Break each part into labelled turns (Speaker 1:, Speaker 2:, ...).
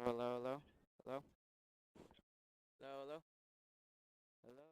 Speaker 1: Hello, hello, hello, hello, hello, hello.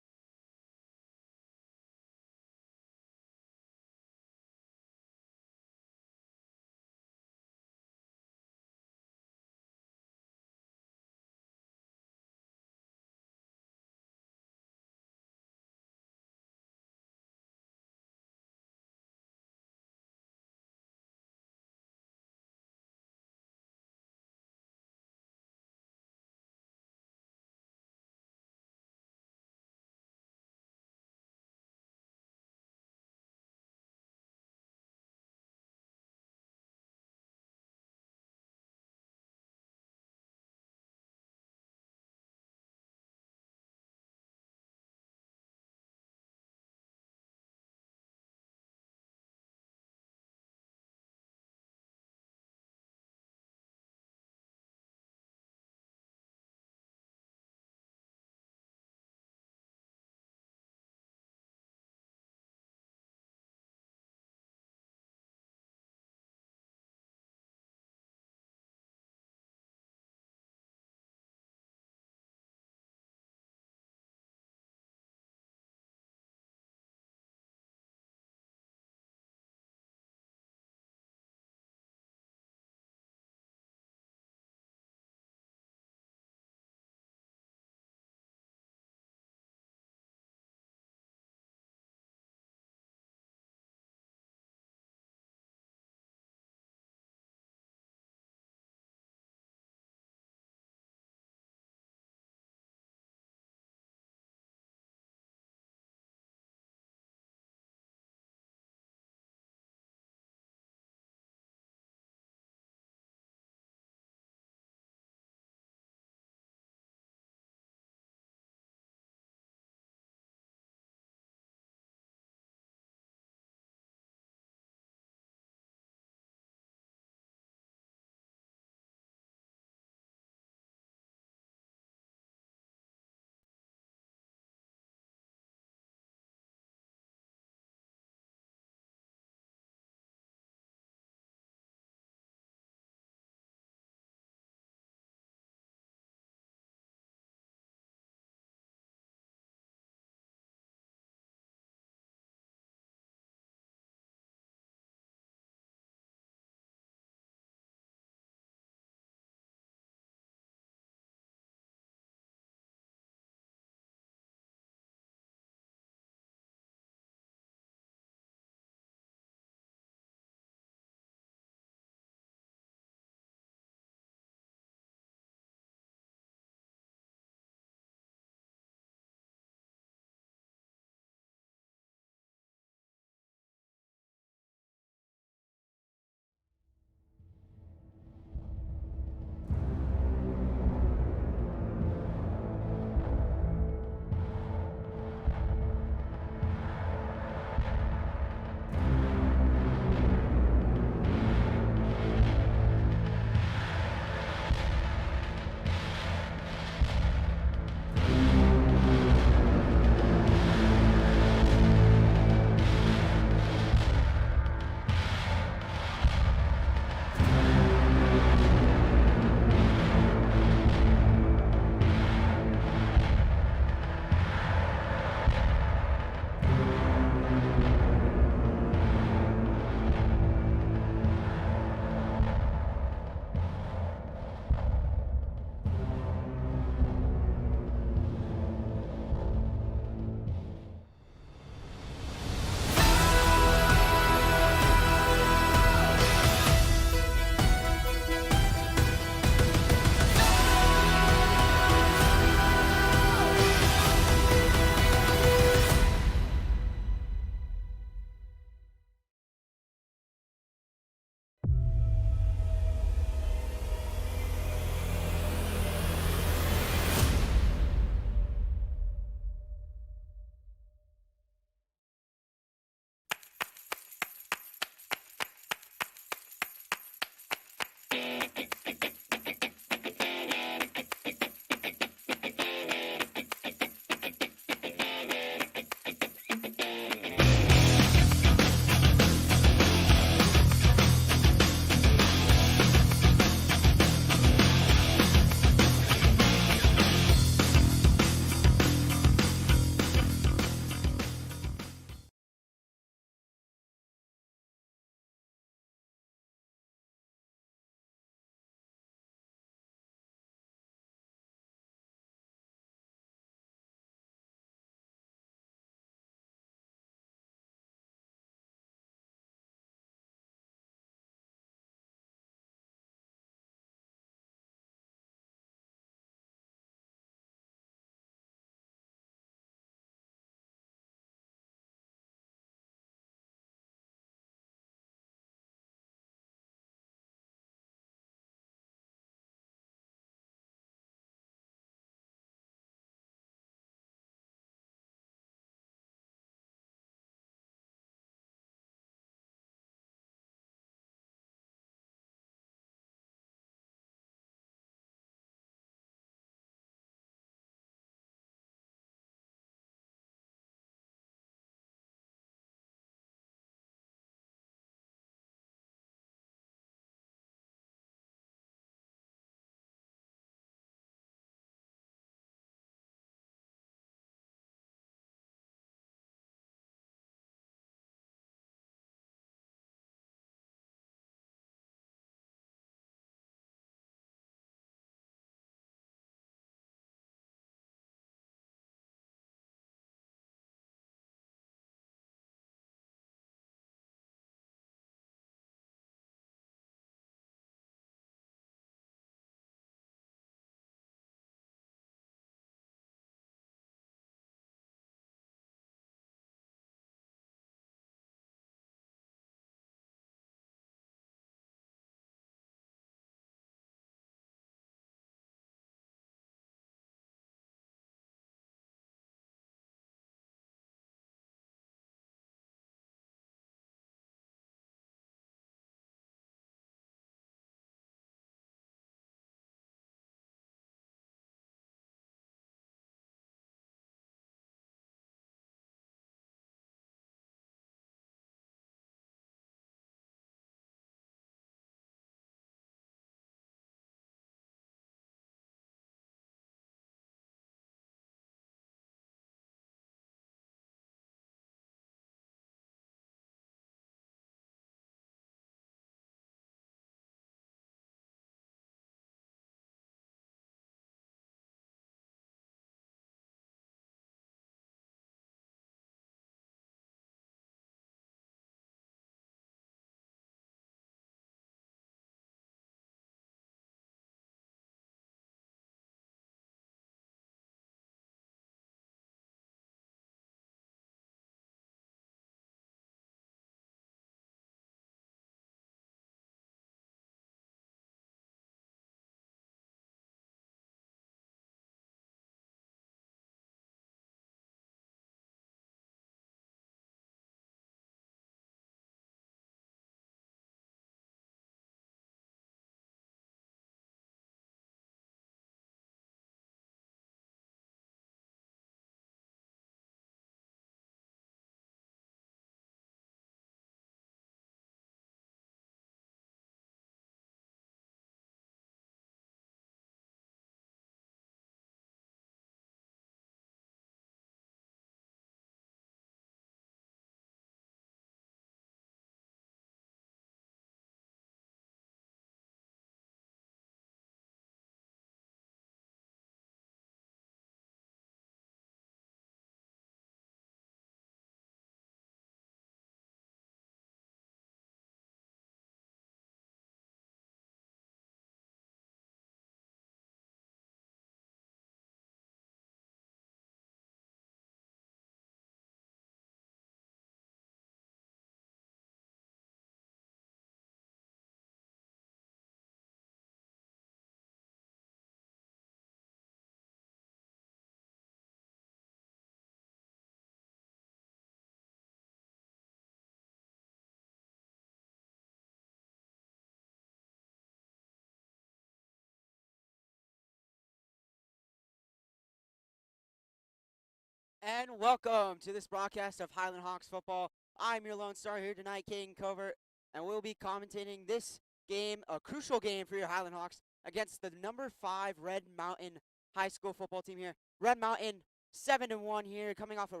Speaker 1: And welcome to this broadcast of Highland Hawks football. I'm your Lone Star here tonight, Caden Covert, and we'll be commentating this game, a crucial game for your Highland Hawks against the number 5 Red Mountain High School football team here. Red Mountain 7-1 here, coming off a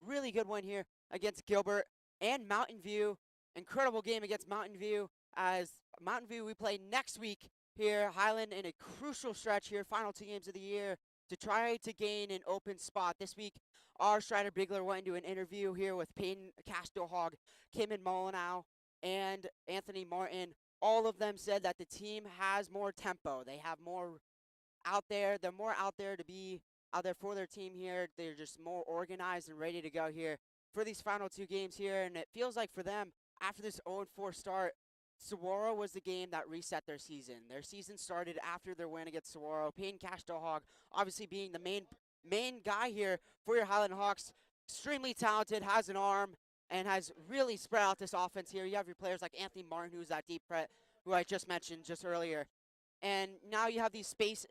Speaker 1: really good win here against Gilbert and Mountain View. Incredible game against Mountain View, as Mountain View we play next week here. Highland in a crucial stretch here, final 2 games of the year, to try to gain an open spot. This week, our Strider Bigler went into an interview here with Peyton Castelhog, Kim and Molyneux, and Anthony Martin. All of them said that the team has more tempo. They have more out there. They're more out there to be out there for their team here. They're just more organized and ready to go here for these final 2 games here. And it feels like for them, after this 0-4 start, Saguaro was the game that reset their season. Their season started after their win against Saguaro. Payne Castelhog, obviously being the main guy here for your Highland Hawks, extremely talented, has an arm, and has really spread out this offense here. You have your players like Anthony Martin, who's that deep threat, who I just mentioned just earlier. And now you have these space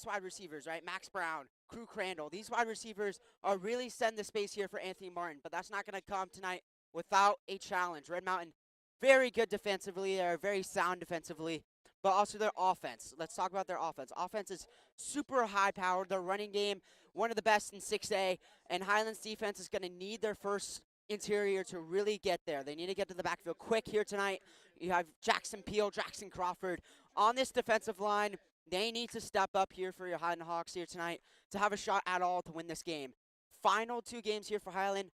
Speaker 1: wide receivers, right? Max Brown, Crew Crandall. These wide receivers are really setting the space here for Anthony Martin, but that's not going to come tonight without a challenge. Red Mountain, very good defensively. They're very sound defensively, but also their offense. Let's talk about their offense. Offense is super high-powered. Their running game, one of the best in 6A, and Highlands defense is going to need their first interior to really get there. They need to get to the backfield quick here tonight. You have Jackson Peel, Jackson Crawford on this defensive line. They need to step up here for your Highland Hawks here tonight to have a shot at all to win this game. Final 2 games here for Highland.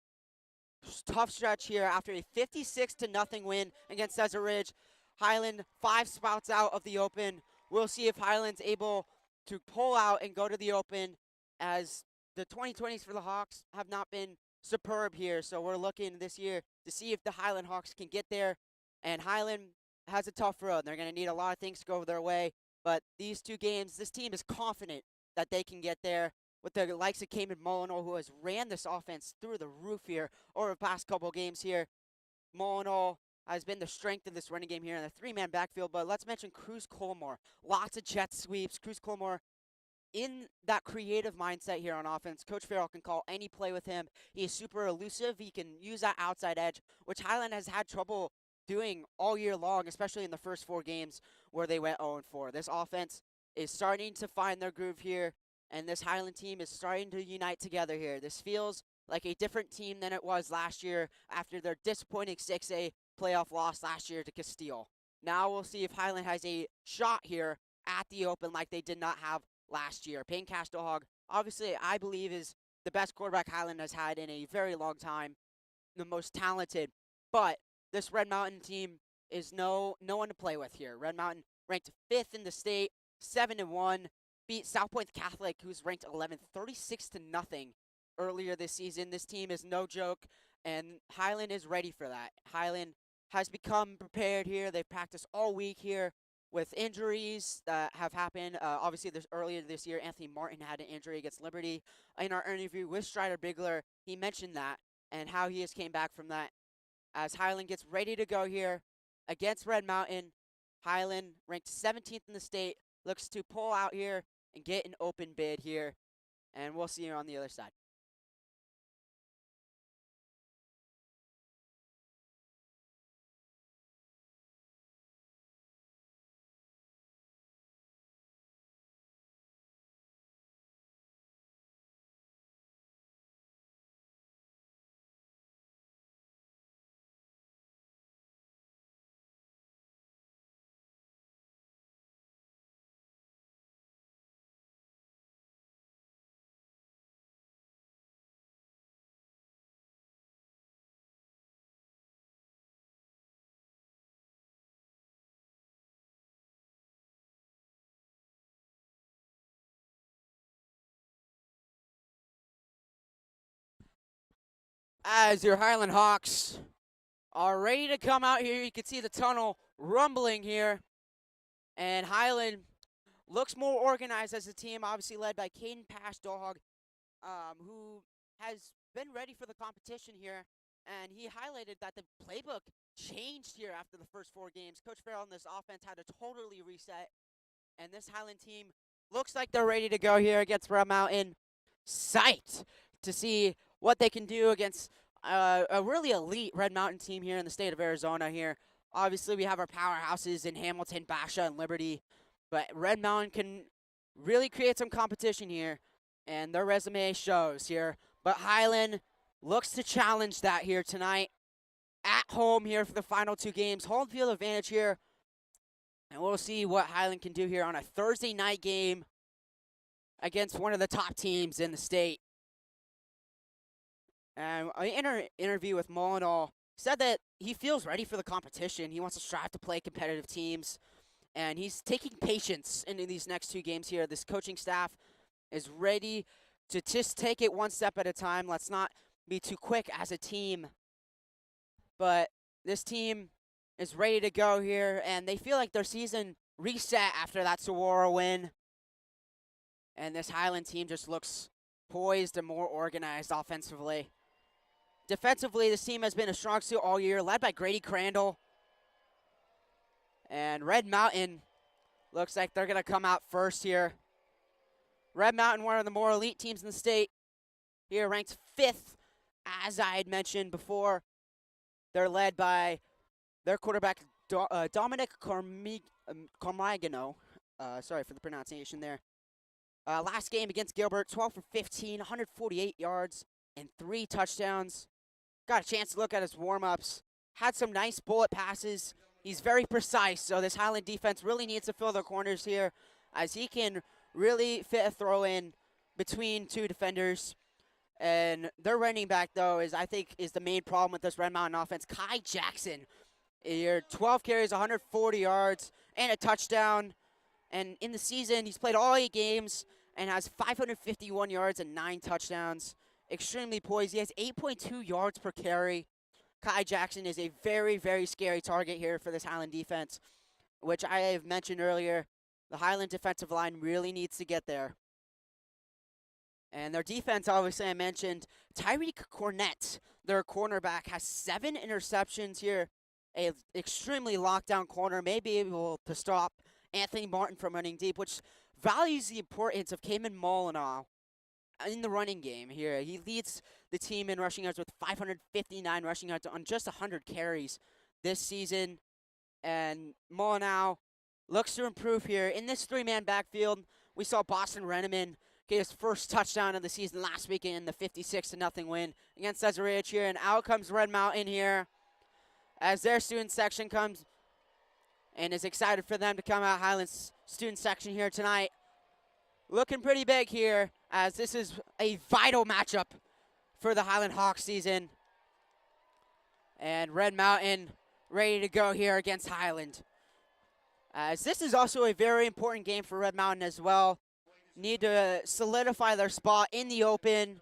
Speaker 1: Tough stretch here after a 56-0 win against Desert Ridge. Highland 5 spots out of the open. We'll see if Highland's able to pull out and go to the open, as the 2020s for the Hawks have not been superb here. So we're looking this year to see if the Highland Hawks can get there. And Highland has a tough road. They're going to need a lot of things to go their way. But these 2 games, this team is confident that they can get there, with the likes of Cayman Molyneux, who has ran this offense through the roof here over the past couple games here. Molyneux has been the strength of this running game here in the 3-man backfield. But let's mention Cruz Colmore. Lots of jet sweeps. Cruz Colmore in that creative mindset here on offense. Coach Farrell can call any play with him. He is super elusive. He can use that outside edge, which Highland has had trouble doing all year long, especially in the first 4 games where they went 0-4. This offense is starting to find their groove here, and this Highland team is starting to unite together here. This feels like a different team than it was last year after their disappointing 6A playoff loss last year to Castile. Now we'll see if Highland has a shot here at the open like they did not have last year. Payne Castelhog, obviously, I believe, is the best quarterback Highland has had in a very long time, the most talented. But this Red Mountain team is no one to play with here. Red Mountain ranked 5th in the state, 7-1, beat South Point Catholic, who's ranked 11th, 36-0 earlier this season. This team is no joke, and Highland is ready for that. Highland has become prepared here. They've practiced all week here with injuries that have happened. Obviously, earlier this year, Anthony Martin had an injury against Liberty. In our interview with Strider Bigler, he mentioned that and how he has came back from that. As Highland gets ready to go here against Red Mountain, Highland, ranked 17th in the state, looks to pull out here and get an open bid here. And we'll see you on the other side. As your Highland Hawks are ready to come out here, you can see the tunnel rumbling here. And Highland looks more organized as a team, obviously led by Caden Pashdog, who has been ready for the competition here. And he highlighted that the playbook changed here after the first 4 games. Coach Farrell and this offense had to totally reset. And this Highland team looks like they're ready to go here against Red Mountain. Psyched to see what they can do against a really elite Red Mountain team here in the state of Arizona here. Obviously, we have our powerhouses in Hamilton, Basha, and Liberty, but Red Mountain can really create some competition here, and their resume shows here. But Highland looks to challenge that here tonight at home here for the final 2 games. Home field advantage here, and we'll see what Highland can do here on a Thursday night game against one of the top teams in the state. And an interview with Molinol said that he feels ready for the competition. He wants to strive to play competitive teams, and he's taking patience into these next 2 games here. This coaching staff is ready to just take it one step at a time. Let's not be too quick as a team. But this team is ready to go here, and they feel like their season reset after that Saguaro win. And this Highland team just looks poised and more organized offensively. Defensively, this team has been a strong suit all year, led by Grady Crandall. And Red Mountain looks like they're going to come out first here. Red Mountain, one of the more elite teams in the state, here ranked 5th, as I had mentioned before. They're led by their quarterback, Dominic Carmagano. Sorry for the pronunciation there. Last game against Gilbert, 12 for 15, 148 yards, and 3 touchdowns. Got a chance to look at his warm-ups. Had some nice bullet passes. He's very precise, so this Highland defense really needs to fill their corners here, as he can really fit a throw in between 2 defenders. And their running back, though, I think is the main problem with this Red Mountain offense. Kai Jackson, here, 12 carries, 140 yards, and a touchdown. And in the season, he's played all 8 games and has 551 yards and 9 touchdowns. Extremely poised. He has 8.2 yards per carry. Kai Jackson is a very, very scary target here for this Highland defense, which I have mentioned earlier. The Highland defensive line really needs to get there. And their defense, obviously, I mentioned. Tyreek Cornett, their cornerback, has 7 interceptions here. A extremely lockdown corner, may be able to stop Anthony Martin from running deep, which values the importance of Cayman Molinol in the running game here. He leads the team in rushing yards with 559 rushing yards on just 100 carries this season. And Molinol looks to improve here. In this 3-man backfield, we saw Boston Renneman get his first touchdown of the season last weekend in the 56-0 win against Desiree here. And out comes Red Mountain here as their student section comes and is excited for them to come out. Highland's student section here tonight. Looking pretty big here, as this is a vital matchup for the Highland Hawks season. And Red Mountain ready to go here against Highland, as this is also a very important game for Red Mountain as well. Need to solidify their spot in the open,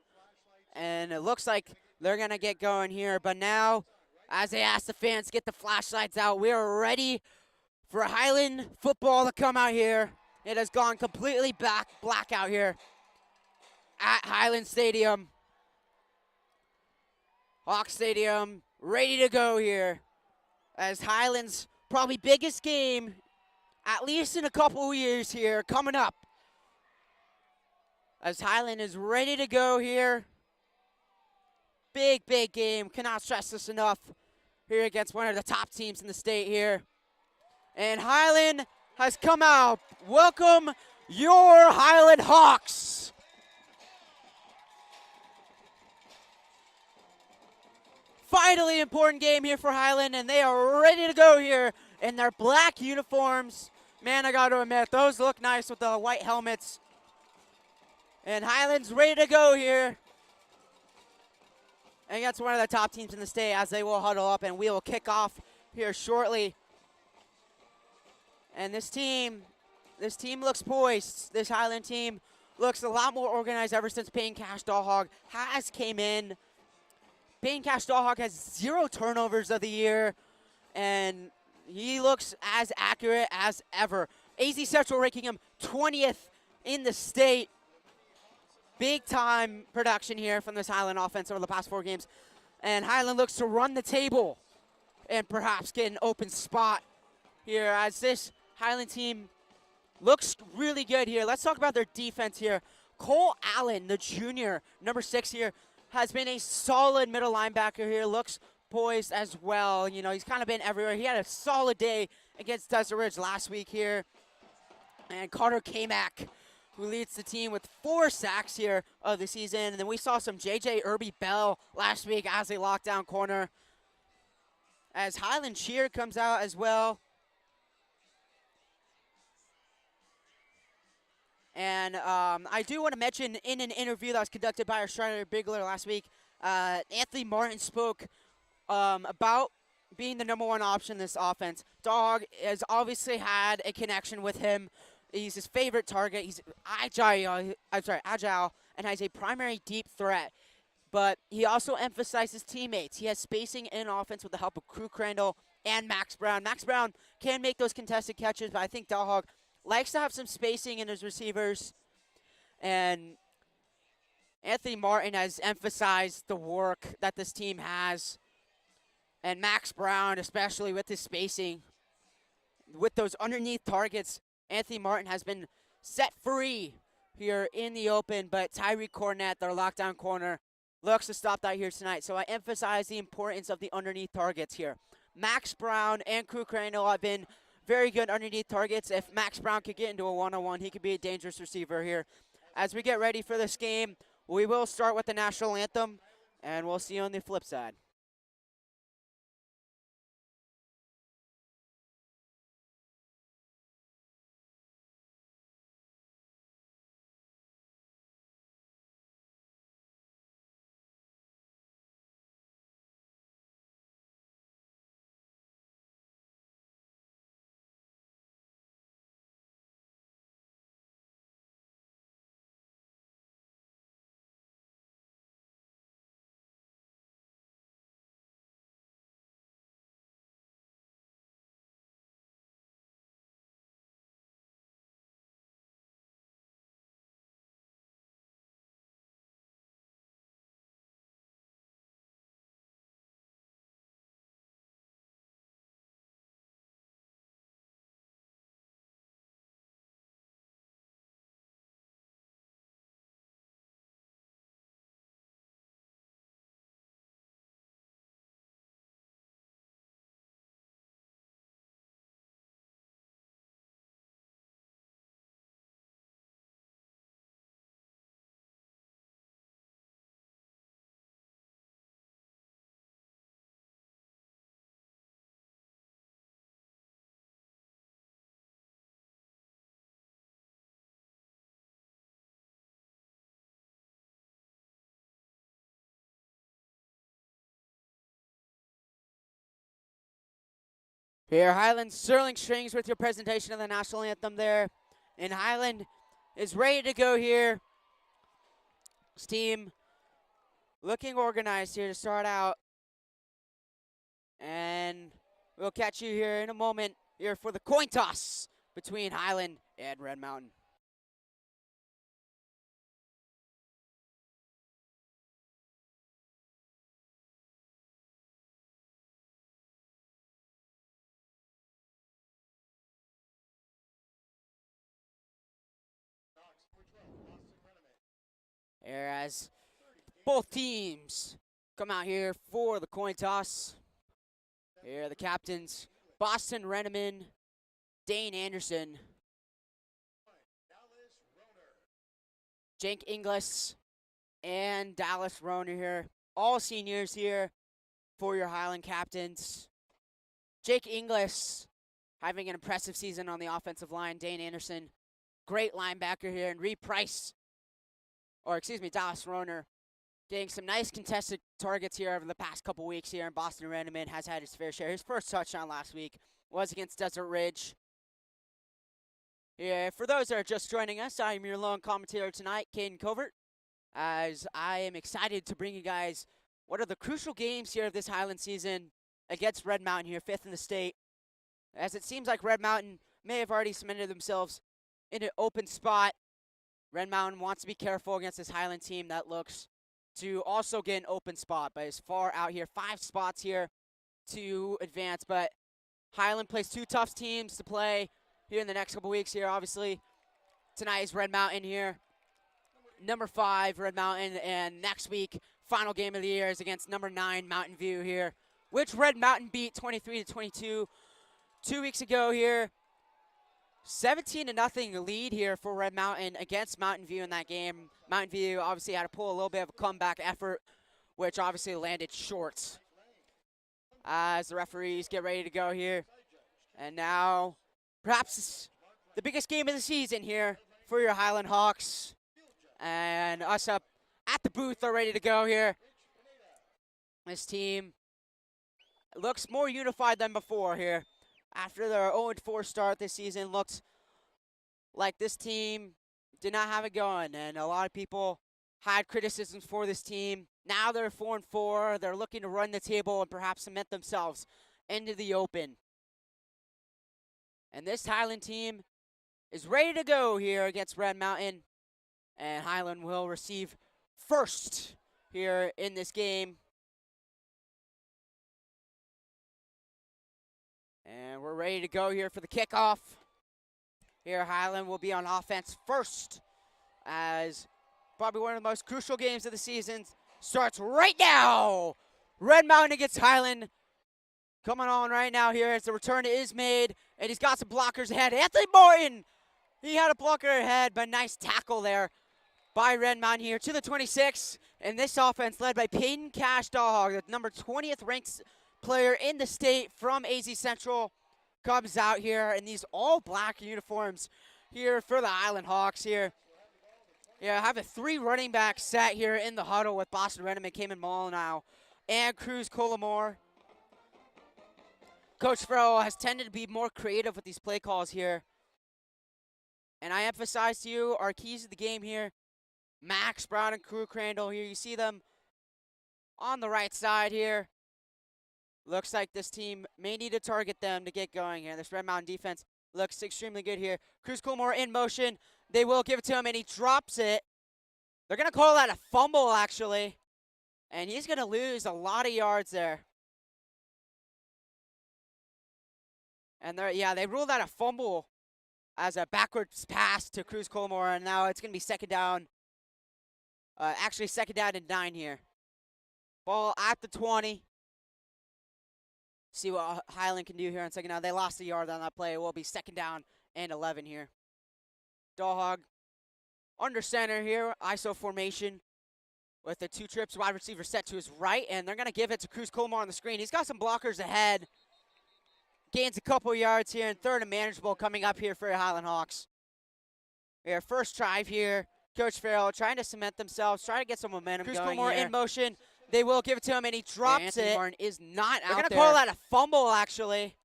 Speaker 1: and it looks like they're going to get going here. But now, as they ask the fans, get the flashlights out. We are ready for Highland football to come out here. It has gone completely black out here at Highland Stadium. Hawk Stadium ready to go here, as Highland's probably biggest game, at least in a couple years here, coming up. As Highland is ready to go here. Big, big game. Cannot stress this enough here against one of the top teams in the state here. And Highland has come out. Welcome your Highland Hawks. Finally, important game here for Highland, and they are ready to go here in their black uniforms. Man, I got to admit, those look nice with the white helmets. And Highland's ready to go here against one of the top teams in the state, as they will huddle up, and we will kick off here shortly. And this team looks poised. This Highland team looks a lot more organized ever since Payne Cash Dawhog has came in. Payne Cash Dawhog has 0 turnovers of the year, and he looks as accurate as ever. AZ Central ranking him 20th in the state. Big time production here from this Highland offense over the past 4 games. And Highland looks to run the table and perhaps get an open spot here, as this Highland team looks really good here. Let's talk about their defense here. Cole Allen, the junior, number 6 here, has been a solid middle linebacker here. Looks poised as well. You know, he's kind of been everywhere. He had a solid day against Desert Ridge last week here. And Carter Kamak, who leads the team with 4 sacks here of the season. And then we saw some J.J. Irby Bell last week as a lockdown corner. As Highland Shear comes out as well. And I do want to mention in an interview that was conducted by our Strider Bigler last week, Anthony Martin spoke about being the number 1 option in this offense. Dog has obviously had a connection with him. He's his favorite target. He's agile, and has a primary deep threat. But he also emphasizes teammates. He has spacing in offense with the help of Crew Crandall and Max Brown. Max Brown can make those contested catches, but I think Dog likes to have some spacing in his receivers. And Anthony Martin has emphasized the work that this team has. And Max Brown, especially with his spacing, with those underneath targets, Anthony Martin has been set free here in the open, but Tyree Cornett, their lockdown corner, looks to stop that here tonight. So I emphasize the importance of the underneath targets here. Max Brown and Crew Crandall have been very good underneath targets. If Max Brown could get into a one-on-one, he could be a dangerous receiver here. As we get ready for this game, we will start with the national anthem, and we'll see you on the flip side. Here, Highland Sterling Strings with your presentation of the national anthem there. And Highland is ready to go here. This team looking organized here to start out. And we'll catch you here in a moment here for the coin toss between Highland and Red Mountain. Here as both teams come out here for the coin toss. Here are the captains, Boston Renneman, Dane Anderson, Jake Inglis, and Dallas Roner here. All seniors here for your Highland captains. Jake Inglis having an impressive season on the offensive line. Dane Anderson, great linebacker here. And Dallas Roner getting some nice contested targets here over the past couple weeks here. And Boston Renneman has had his fair share. His first touchdown last week was against Desert Ridge. Yeah, for those that are just joining us, I am your lone commentator tonight, Caden Covert, as I am excited to bring you guys what are the crucial games here of this Highland season against Red Mountain here, 5th in the state, as it seems like Red Mountain may have already cemented themselves in an open spot. Red Mountain wants to be careful against this Highland team that looks to also get an open spot, but is far out here. 5 spots here to advance, but Highland plays 2 tough teams to play here in the next couple weeks here. Obviously, tonight is Red Mountain here. number 5 Red Mountain, and next week, final game of the year is against number 9 Mountain View here, which Red Mountain beat 23-22 2 weeks ago here. 17-0 lead here for Red Mountain against Mountain View in that game. Mountain View obviously had to pull a little bit of a comeback effort, which obviously landed short. As the referees get ready to go here. And now, perhaps the biggest game of the season here for your Highland Hawks. And us up at the booth are ready to go here. This team looks more unified than before here. After their 0-4 start this season, looks like this team did not have it going, and a lot of people had criticisms for this team. Now they're 4-4. They're looking to run the table and perhaps cement themselves into the open. And this Highland team is ready to go here against Red Mountain, and Highland will receive first here in this game. And we're ready to go here for the kickoff. Here, Highland will be on offense first, as probably one of the most crucial games of the season starts right now. Red Mountain against Highland. Coming on right now here as the return is made, and he's got some blockers ahead. Anthony Martin, he had a blocker ahead, but nice tackle there by Red Mountain here to the 26. And this offense led by Peyton Cash Dog, the number 20th ranked player in the state from AZ Central, comes out here in these all black uniforms here for the Highland Hawks here. Yeah, I have a 3 running back set here in the huddle with Boston Redham, Cayman Molyneux, and Cruz Colomore. Coach Farrell has tended to be more creative with these play calls here. And I emphasize to you our keys to the game here. Max Brown and Crew Crandall here. You see them on the right side here. Looks like this team may need to target them to get going here. This Red Mountain defense looks extremely good here. Cruz Colmore in motion. They will give it to him, and he drops it. They're going to call that a fumble, actually. And he's going to lose a lot of yards there. And they ruled that a fumble as a backwards pass to Cruz Colmore, and now it's going to be second down. Actually, second down and 9 here. Ball at the 20. See what Highland can do here on second down. They lost a yard on that play. It will be second down and 11 here. Dog under center here, ISO formation with the 2 trips. Wide receiver set to his right, and they're going to give it to Cruz Colmore on the screen. He's got some blockers ahead. Gains a couple yards here, and third and manageable coming up here for the Highland Hawks. Their first drive here. Coach Farrell trying to cement themselves, trying to get some momentum going here. Cruz Colmore in motion. They will give it to him, and he drops
Speaker 2: Anthony
Speaker 1: it.
Speaker 2: Martin is not out there.
Speaker 1: They're going to call that a fumble, actually.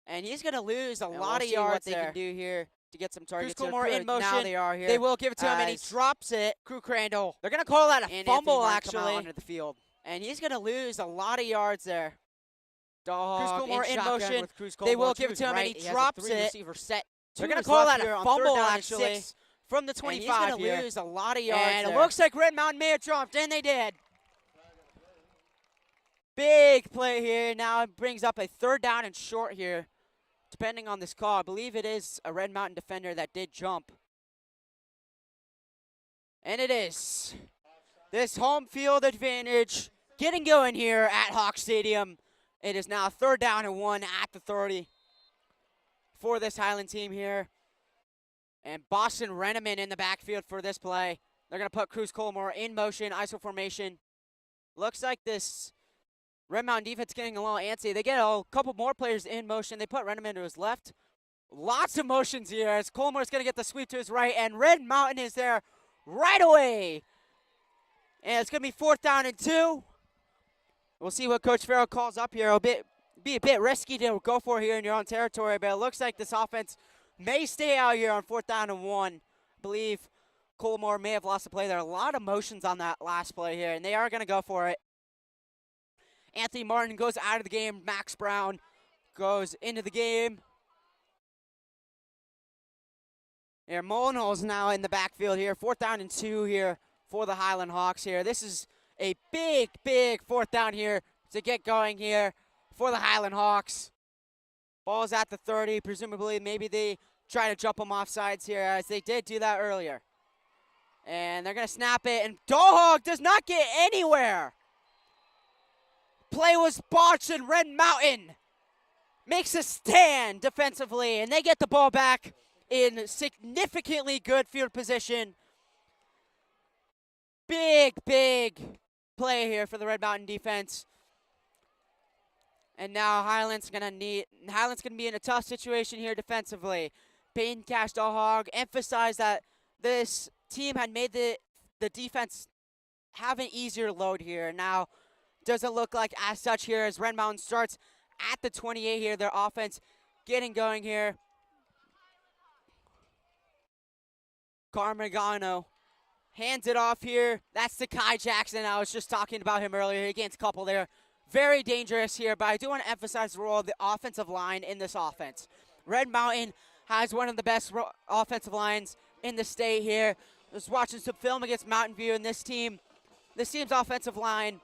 Speaker 1: And he's going to lose a lot of yards
Speaker 2: what they
Speaker 1: there.
Speaker 2: can do here
Speaker 1: To get some targets.
Speaker 2: Cruz Colmore in motion.
Speaker 1: Now they are here. They will give it to him, and he drops it.
Speaker 2: Crew Crandall.
Speaker 1: They're going to call that a
Speaker 2: and
Speaker 1: fumble,
Speaker 2: actually.
Speaker 1: actually.
Speaker 2: Onto the field.
Speaker 1: And he's going to lose a lot of yards there.
Speaker 2: Dog
Speaker 1: Cruz Colmore in motion.
Speaker 2: with Cruz
Speaker 1: They
Speaker 2: Colmore
Speaker 1: will
Speaker 2: to
Speaker 1: give it
Speaker 2: his
Speaker 1: to him,
Speaker 2: right.
Speaker 1: and he
Speaker 2: He has a
Speaker 1: drops
Speaker 2: 3
Speaker 1: it.
Speaker 2: receiver set.
Speaker 1: They're
Speaker 2: going to
Speaker 1: call that
Speaker 2: here
Speaker 1: a
Speaker 2: on
Speaker 1: fumble,
Speaker 2: third down and
Speaker 1: actually.
Speaker 2: 6.
Speaker 1: From the
Speaker 2: And
Speaker 1: 25
Speaker 2: he's going
Speaker 1: here.
Speaker 2: to lose a lot of yards
Speaker 1: And
Speaker 2: there.
Speaker 1: it looks like Red Mountain may have jumped, and they did. Big play here. Now it brings up a third down and short here, depending on this call. I believe it is a Red Mountain defender that did jump. And it is. This home field advantage getting going here at Hawk Stadium. It is now third down and 1 at the 30 for this Highland team here. And Boston Renneman in the backfield for this play. They're going to put Cruz Colmore in motion, ISO formation. Looks like this Red Mountain defense getting a little antsy. They get a couple more players in motion. They put Renneman to his left. Lots of motions here as Colmore's going to get the sweep to his right, and Red Mountain is there right away. And it's going to be 4th down and 2. We'll see what Coach Farrell calls up here. It'll be a bit risky to go for here in your own territory, but it looks like this offense may stay out here on 4th down and 1. I believe Colmore may have lost the play there. A lot of motions on that last play here, and they are going to go for it. Anthony Martin goes out of the game. Max Brown goes into the game. Here, Molyneux's now in the backfield here. 4th down and 2 here for the Highland Hawks here. This is a big 4th down here to get going here for the Highland Hawks. Ball's at the 30. Presumably, maybe they try to jump them off sides here, as they did do that earlier. And they're going to snap it, and Dog does not get anywhere. Play was botched, and Red Mountain makes a stand defensively, and they get the ball back in significantly good field position. Big play here for the Red Mountain defense. And now Highland's gonna be in a tough situation here defensively. Peyton Cash Dog emphasized that this team had made the defense have an easier load here. Now doesn't look like as such here as Red Mountain starts at the 28 here. Their offense getting going here. Carmagano hands it off here. That's to Kai Jackson. I was just talking about him earlier. He gains a couple there. Very dangerous here, but I do want to emphasize the role of the offensive line in this offense. Red Mountain has one of the best offensive lines in the state here. I was watching some film against Mountain View, and this team's offensive line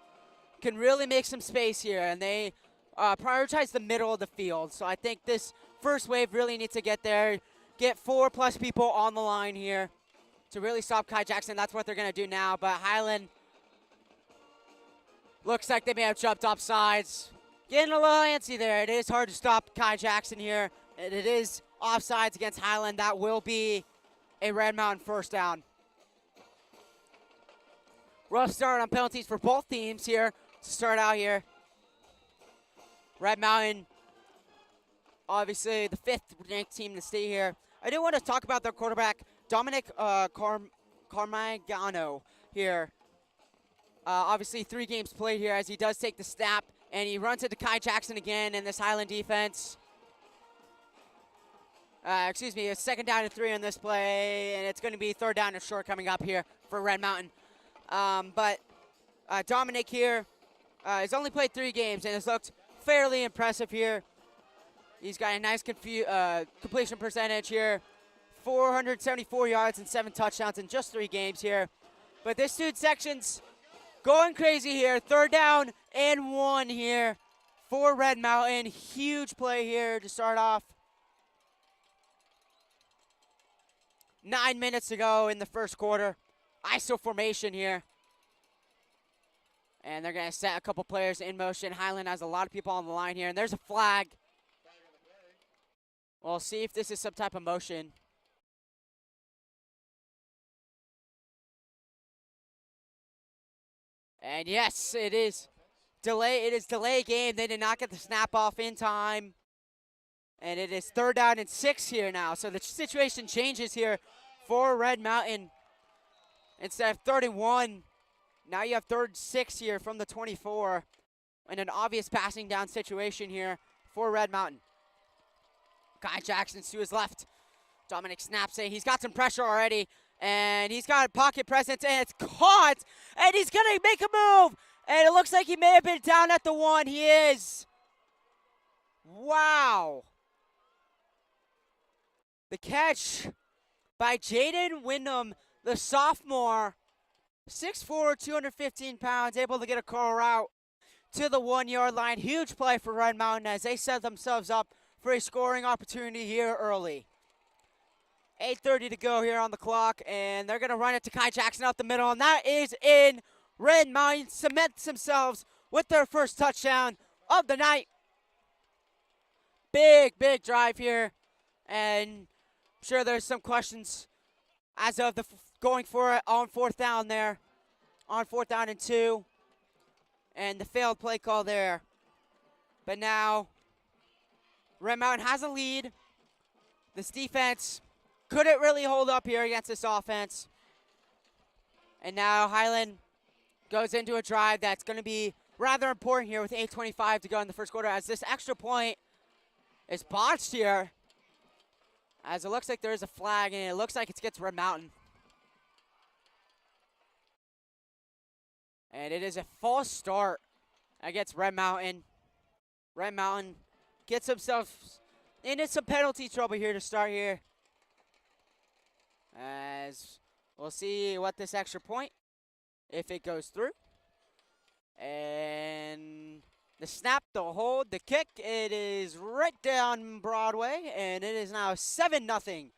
Speaker 1: can really make some space here, and they prioritize the middle of the field. So I think this first wave really needs to get there, get 4+ people on the line here to really stop Kai Jackson. That's what they're going to do now, but Highland looks like they may have jumped off sides. Getting a little antsy there. It is hard to stop Kai Jackson here, and it is offsides against Highland. That will be a Red Mountain first down. Rough start on penalties for both teams here to start out here. Red Mountain, obviously the 5th ranked team to stay here. I do want to talk about their quarterback, Dominic Carmagano here. Obviously 3 games played here as he does take the snap, and he runs into Kai Jackson again in this Highland defense. It's 2nd down and 3 on this play, and it's going to be 3rd down and short coming up here for Red Mountain. But Dominic here has only played 3 games and has looked fairly impressive here. He's got a nice completion percentage here. 474 yards and 7 touchdowns in just 3 games here. But this dude section's going crazy here. 3rd down and 1 here for Red Mountain. Huge play here to start off. 9 minutes to go in the first quarter. ISO formation here. And they're going to set a couple players in motion. Highland has a lot of people on the line here. And there's a flag. We'll see if this is some type of motion. And yes, it is delay. It is delay game. They did not get the snap off in time. And it is 3rd down and 6 here now. So the situation changes here for Red Mountain. Instead of 31, now you have 3rd and 6 here from the 24. And an obvious passing down situation here for Red Mountain. Kai Jackson's to his left. Dominic snaps it. He's got some pressure already. And he's got a pocket presence, and it's caught. And he's going to make a move. And it looks like he may have been down at the 1. He is. Wow. The catch by Jaden Wyndham, the sophomore. 6'4", 215 pounds, able to get a curl route to the 1-yard line. Huge play for Red Mountain as they set themselves up for a scoring opportunity here early. 8:30 to go here on the clock, and they're going to run it to Kai Jackson up the middle, and that is in. Red Mountain cements themselves with their first touchdown of the night. Big drive here, and I'm sure there's some questions as of the going for it on 4th down there, on 4th down and 2, and the failed play call there. But now Red Mountain has a lead. This defense couldn't really hold up here against this offense. And now Highland goes into a drive that's going to be rather important here with 8:25 to go in the first quarter, as this extra point is botched here. As it looks like there is a flag, and it looks like it's against Red Mountain. And it is a false start against Red Mountain. Red Mountain gets themselves into some penalty trouble here to start here. As we'll see what this extra point, if it goes through. And the snap, the hold, the kick, it is right down Broadway, and it is now 7-0.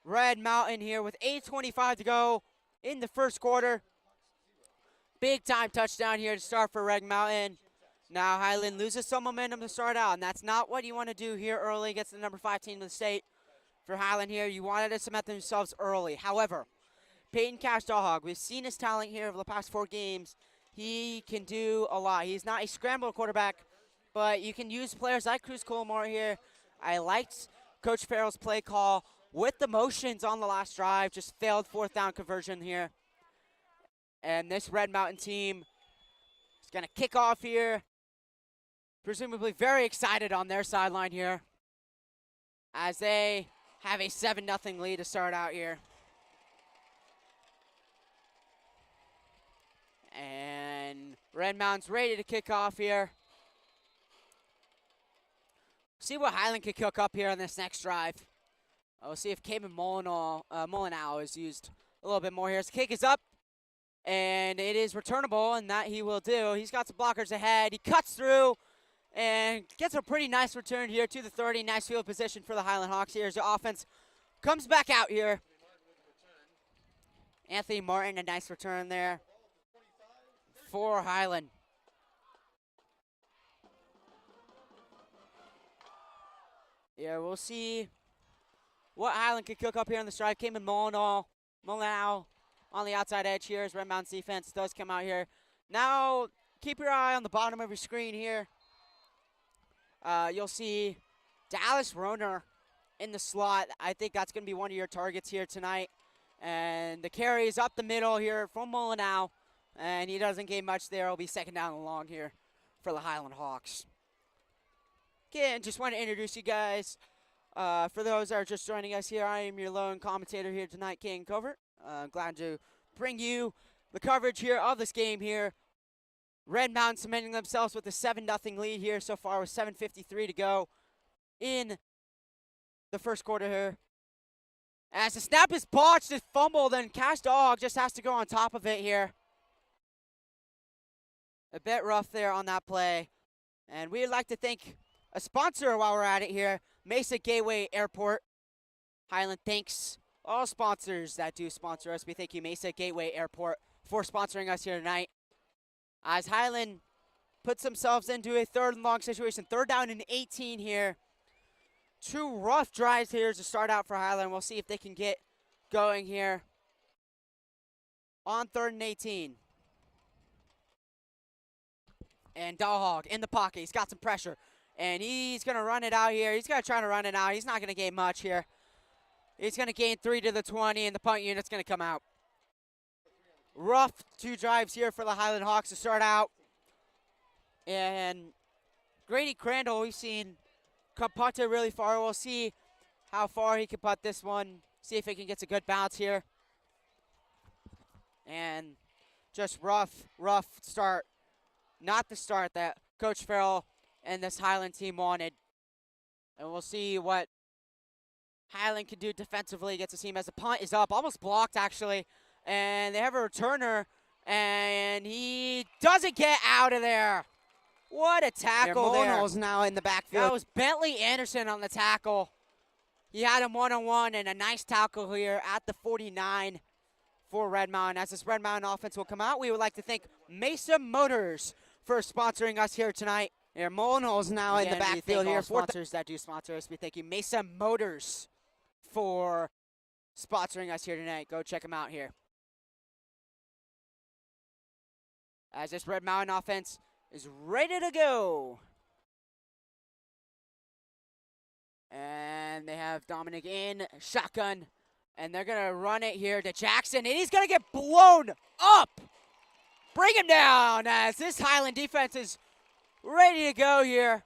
Speaker 1: Red Mountain here with 8:25 to go in the first quarter. Big time touchdown here to start for Red Mountain. Now Highland loses some momentum to start out, and that's not what you want to do here early against the number 5 team in the state. For Highland here, you wanted to cement themselves early. However, Peyton Cash Dawhog, we've seen his talent here over the past 4 games. He can do a lot. He's not a scrambler quarterback, but you can use players like Cruz Colmore here. I liked Coach Farrell's play call with the motions on the last drive, just failed 4th down conversion here. And this Red Mountain team is going to kick off here, presumably very excited on their sideline here, as they have a 7-0 lead to start out here. And Red Mountain's ready to kick off here. See what Highland can cook up here on this next drive. We'll see if Cayman Molyneux is used a little bit more here. His kick is up, and it is returnable, and that he will do. He's got some blockers ahead. He cuts through and gets a pretty nice return here to the 30. Nice field position for the Highland Hawks here as the offense comes back out here. Anthony Martin, a nice return there for Highland. Yeah, we'll see what Highland can cook up here on the drive. Cayman Molyneux on the outside edge here as Red Mountain's defense does come out here. Now, keep your eye on the bottom of your screen here. You'll see Dallas Roner in the slot. I think that's going to be one of your targets here tonight. And the carry is up the middle here from Molyneux. And he doesn't gain much there. It'll be 2nd down and long here for the Highland Hawks. Again, just want to introduce you guys. For those that are just joining us here, I am your lone commentator here tonight, King Covert. Glad to bring you the coverage here of this game here. Red Mountain cementing themselves with a 7-0 lead here so far with 7:53 to go in the first quarter here. As the snap is botched, it's fumbled, and Cash Dog just has to go on top of it here. A bit rough there on that play. And we'd like to thank a sponsor while we're at it here, Mesa Gateway Airport. Highland thanks all sponsors that do sponsor us. We thank you, Mesa Gateway Airport, for sponsoring us here tonight. As Highland puts themselves into a 3rd and long situation, 3rd down and 18 here. 2 rough drives here to start out for Highland. We'll see if they can get going here on 3rd and 18. And Dawhog in the pocket. He's got some pressure. And he's going to run it out here. He's going to try to run it out. He's not going to gain much here. He's going to gain 3 to the 20, and the punt unit's going to come out. Rough 2 drives here for the Highland Hawks to start out. And Grady Crandall, we've seen come punt it really far. We'll see how far he can punt this one. See if he can get a good bounce here. And just rough start. Not the start that Coach Farrell and this Highland team wanted. And we'll see what Highland can do defensively against the team as the punt is up. Almost blocked, actually. And they have a returner. And he doesn't get out of there. What a tackle there.
Speaker 2: Molyneux's now in the backfield.
Speaker 1: That was Bentley Anderson on the tackle. He had him one-on-one, and a nice tackle here at the 49 for Red Mountain. As this Red Mountain offense will come out, we would like to thank Mesa Motors for sponsoring us here tonight.
Speaker 2: Here, Molyneux's now in the backfield here.
Speaker 1: Sponsors that do sponsor us. We thank you, Mesa Motors, for sponsoring us here tonight. Go check them out here. As this Red Mountain offense is ready to go. And they have Dominic in shotgun. And they're going to run it here to Jackson. And he's going to get blown up. Bring him down as this Highland defense is ready to go here.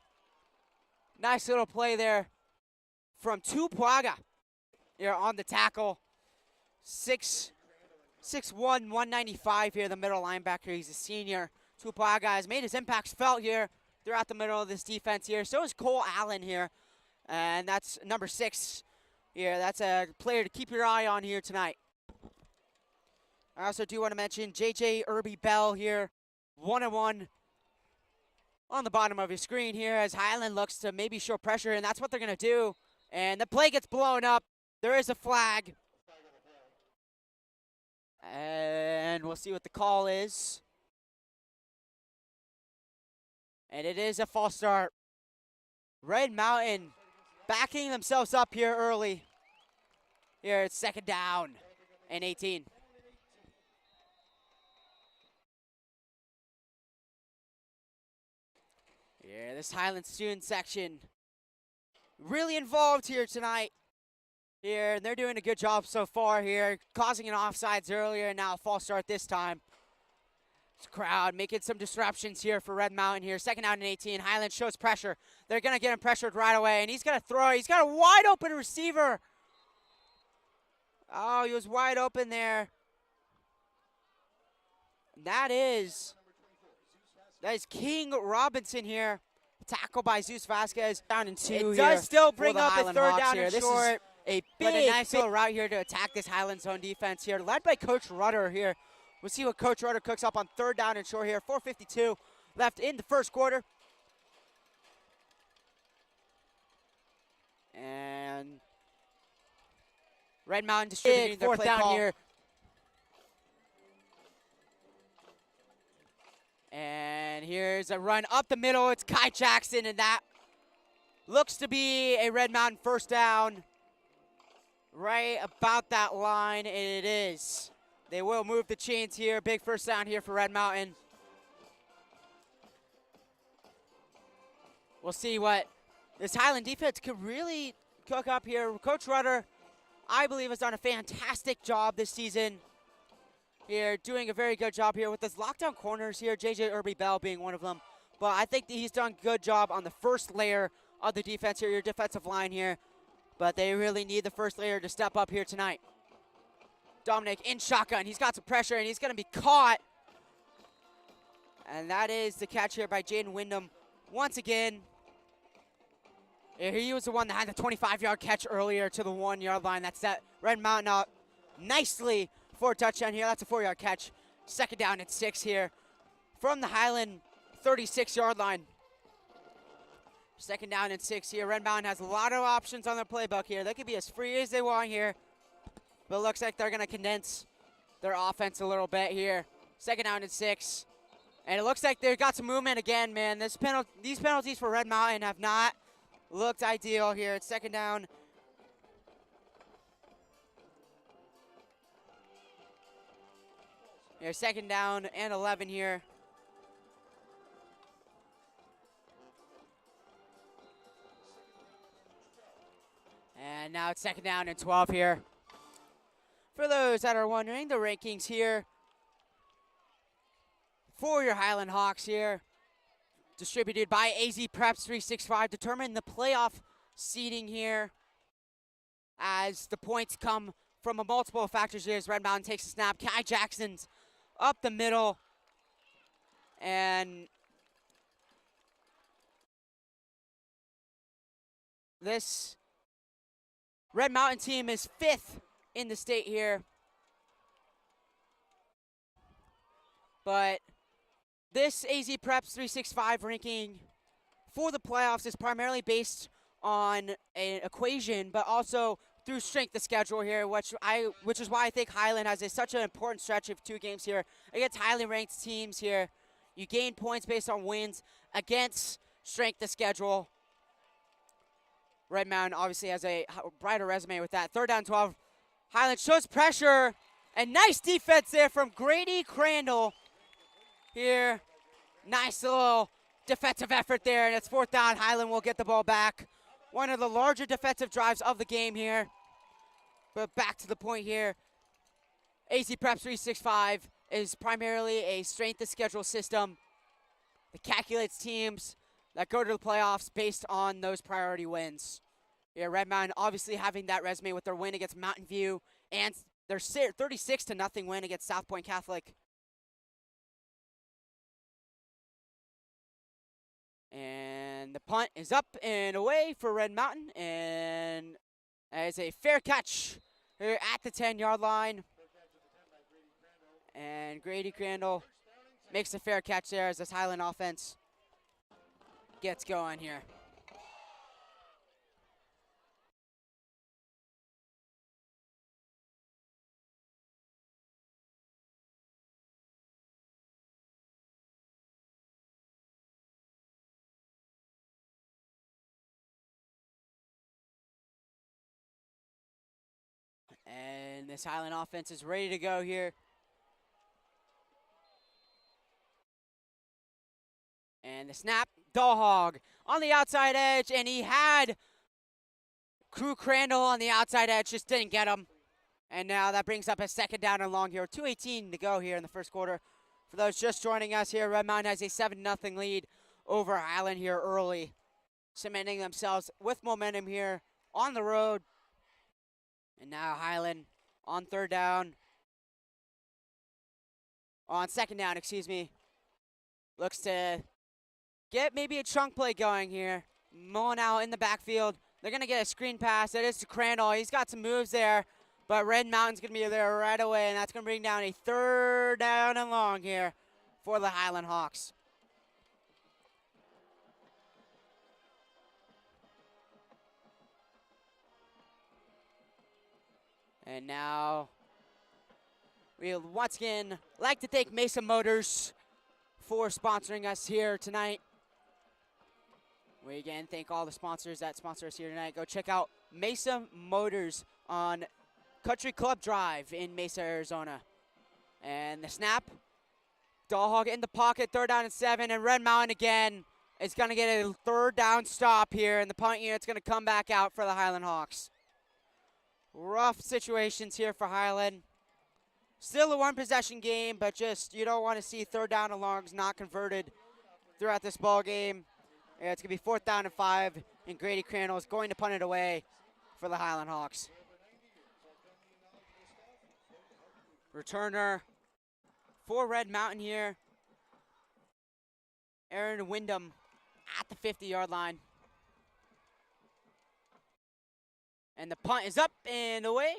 Speaker 1: Nice little play there from Tupuaga here on the tackle. 6'1", 195 here, the middle linebacker. He's a senior. Tupuaga has made his impacts felt here throughout the middle of this defense here. So is Cole Allen here. And that's number 6 here. That's a player to keep your eye on here tonight. I also do want to mention J.J. Irby Bell here, 1-on-1 on the bottom of your screen here as Highland looks to maybe show pressure, and that's what they're going to do. And the play gets blown up. There is a flag. And we'll see what the call is. And it is a false start. Red Mountain backing themselves up here early. Here it's 2nd down and 18. Here, this Highland student section really involved here tonight. Here, and they're doing a good job so far here, causing an offsides earlier, and now a false start this time. This crowd making some disruptions here for Red Mountain here. 2nd down and 18. Highland shows pressure. They're going to get him pressured right away, and he's going to throw. He's got a wide open receiver. Oh, he was wide open there. That is King Robinson here. Tackled by Zeus Vasquez. Down in 2 here. It does still bring up a 3rd down and short. A nice little route here to attack this Highland zone defense here, led by Coach Rudder here. We'll see what Coach Rudder cooks up on 3rd down and short here. 4:52 left in the first quarter. And Red Mountain distributing their 4th down call here. And here's a run up the middle. It's Kai Jackson, and that looks to be a Red Mountain 1st down. Right about that line, and it is. They will move the chains here. Big 1st down here for Red Mountain. We'll see what this Highland defense could really cook up here. Coach Rudder, I believe, has done a fantastic job this season. Here, doing a very good job here with his lockdown corners here, JJ Irby Bell being one of them. But I think that he's done a good job on the first layer of the defense here, your defensive line here. But they really need the first layer to step up here tonight. Dominic in shotgun. He's got some pressure, and he's going to be caught. And that is the catch here by Jaden Wyndham once again. He was the one that had the 25-yard catch earlier to the 1-yard line. That set Red Mountain up nicely for a touchdown here. That's a 4-yard catch. 2nd down and 6 here from the Highland 36-yard line. 2nd down and 6 here. Red Mountain has a lot of options on their playbook here. They could be as free as they want here. But it looks like they're going to condense their offense a little bit here. 2nd down and 6. And it looks like they've got some movement again, man. These penalties for Red Mountain have not looked ideal here. It's 2nd down. Here, 2nd down and 11 here. And now it's 2nd down and 12 here. For those that are wondering, the rankings here for your Highland Hawks here, distributed by AZ Preps 365, determine the playoff seeding here as the points come from a multiple of factors here as Red Mountain takes a snap. Kai Jackson's up the middle, and this Red Mountain team is 5th in the state here. But this AZ Preps 365 ranking for the playoffs is primarily based on an equation, but also through strength of schedule here, which is why I think Highland has such an important stretch of 2 games here against highly ranked teams here. You gain points based on wins against strength of schedule. Red Mountain obviously has a brighter resume with that. 3rd down 12. Highland shows pressure, and nice defense there from Grady Crandall here. Nice little defensive effort there, and it's 4th down. Highland will get the ball back. One of the larger defensive drives of the game here. But back to the point here, AZ Preps 365 is primarily a strength of schedule system that calculates teams that go to the playoffs based on those priority wins. Yeah, Red Mountain obviously having that resume with their win against Mountain View and their 36-0 win against South Point Catholic. And the punt is up and away for Red Mountain, and as a fair catch here at the 10-yard line. And Grady Crandall makes a fair catch there as this Highland offense gets going here. And this Highland offense is ready to go here. And the snap, Dog on the outside edge, and he had Crew Crandall on the outside edge, just didn't get him. And now that brings up a second down and long here. 2:18 to go here in the first quarter. For those just joining us here, Red Mountain has a 7-0 lead over Highland here early, cementing themselves with momentum here on the road. And now Highland on second down, excuse me, looks to get maybe a chunk play going here. Mullen out in the backfield. They're going to get a screen pass. It is to Crandall. He's got some moves there, but Red Mountain's going to be there right away, and that's going to bring down a 3rd down and long here for the Highland Hawks. And now we once again like to thank Mesa Motors for sponsoring us here tonight. We again thank all the sponsors that sponsor us here tonight. Go check out Mesa Motors on Country Club Drive in Mesa, Arizona. And the snap, Dog in the pocket, 3rd down and 7, and Red Mountain again is going to get a 3rd down stop here, and the punt unit's going to come back out for the Highland Hawks. Rough situations here for Highland. Still a 1-possession game, but just you don't want to see 3rd down and longs not converted throughout this ball game. Yeah, it's going to be 4th down and 5, and Grady Crandall is going to punt it away for the Highland Hawks. Returner for Red Mountain here, Aaron Wyndham at the 50-yard line. And the punt is up and away.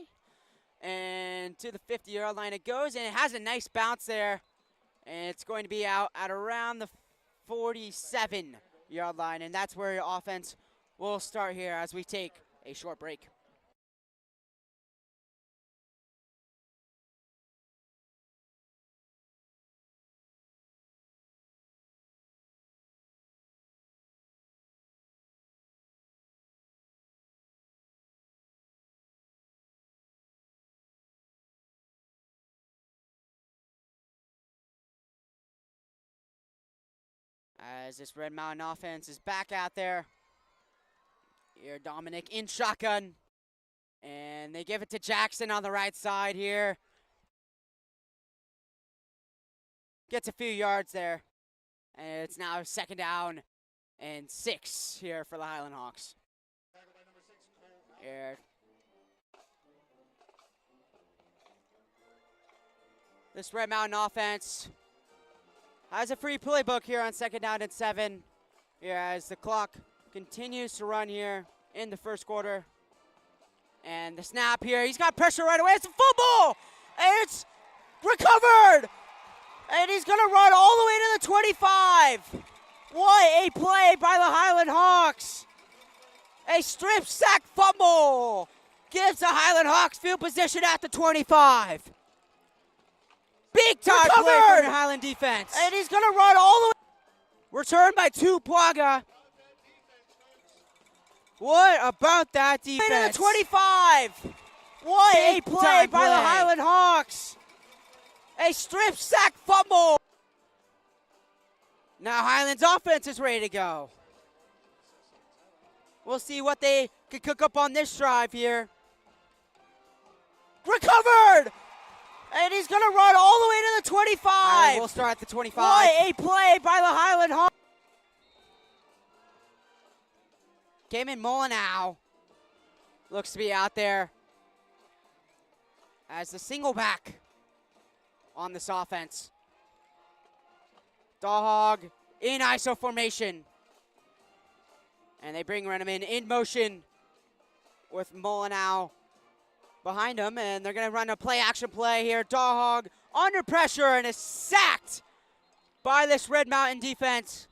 Speaker 1: And to the 50-yard line it goes, and it has a nice bounce there. And it's going to be out at around the 47-yard line, and that's where your offense will start here as we take a short break. As this Red Mountain offense is back out there. Here, Dominic in shotgun. And they give it to Jackson on the right side here. Gets a few yards there. And it's now 2nd down and 6 here for the Highland Hawks. Here. This Red Mountain offense has a free playbook here on 2nd down and 7. Here as the clock continues to run here in the first quarter. And the snap here, he's got pressure right away. It's a football, and it's recovered. And he's gonna run all the way to the 25. What a play by the Highland Hawks. A strip sack fumble gives the Highland Hawks field position at the 25. Big time play from the Highland defense. And he's going to run all the way. Returned by Tupuaga. What about that defense? To the 25. What a play by the Highland Hawks. A strip sack fumble. Now Highland's offense is ready to go. We'll see what they can cook up on this drive here. Recovered! And he's going to run all the way to the 25. We'll start at the 25. What a play by the Highland Hawks. Cayman Molyneux looks to be out there as the single back on this offense. Dog in ISO formation. And they bring Renneman in motion with Molyneux behind him, and they're going to run a play-action play here. Dog under pressure and is sacked by this Red Mountain defense.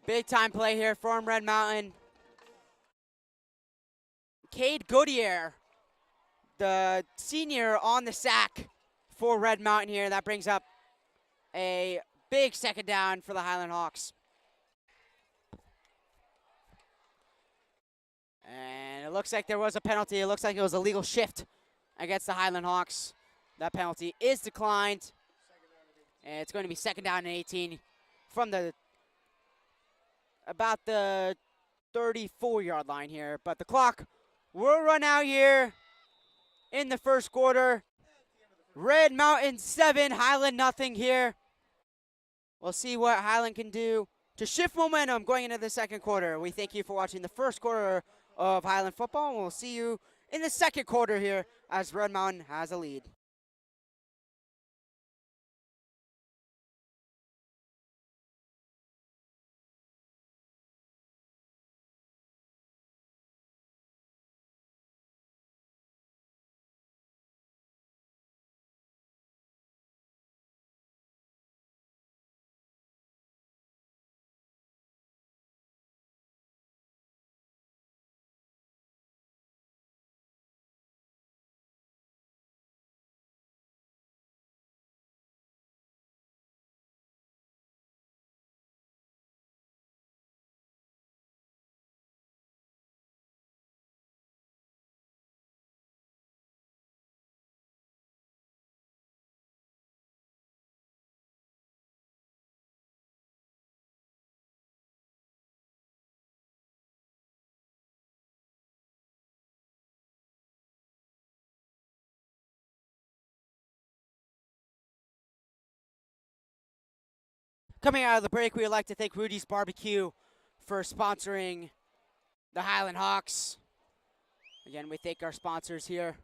Speaker 1: Big-time play here from Red Mountain. Cade Goodyear, the senior on the sack for Red Mountain here. That brings up a big 2nd down for the Highland Hawks. And it looks like there was a penalty. It looks like it was a legal shift against the Highland Hawks. That penalty is declined. And it's going to be second down and 18 from about the 34-yard line here. But the clock will run out here in the first quarter. Red Mountain 7, Highland nothing here. We'll see what Highland can do to shift momentum going into the second quarter. We thank you for watching the first quarter of Highland football, and we'll see you in the second quarter here as Red Mountain has a lead. Coming out of the break, we would like to thank Rudy's Barbecue for sponsoring the Highland Hawks. Again, we thank our sponsors here.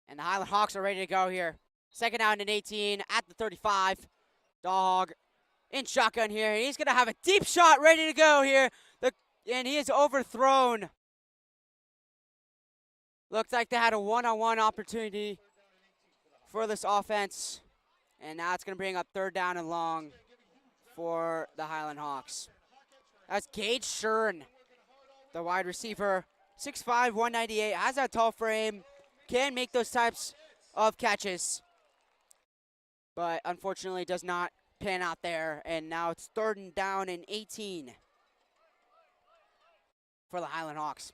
Speaker 1: And the Highland Hawks are ready to go here. Second down and 18 at the 35. Dog in shotgun here. He's going to have a deep shot ready to go here. And he is overthrown. Looks like they had a one-on-one opportunity for this offense. And now it's going to bring up third down and long for the Highland Hawks. That's Gage Shern, the wide receiver. 6'5", 198, has that tall frame, can make those types of catches. But unfortunately does not pan out there. And now it's third and down and 18 for the Highland Hawks.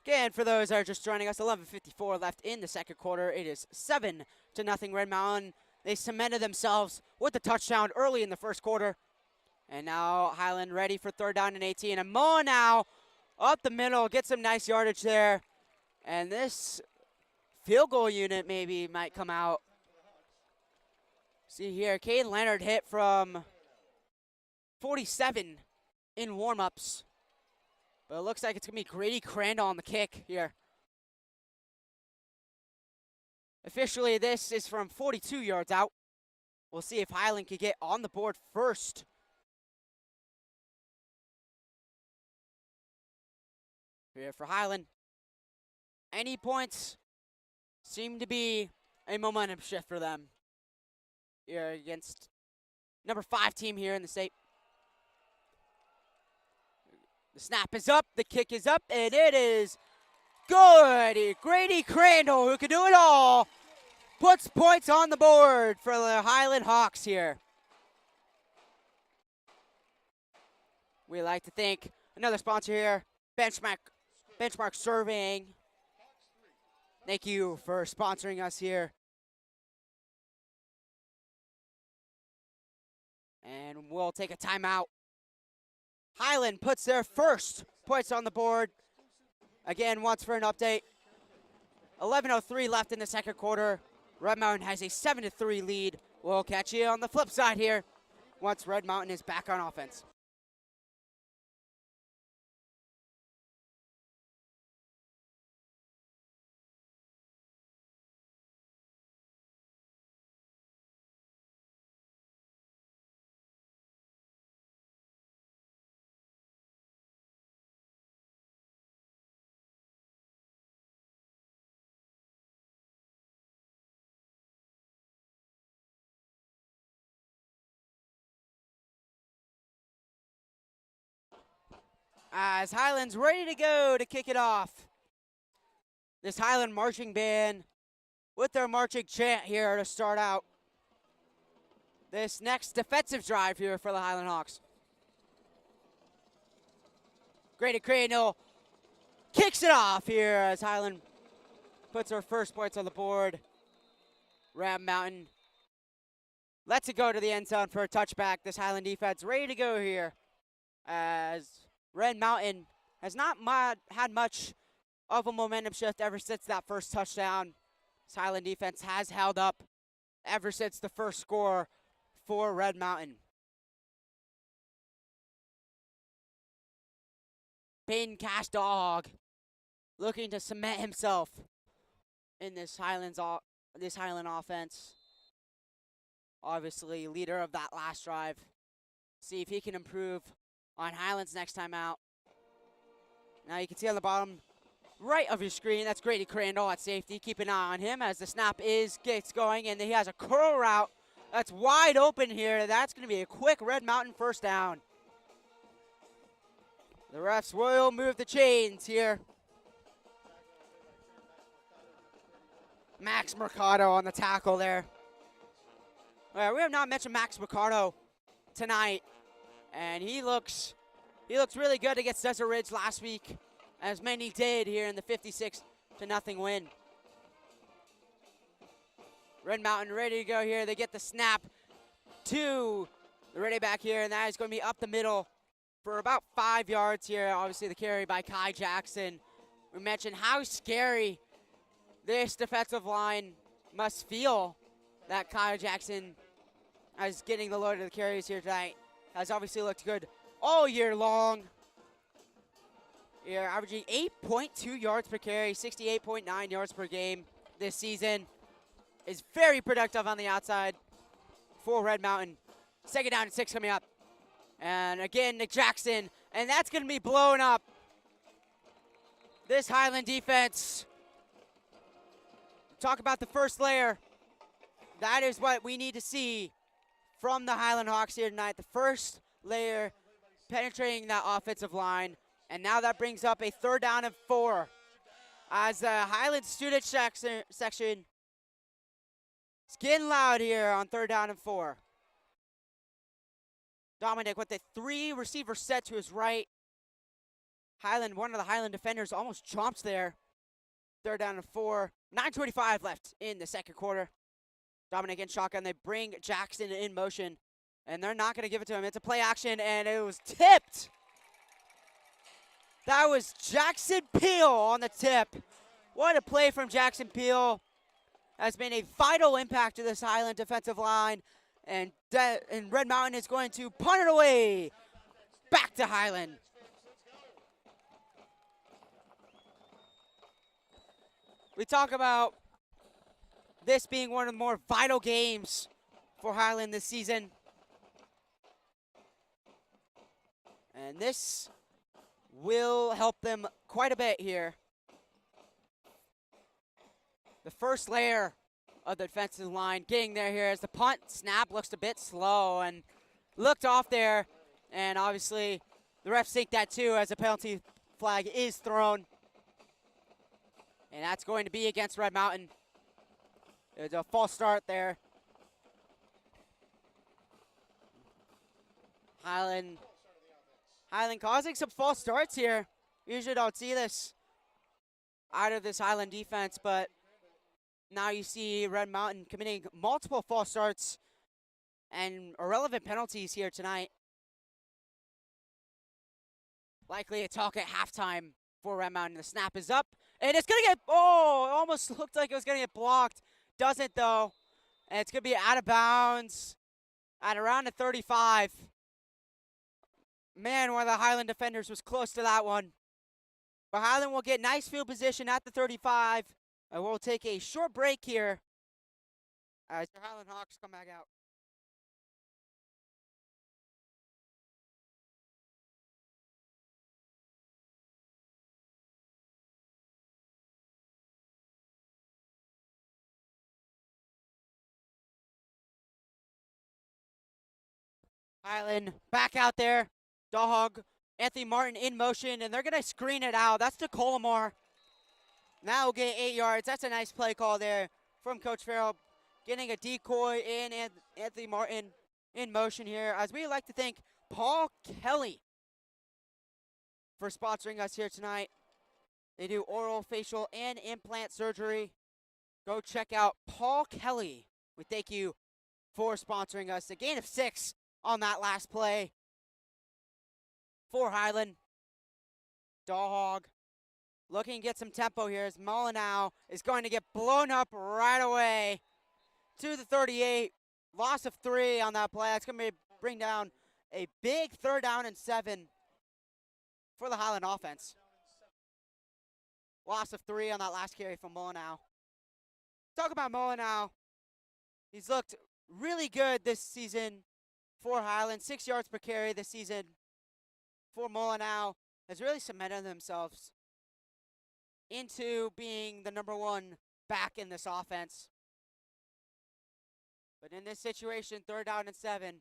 Speaker 1: Again, for those that are just joining us, 11:54 left in the second quarter. It is 7-0 Red Mountain. They cemented themselves with the touchdown early in the first quarter. And now Highland ready for third down and 18. And Moa now up the middle, get some nice yardage there. And this field goal unit maybe might come out. See here, Caden Leonard hit from 47 in warm-ups. But it looks like it's going to be Grady Crandall on the kick here. Officially, this is from 42 yards out. We'll see if Highland can get on the board first. Here for Highland. Any points seem to be a momentum shift for them here against number 5 team here in the state. The snap is up, the kick is up, and it is good. Grady Crandall, who can do it all, puts points on the board for the Highland Hawks here. We'd like to thank another sponsor here, Benchmark Surveying. Thank you for sponsoring us here. And we'll take a timeout. Highland puts their first points on the board. Again, once for an update. 11:03 left in the second quarter. Red Mountain has a 7-3 lead. We'll catch you on the flip side here once Red Mountain is back on offense. As Highland's ready to go to kick it off. This Highland marching band with their marching chant here to start out this next defensive drive here for the Highland Hawks. Grady Crandall kicks it off here as Highland puts her first points on the board. Ram Mountain lets it go to the end zone for a touchback. This Highland defense ready to go here as Red Mountain has not had much of a momentum shift ever since that first touchdown. This Highland defense has held up ever since the first score for Red Mountain. Peyton Cash Dog looking to cement himself in this Highland offense. Obviously, leader of that last drive. See if he can improve on Highlands next time out. Now you can see on the bottom right of your screen, that's Grady Crandall at safety. Keep an eye on him as the snap gets going, and he has a curl route that's wide open here. That's going to be a quick Red Mountain first down. The refs will move the chains here. Max Mercado on the tackle there. All right, we have not mentioned Max Mercado tonight, and he looks really good against Desert Ridge last week, as many did here in the 56-0 win. Red Mountain ready to go here. They get the snap to the ready back here, and that is going to be up the middle for about 5 yards here. Obviously the carry by Kai Jackson. We mentioned how scary this defensive line must feel that Kai Jackson is getting the load of the carries here tonight. Has obviously looked good all year long. You're averaging 8.2 yards per carry, 68.9 yards per game this season. Is very productive on the outside for Red Mountain. 2nd down and 6 coming up. And again, Nick Jackson, and that's going to be blown up. This Highland defense. Talk about the first layer. That is what we need to see from the Highland Hawks here tonight. The first layer penetrating that offensive line. And now that brings up a 3rd down and 4. As the Highland student section is getting loud here on 3rd down and 4. Dominic with the 3 receiver set to his right. Highland, one of the Highland defenders almost jumps there. 3rd down and 4. 9:25 left in the second quarter. Dominic in shotgun. They bring Jackson in motion, and they're not going to give it to him. It's a play action, and it was tipped. That was Jackson Peel on the tip. What a play from Jackson Peel. Has been a vital impact to this Highland defensive line. And Red Mountain is going to punt it away. Back to Highland. We talk about this being one of the more vital games for Highland this season. And this will help them quite a bit here. The first layer of the defensive line getting there here as the punt snap looks a bit slow and looked off there. And obviously the refs think that too as a penalty flag is thrown. And that's going to be against Red Mountain. There's a false start there. Highland causing some false starts here. Usually don't see this out of this Highland defense, but now you see Red Mountain committing multiple false starts and irrelevant penalties here tonight. Likely a talk at halftime for Red Mountain. The snap is up, and it's going to get, it almost looked like it was going to get blocked. Doesn't, though. And it's going to be out of bounds at around the 35. Man, one of the Highland defenders was close to that one. But Highland will get nice field position at the 35. And we'll take a short break here as the Highland Hawks come back out. Highland back out there. Dog, Anthony Martin in motion, and they're going to screen it out. That's to Colomar. Now we'll get 8 yards. That's a nice play call there from Coach Farrell. Getting a decoy in and Anthony Martin in motion here. As we like to thank Paul Kelly for sponsoring us here tonight. They do oral, facial, and implant surgery. Go check out Paul Kelly. We thank you for sponsoring us. A gain of 6 on that last play for Highland. Dog looking to get some tempo here as Molyneux is going to get blown up right away to the 38. Loss of 3 on that play. That's going to bring down a big 3rd down and 7 for the Highland offense. Loss of 3 on that last carry from Molyneux. Talk about Molyneux. He's looked really good this season for Highland. 6 yards per carry this season for Molyneux has really cemented themselves into being the number 1 back in this offense. But in this situation, 3rd down and 7,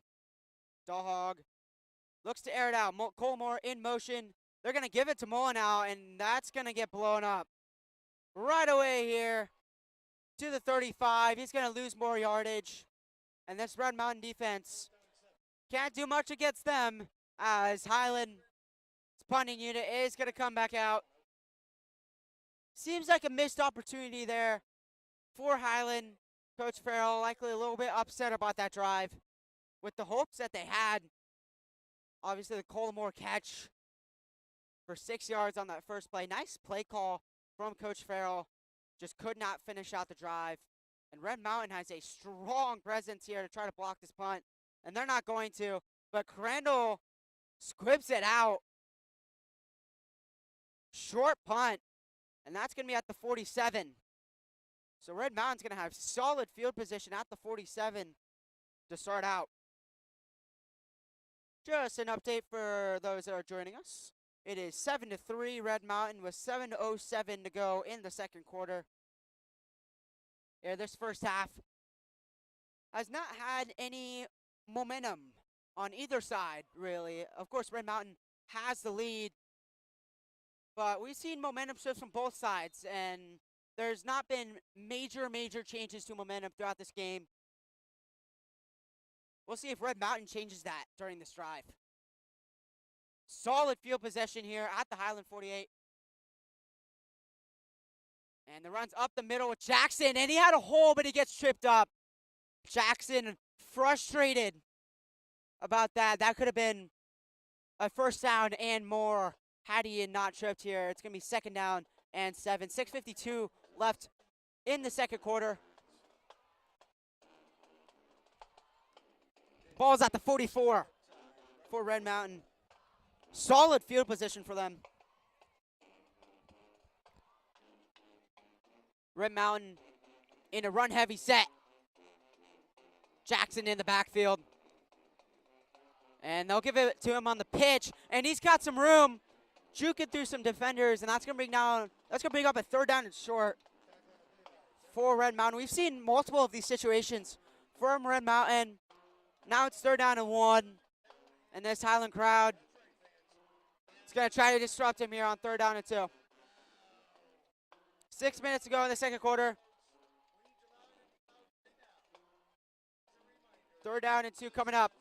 Speaker 1: Dog looks to air it out. Colmore in motion. They're going to give it to Molyneux, and that's going to get blown up right away here to the 35. He's going to lose more yardage. And this Red Mountain defense can't do much against them as Highland's punting unit is going to come back out. Seems like a missed opportunity there for Highland. Coach Farrell likely a little bit upset about that drive with the hopes that they had. Obviously, the Colmore catch for 6 yards on that first play. Nice play call from Coach Farrell. Just could not finish out the drive. And Red Mountain has a strong presence here to try to block this punt. And they're not going to. But Crandall squibs it out. Short punt. And that's going to be at the 47. So Red Mountain's going to have solid field position at the 47 to start out. Just an update for those that are joining us. It is 7-3 Red Mountain with 7:07 to go in the second quarter. Yeah, this first half has not had any momentum on either side, really. Of course, Red Mountain has the lead, but we've seen momentum shifts from both sides, and there's not been major changes to momentum throughout this game. We'll see if Red Mountain changes that during this drive. Solid field possession here at the Highland 48. And the run's up the middle with Jackson, and he had a hole, but he gets tripped up. Jackson frustrated about that. That could have been a first down and more had he not tripped here. It's going to be 2nd down and 7. 6:52 left in the second quarter. Ball's at the 44 for Red Mountain. Solid field position for them. Red Mountain in a run-heavy set. Jackson in the backfield. And they'll give it to him on the pitch. And he's got some room. Juking through some defenders. And that's going to bring up a 3rd down and short for Red Mountain. We've seen multiple of these situations from Red Mountain. Now it's 3rd down and 1. And this Highland crowd is going to try to disrupt him here on 3rd down and 2. 6 minutes to go in the second quarter. 3rd down and 2 coming up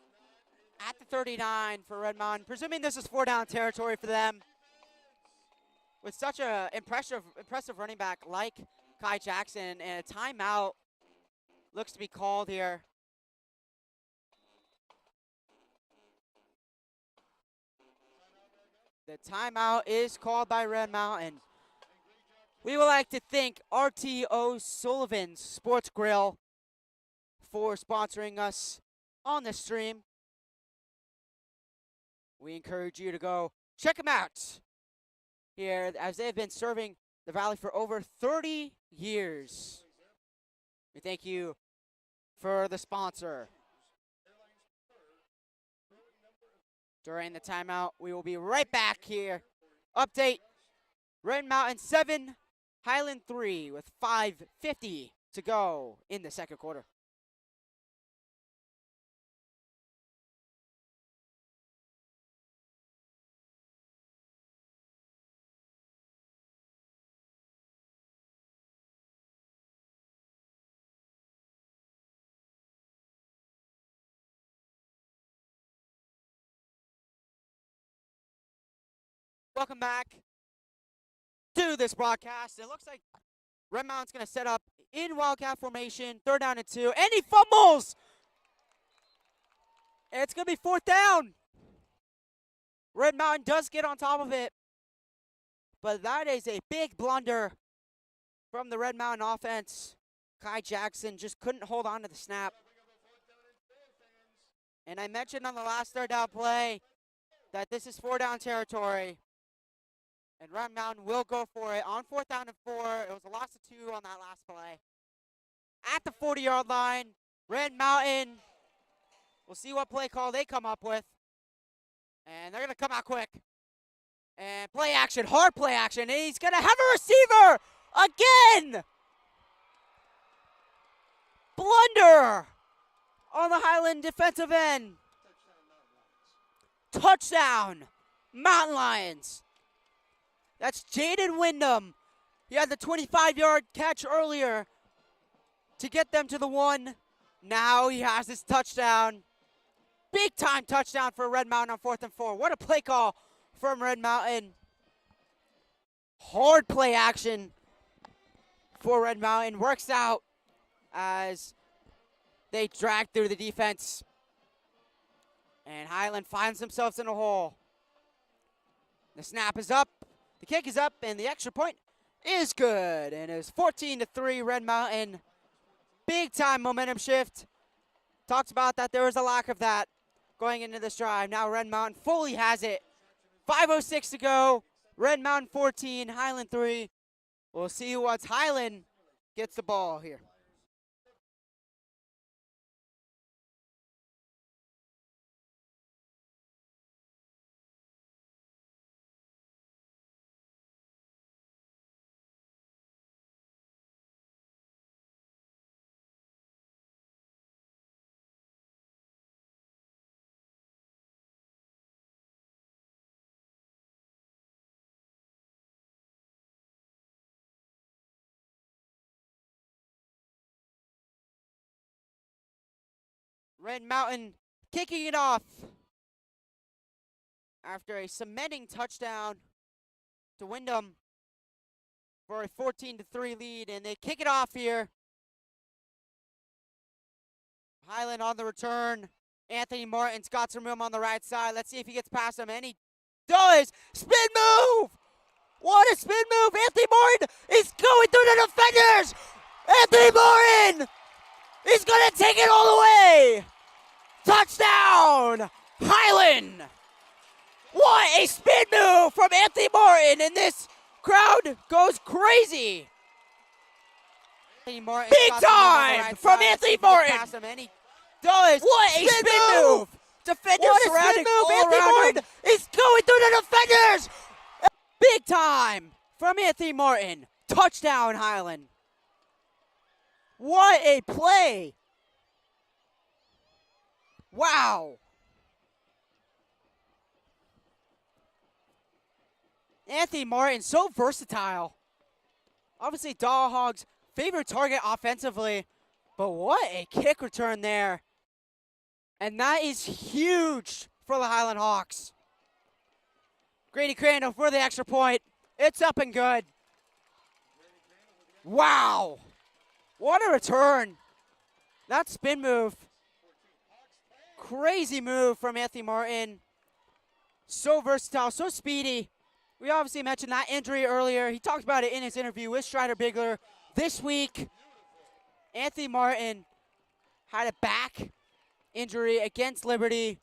Speaker 1: at the 39 for Red Mountain. Presuming this is 4-down territory for them. With such a impressive running back like Kai Jackson, and a timeout looks to be called here. The timeout is called by Red Mountain. We would like to thank RTO Sullivan's Sports Grill for sponsoring us on the stream. We encourage you to go check them out here, as they've been serving the Valley for over 30 years. We thank you for the sponsor. During the timeout, we will be right back here. Update, Red Mountain 7, Highland 3 with 5:50 to go in the second quarter. welcome back to this broadcast. It looks like Red Mountain's going to set up in Wildcat formation, 3rd down and 2, and he fumbles! It's going to be 4th down. Red Mountain does get on top of it, but that is a big blunder from the Red Mountain offense. Kai Jackson just couldn't hold on to the snap. And I mentioned on the last 3rd down play that this is 4-down territory. And Red Mountain will go for it on 4th down and 4. It was a loss of 2 on that last play. At the 40-yard line, Red Mountain, we'll see what play call they come up with. And they're going to come out quick. And play action, hard play action. And he's going to have a receiver again. Blunder on the Highland defensive end. Touchdown, Mountain Lions. That's Jaden Wyndham. He had the 25-yard catch earlier to get them to the 1. Now he has his touchdown. Big time touchdown for Red Mountain on 4th and 4. What a play call from Red Mountain. Hard play action for Red Mountain. Works out as they drag through the defense. And Highland finds themselves in a hole. The snap is up, the kick is up, and the extra point is good. And it's 14-3 Red Mountain. Big time momentum shift. Talked about that there was a lack of that going into this drive. Now Red Mountain fully has it. 5:06 to go. Red Mountain 14, Highland 3. We'll see who once Highland gets the ball here. Red Mountain kicking it off after a cementing touchdown to Wyndham for a 14-3 lead, and they kick it off here. Highland on the return. Anthony Martin's got some room on the right side. Let's see if he gets past him, and he does. Spin move! What a spin move! Anthony Martin is going through the defenders! Anthony Martin! He's going to take it all the way! Touchdown! Highland! What a spin move from Anthony Martin, and this crowd goes crazy. Big time from Anthony Martin! And he does! What a spin move! Defenders surrounding all around him. Martin is going through the defenders! Big time from Anthony Martin. Touchdown, Highland. What a play! Wow! Anthony Martin, so versatile. Obviously, Dawhog's favorite target offensively, but what a kick return there. And that is huge for the Highland Hawks. Grady Crandall for the extra point. It's up and good. Wow! What a return. That spin move. Crazy move from Anthony Martin. So versatile, so speedy. We obviously mentioned that injury earlier. He talked about it in his interview with Strider Bigler this week. Anthony Martin had a back injury against Liberty.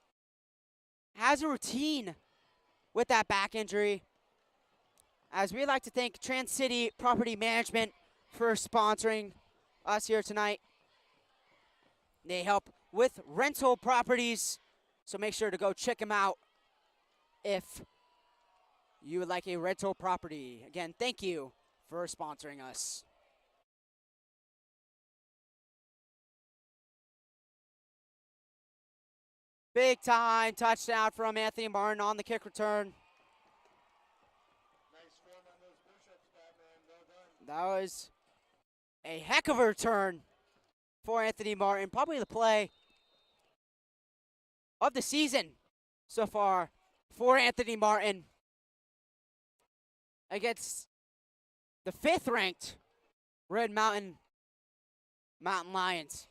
Speaker 1: Has a routine with that back injury. As we like to thank Trans City Property Management for sponsoring us here tonight. They help with rental properties, so make sure to go check them out if you would like a rental property. Again, thank you for sponsoring us. Big time touchdown from Anthony Martin on the kick return.
Speaker 3: Nice form on those push-ups, Batman. Well done.
Speaker 1: That was a heck of a return for Anthony Martin. Probably the play of the season so far for Anthony Martin. against the 5th-ranked Red Mountain Lions.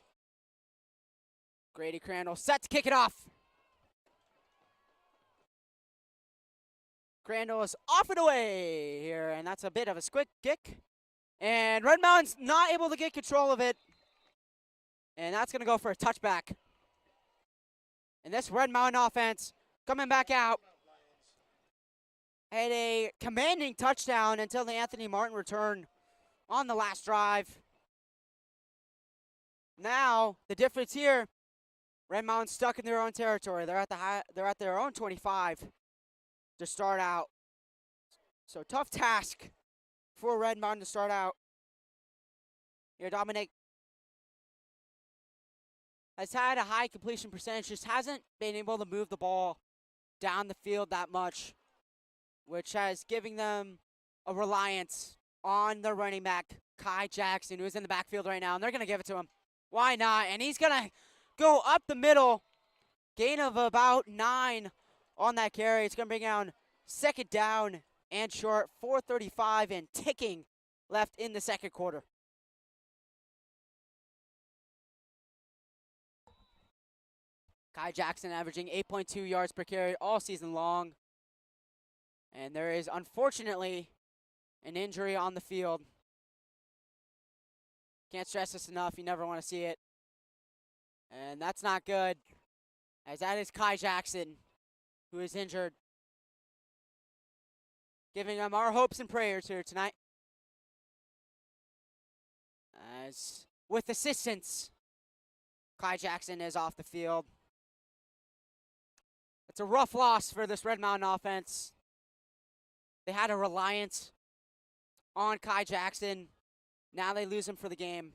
Speaker 1: Grady Crandall set to kick it off. Crandall is off and away here, and that's a bit of a quick kick. And Red Mountain's not able to get control of it. And that's going to go for a touchback. And this Red Mountain offense coming back out had a commanding touchdown until the Anthony Martin return on the last drive. Now, the difference here, Red Mountain stuck in their own territory. They're at their own 25 to start out. So tough task for Red Mountain to start out. Here, Dominic has had a high completion percentage, just hasn't been able to move the ball down the field that much, which has given them a reliance on their running back, Kai Jackson, who's in the backfield right now, and they're going to give it to him. Why not? And he's going to go up the middle, gain of about 9 on that carry. It's going to bring down 2nd down and short, 4:35 and ticking left in the 2nd quarter. Kai Jackson averaging 8.2 yards per carry all season long. And there is, unfortunately, an injury on the field. Can't stress this enough. You never want to see it. And that's not good, as that is Kai Jackson, who is injured. Giving them our hopes and prayers here tonight. As, with assistance, Kai Jackson is off the field. It's a rough loss for this Red Mountain offense. They had a reliance on Kai Jackson. Now they lose him for the game.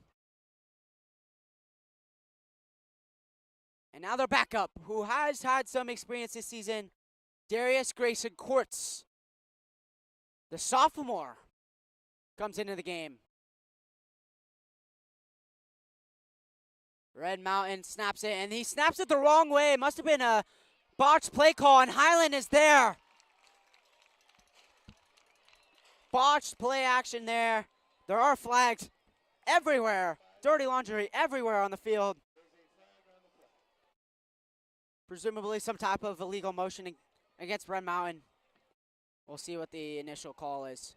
Speaker 1: And now their backup, who has had some experience this season, Darius Grayson Courts, the sophomore, comes into the game. Red Mountain snaps it, and he snaps it the wrong way. It must have been a botched play call, and Highland is there. Botched play action there. There are flags everywhere. Dirty laundry everywhere on the field. Presumably some type of illegal motion against Red Mountain. We'll see what the initial call is.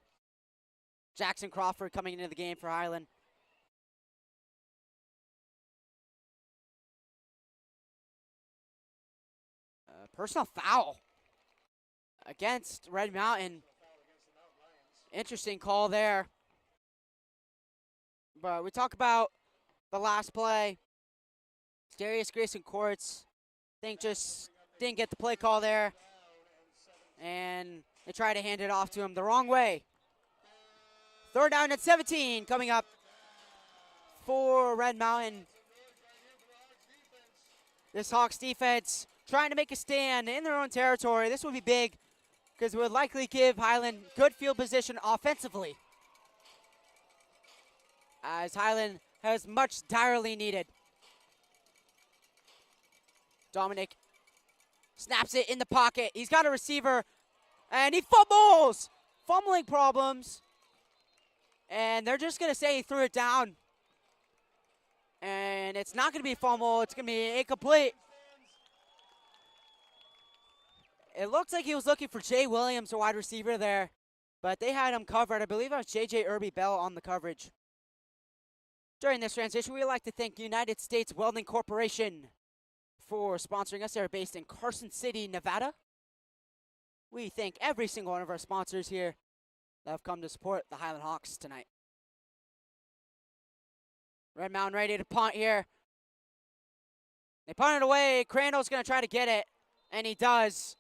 Speaker 1: Jackson Crawford coming into the game for Highland. Personal foul against Red Mountain. Interesting call there. But we talk about the last play. Darius Grayson Courts, I think just didn't get the play call there. And they tried to hand it off to him the wrong way. 3rd down and 17 coming up for Red Mountain. This Hawks defense trying to make a stand in their own territory. This would be big because it would likely give Highland good field position offensively, as Highland has much direly needed. Dominic snaps it in the pocket. He's got a receiver, and he fumbles. Fumbling problems. And they're just going to say he threw it down. And it's not going to be a fumble. It's going to be incomplete. It looks like he was looking for Jay Williams, a wide receiver there, but they had him covered. I believe it was J.J. Irby Bell on the coverage. During this transition, we'd like to thank United States Welding Corporation for sponsoring us. They're based in Carson City, Nevada. We thank every single one of our sponsors here that have come to support the Highland Hawks tonight. Red Mountain ready to punt here. They punt it away. Crandall's going to try to get it, and he does.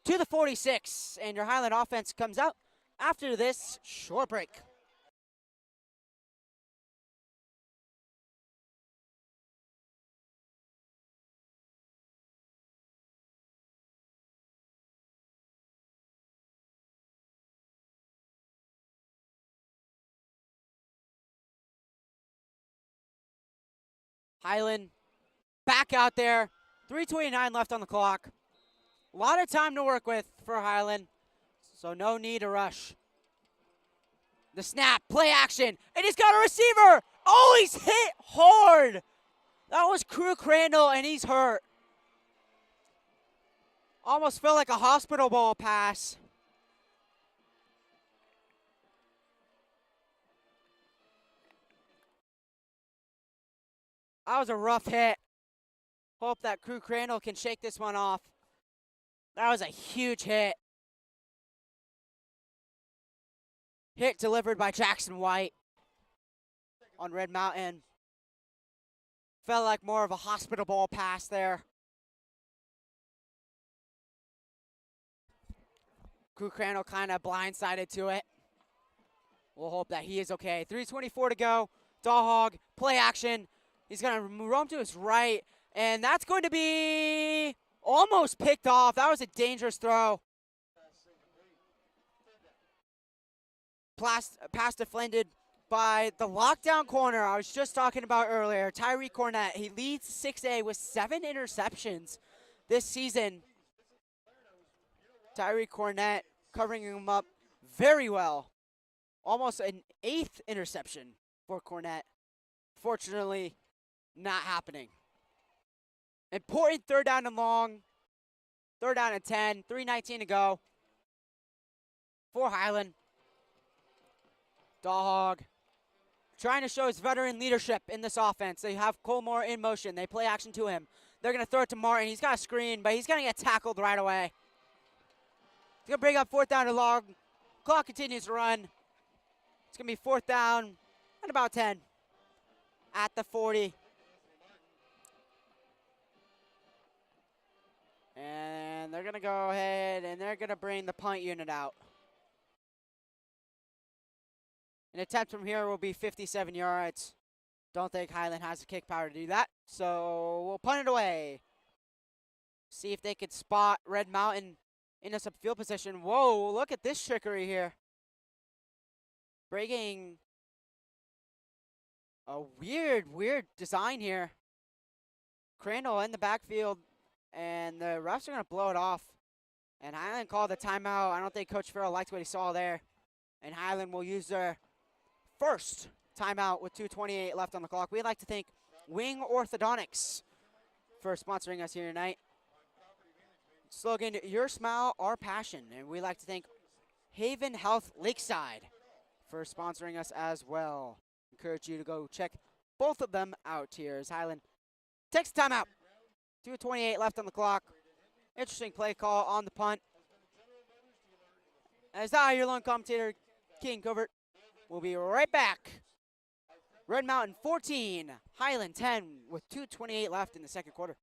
Speaker 1: To the 46, and your Highland offense comes out after this short break. Highland back out there, 3:29 left on the clock. A lot of time to work with for Highland, so no need to rush. The snap, play action, and he's got a receiver. Oh, he's hit hard. That was Crew Crandall, and he's hurt. Almost felt like a hospital ball pass. That was a rough hit. Hope that Crew Crandall can shake this one off. That was a huge hit. Hit delivered by Jackson White on Red Mountain. Felt like more of a hospital ball pass there. Crew Crandall kind of blindsided to it. We'll hope that he is okay. 3:24 to go. Dawhog, play action. He's going to roam to his right, and that's going to be almost picked off. That was a dangerous throw. Pass defended by the lockdown corner I was just talking about earlier, Tyree Cornett. He leads 6A with 7 interceptions this season. Tyree Cornett covering him up very well. Almost an 8th interception for Cornett. Fortunately, not happening. Important 3rd down and long. 3rd down and 10. 3:19 to go for Highland. Dawhog trying to show his veteran leadership in this offense. They have Colmore in motion. They play action to him. They're going to throw it to Martin. He's got a screen, but he's going to get tackled right away. He's going to bring up 4th down and long. Clock continues to run. It's going to be 4th down and about 10 at the 40. And they're going to go ahead and they're going to bring the punt unit out. An attempt from here will be 57 yards. Don't think Highland has the kick power to do that, so we'll punt it away. See if they could spot Red Mountain in a field position. Whoa, look at this trickery here. Breaking a weird design here. Crandall in the backfield, and the refs are going to blow it off. And Highland called the timeout. I don't think Coach Farrell liked what he saw there. And Highland will use their first timeout with 2:28 left on the clock. We'd like to thank Wing Orthodontics for sponsoring us here tonight. Slogan, your smile, our passion. And we'd like to thank Haven Health Lakeside for sponsoring us as well. Encourage you to go check both of them out here as Highland takes timeout. 2:28 left on the clock. Interesting play call on the punt. As I, your lone commentator, King Covert, we'll be right back. Red Mountain 14, Highland 10 with 2:28 left in the second quarter.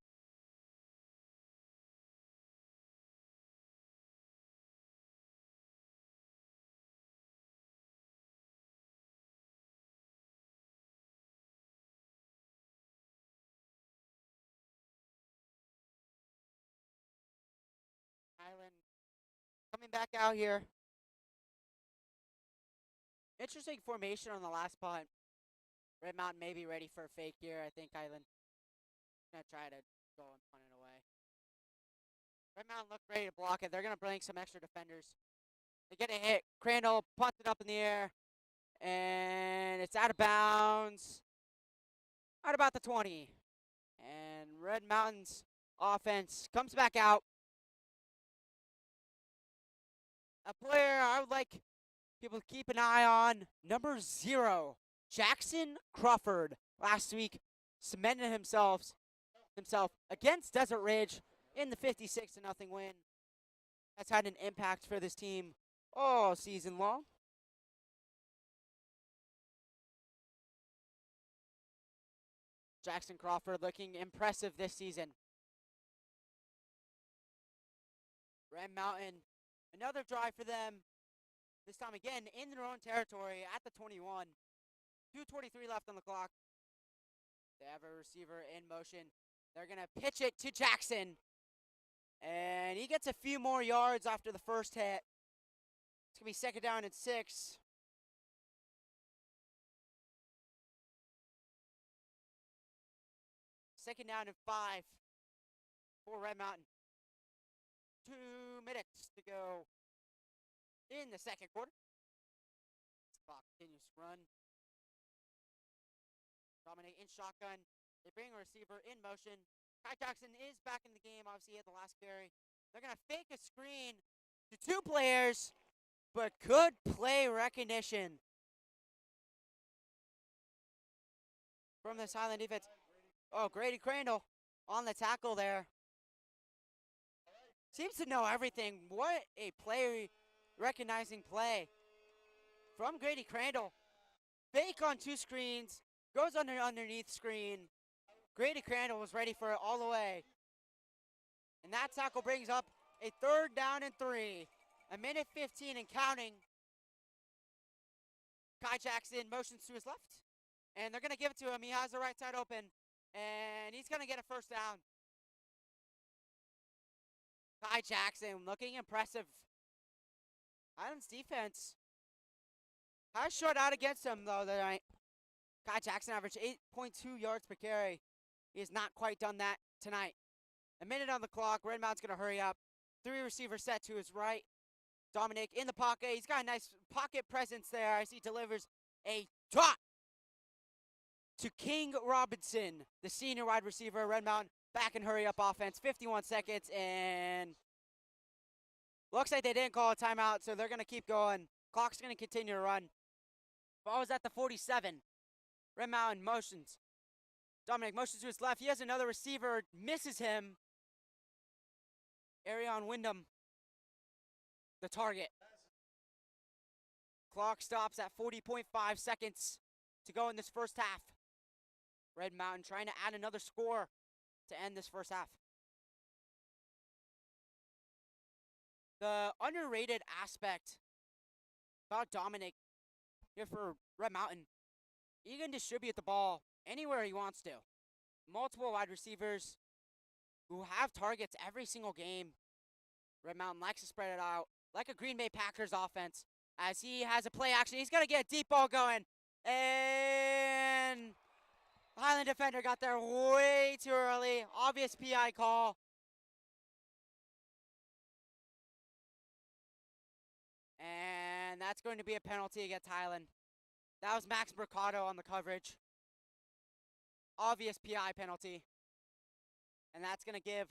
Speaker 1: Highland coming back out here. Interesting formation on the last punt. Red Mountain may be ready for a fake here. I think Highland going to try to go and punt it away. Red Mountain looked ready to block it. They're going to bring some extra defenders. They get a hit. Crandall punts it up in the air. And it's out of bounds. Out about the 20. And Red Mountain's offense comes back out. A player I would like people to keep an eye on, number 0, Jackson Crawford. Last week, cemented himself against Desert Ridge in the 56-0 win. That's had an impact for this team all season long. Jackson Crawford looking impressive this season. Red Mountain, another drive for them. This time again in their own territory at the 21. 2:23 left on the clock. They have a receiver in motion. They're going to pitch it to Jackson. And he gets a few more yards after the first hit. It's going to be 2nd down and 6. Second down and 5 for Red Mountain. 2 minutes to go in the second quarter. Clock continues to run. Dominic in shotgun. They bring a receiver in motion. Kai Jackson is back in the game. Obviously, he had the last carry. They're going to fake a screen to two players, but good play recognition from this Highland defense. Oh, Grady Crandall on the tackle there. Seems to know everything. What a play recognizing play from Grady Crandall. Fake on two screens. Goes underneath screen. Grady Crandall was ready for it all the way. And that tackle brings up a 3rd down and 3. 1:15 and counting. Kai Jackson motions to his left. And they're going to give it to him. He has the right side open. And he's going to get a 1st down. Kai Jackson looking impressive. Highland's defense has shut out against him, though, tonight. Kai Jackson averaged 8.2 yards per carry. He has not quite done that tonight. A minute on the clock. Red Mountain's going to hurry up. 3 receiver set to his right. Dominic in the pocket. He's got a nice pocket presence there as he delivers a drop to King Robinson, the senior wide receiver. Red Mountain back and hurry up offense. 51 seconds, and looks like they didn't call a timeout, so they're going to keep going. Clock's going to continue to run. Ball is at the 47. Red Mountain motions. Dominic motions to his left. He has another receiver, misses him. Arion Wyndham, the target. Clock stops at 40.5 seconds to go in this first half. Red Mountain trying to add another score to end this first half. The underrated aspect about Dominic here for Red Mountain, he can distribute the ball anywhere he wants to. Multiple wide receivers who have targets every single game. Red Mountain likes to spread it out like a Green Bay Packers offense as he has a play action. He's going to get a deep ball going. And Highland defender got there way too early. Obvious PI call. And that's going to be a penalty against Highland. That was Max Mercado on the coverage. Obvious PI penalty. And that's going to give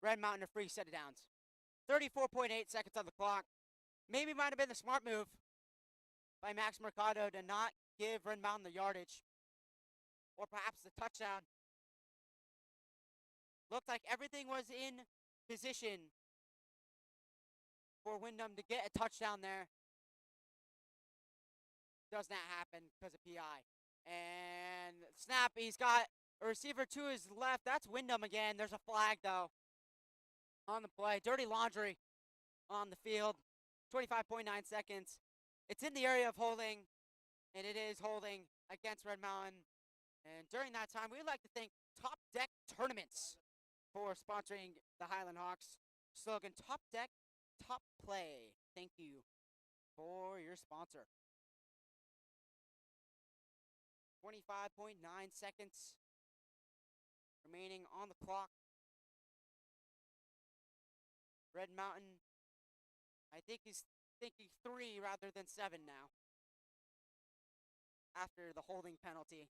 Speaker 1: Red Mountain a free set of downs. 34.8 seconds on the clock. Maybe might have been the smart move by Max Mercado to not give Red Mountain the yardage. Or perhaps the touchdown. Looked like everything was in position for Wyndham to get a touchdown there. Does not happen because of PI. And snap, he's got a receiver to his left. That's Wyndham again. There's a flag, though, on the play. Dirty laundry on the field. 25.9 seconds. It's in the area of holding, and it is holding against Red Mountain. And during that time, we'd like to thank Top Deck Tournaments for sponsoring the Highland Hawks. Slogan, Top Deck, Top Play. Thank you for your sponsor. 25.9 seconds remaining on the clock. Red Mountain, I think he's thinking 3 rather than 7 now after the holding penalty.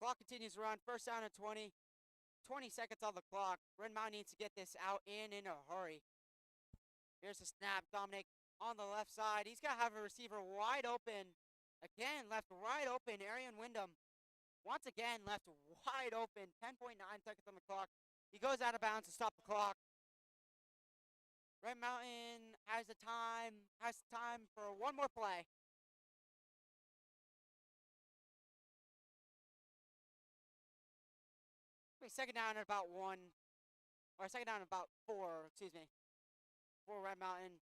Speaker 1: Clock continues to run. 1st down and 20. 20 seconds on the clock. Red Mountain needs to get this out in a hurry. Here's the snap. Dominic on the left side. He's going to have a receiver wide open. Again, left wide open. Arion Wyndham, once again, left wide open. 10.9 seconds on the clock. He goes out of bounds to stop the clock. Red Mountain has time for one more play. Second down at about 1, or second down at about 4, excuse me, for Red Mountain.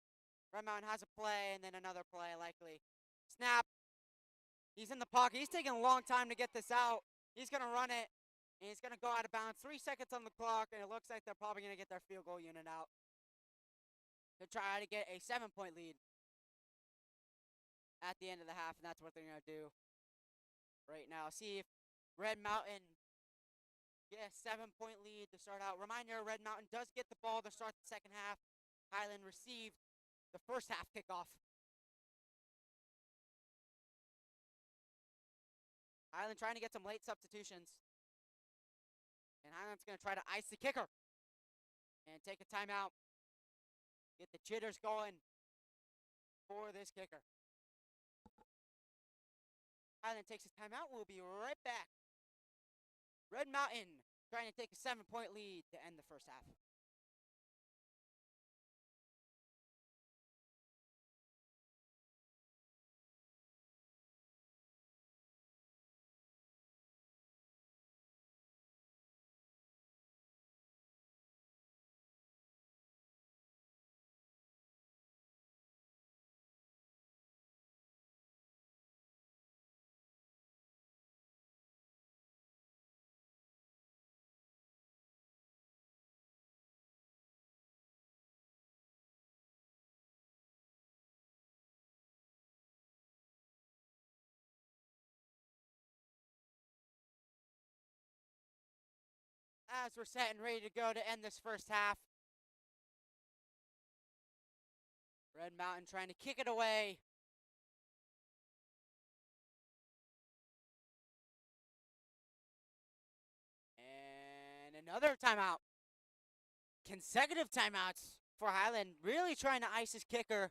Speaker 1: Red Mountain has a play and then another play likely. Snap. He's in the pocket. He's taking a long time to get this out. He's going to run it, and he's going to go out of bounds. 3 seconds on the clock, and it looks like they're probably going to get their field goal unit out to try to get a 7-point lead at the end of the half, and that's what they're going to do right now. See if Red Mountain get a 7-point lead to start out. Reminder, Red Mountain does get the ball to start the second half. Highland received the first half kickoff. Highland trying to get some late substitutions. And Highland's going to try to ice the kicker. And take a timeout. Get the jitters going for this kicker. Highland takes his timeout. We'll be right back. Red Mountain trying to take a 7-point lead to end the first half. As we're set and ready to go to end this first half. Red Mountain trying to kick it away. And another timeout. Consecutive timeouts for Highland. Really trying to ice his kicker.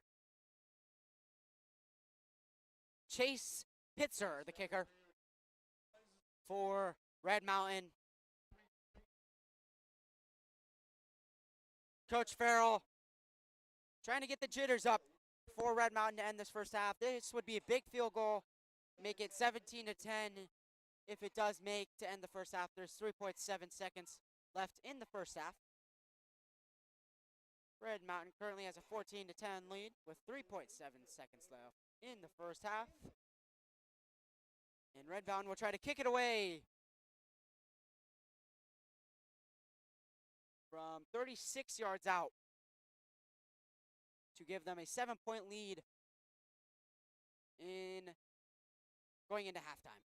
Speaker 1: Chase Pitzer, the kicker, for Red Mountain. Coach Farrell trying to get the jitters up for Red Mountain to end this first half. This would be a big field goal, make it 17-10 if it does make to end the first half. There's 3.7 seconds left in the first half. Red Mountain currently has a 14-10 lead with 3.7 seconds left in the first half. And Red Mountain will try to kick it away from 36 yards out to give them a 7-point lead in going into halftime.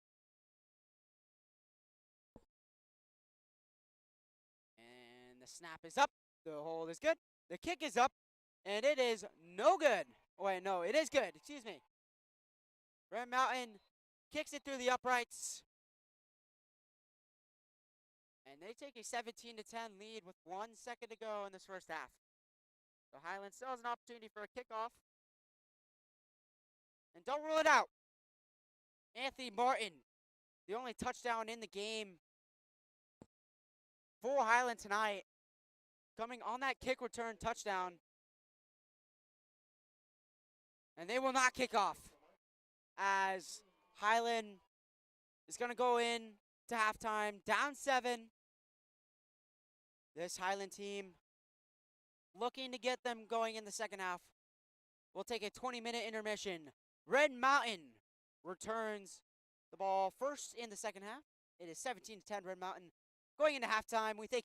Speaker 1: And the snap is up. The hold is good. The kick is up. And it is no good. Oh, wait, no, it is good. Excuse me. Red Mountain kicks it through the uprights. And they take a 17-10 lead with 1 second to go in this first half. So Highland still has an opportunity for a kickoff. And don't rule it out. Anthony Martin, the only touchdown in the game for Highland tonight, coming on that kick return touchdown. And they will not kick off as Highland is going to go in to halftime down 7. This Highland team looking to get them going in the second half. We'll take a 20-minute intermission. Red Mountain returns the ball first in the second half. It is 17-10 Red Mountain. Going into halftime, we think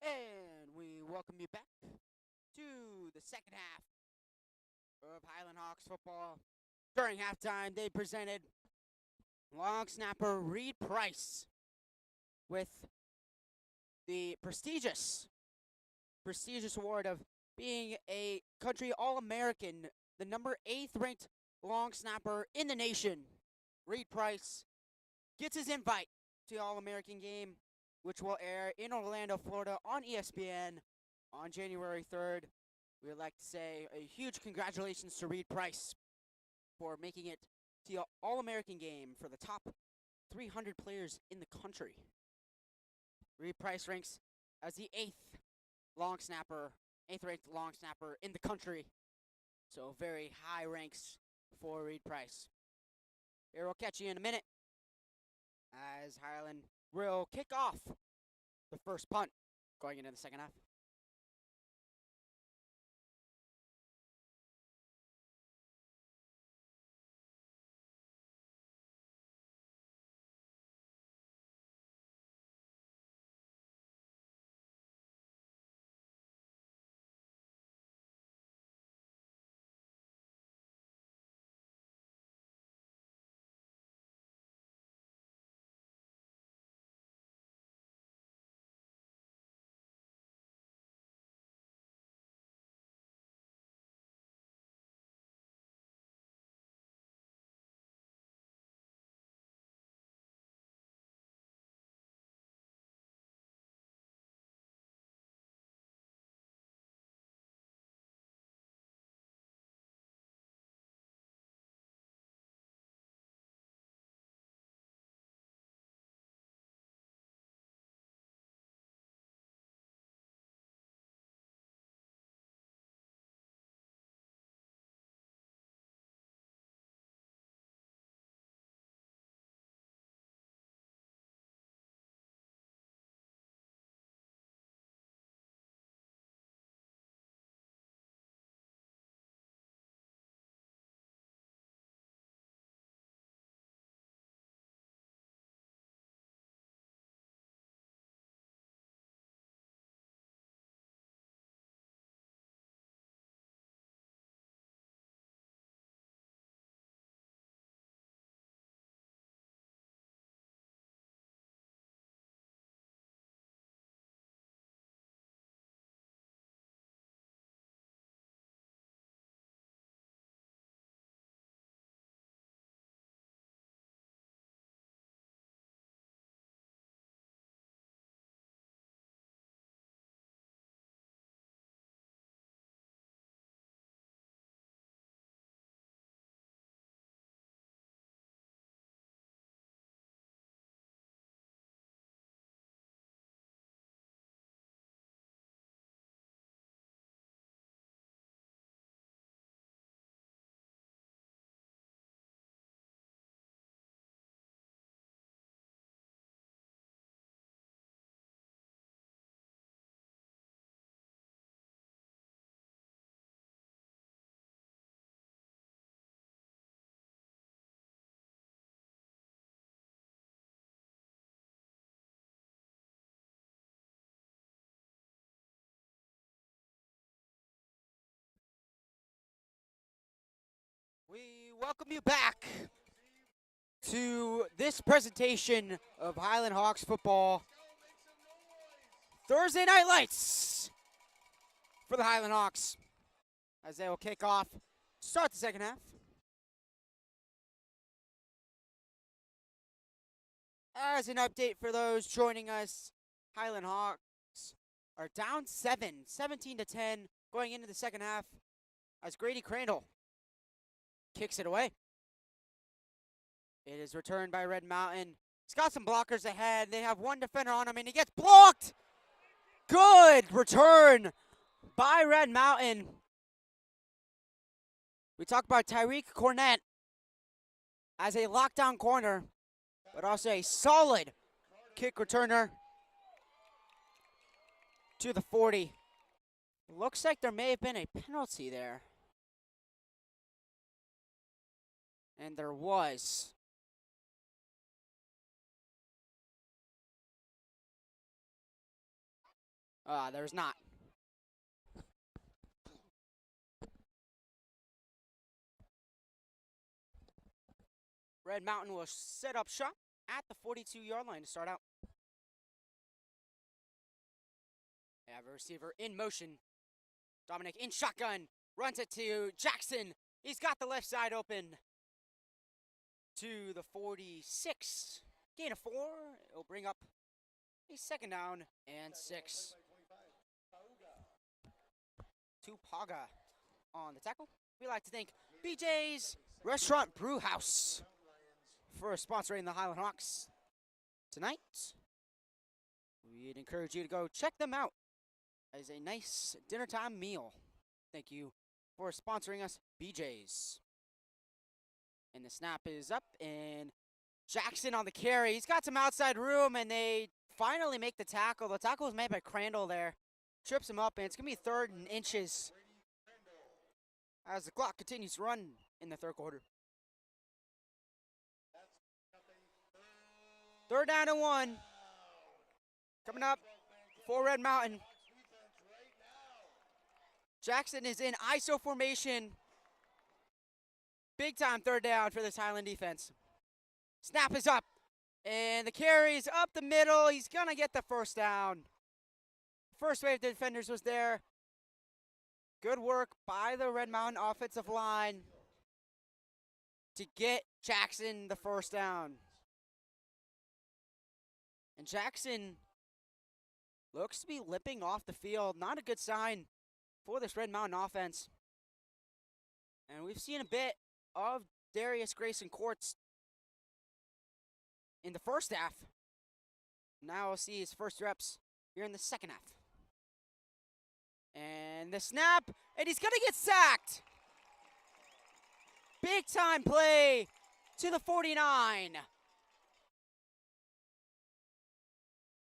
Speaker 1: And we welcome you back to the second half of Highland Hawks football. During halftime, they presented long snapper Reed Price with the prestigious award of being a country All-American, the number 8th ranked long snapper in the nation. Reed Price gets his invite to the All-American game, which will air in Orlando, Florida on ESPN on January 3rd. We would like to say a huge congratulations to Reed Price for making it to the All-American game for the top 300 players in the country. Reed Price ranks as the 8th ranked long snapper in the country. So very high ranks for Reed Price. Here, we'll catch you in a minute as Highland will kick off the first punt going into the second half. We welcome you back to this presentation of Highland Hawks football. Thursday Night Lights for the Highland Hawks as they will kick off, start the second half. As an update for those joining us, Highland Hawks are down 17-10 going into the second half as Grady Crandall kicks it away. It is returned by Red Mountain. He's got some blockers ahead. They have one defender on him, and he gets blocked. Good return by Red Mountain. We talk about Tyreek Cornett as a lockdown corner, but also a solid kick returner to the 40. Looks like there may have been a penalty there. And there was. There's not. Red Mountain will set up shop at the 42-yard line to start out. They have a receiver in motion. Dominic in shotgun. Runs it to Jackson. He's got the left side open. To the 46. Gain of 4. It'll bring up a second down and 6. To Paga on the tackle. We like to thank BJ's Restaurant Brew House for sponsoring the Highland Hawks tonight. We'd encourage you to go check them out as a nice dinner time meal. Thank you for sponsoring us, BJ's. And the snap is up, and Jackson on the carry. He's got some outside room, and they finally make the tackle. The tackle was made by Crandall there. Trips him up, and it's going to be 3rd and inches as the clock continues to run in the third quarter. 3rd down and 1. Coming up for Red Mountain. Jackson is in ISO formation. Big time 3rd down for this Highland defense. Snap is up. And the carry is up the middle. He's going to get the first down. First wave of defenders was there. Good work by the Red Mountain offensive line to get Jackson the first down. And Jackson looks to be limping off the field. Not a good sign for this Red Mountain offense. And we've seen a bit of Darius Grayson Courts in the first half. Now we'll see his first reps here in the second half. And the snap, and he's going to get sacked. Big time play to the 49.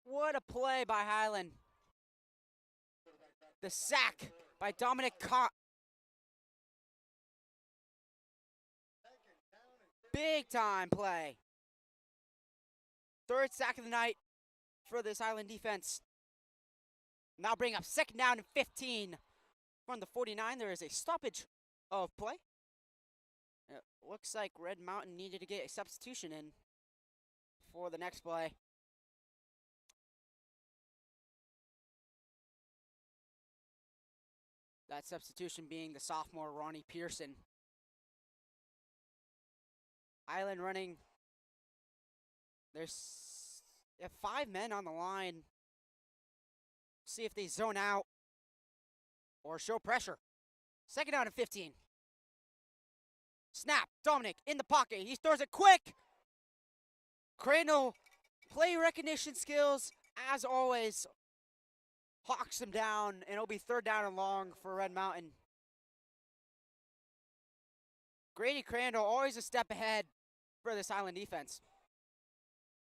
Speaker 1: What a play by Highland. The sack by Dominic Cott. Big time play. 3rd sack of the night for this Highland defense. Now bring up 2nd down and 15 from the 49. There is a stoppage of play. It looks like Red Mountain needed to get a substitution in for the next play. That substitution being the sophomore Ronnie Pearson. Highland running. There's 5 men on the line. See if they zone out or show pressure. 2nd down and 15. Snap. Dominic in the pocket. He throws it quick. Crandall, play recognition skills, as always, hawks him down, and it'll be 3rd down and long for Red Mountain. Grady Crandall always a step ahead for this Highland defense.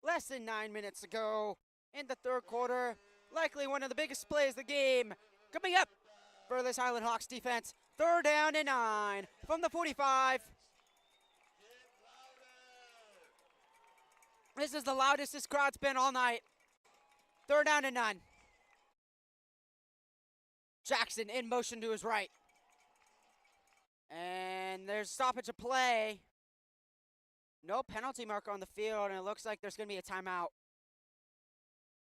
Speaker 1: Less than 9 minutes to go in the third quarter. Likely one of the biggest plays of the game coming up for this Highland Hawks defense. 3rd down and 9 from the 45. This is the loudest this crowd's been all night. 3rd down and 9. Jackson in motion to his right. And there's stoppage of play. No penalty marker on the field, and it looks like there's going to be a timeout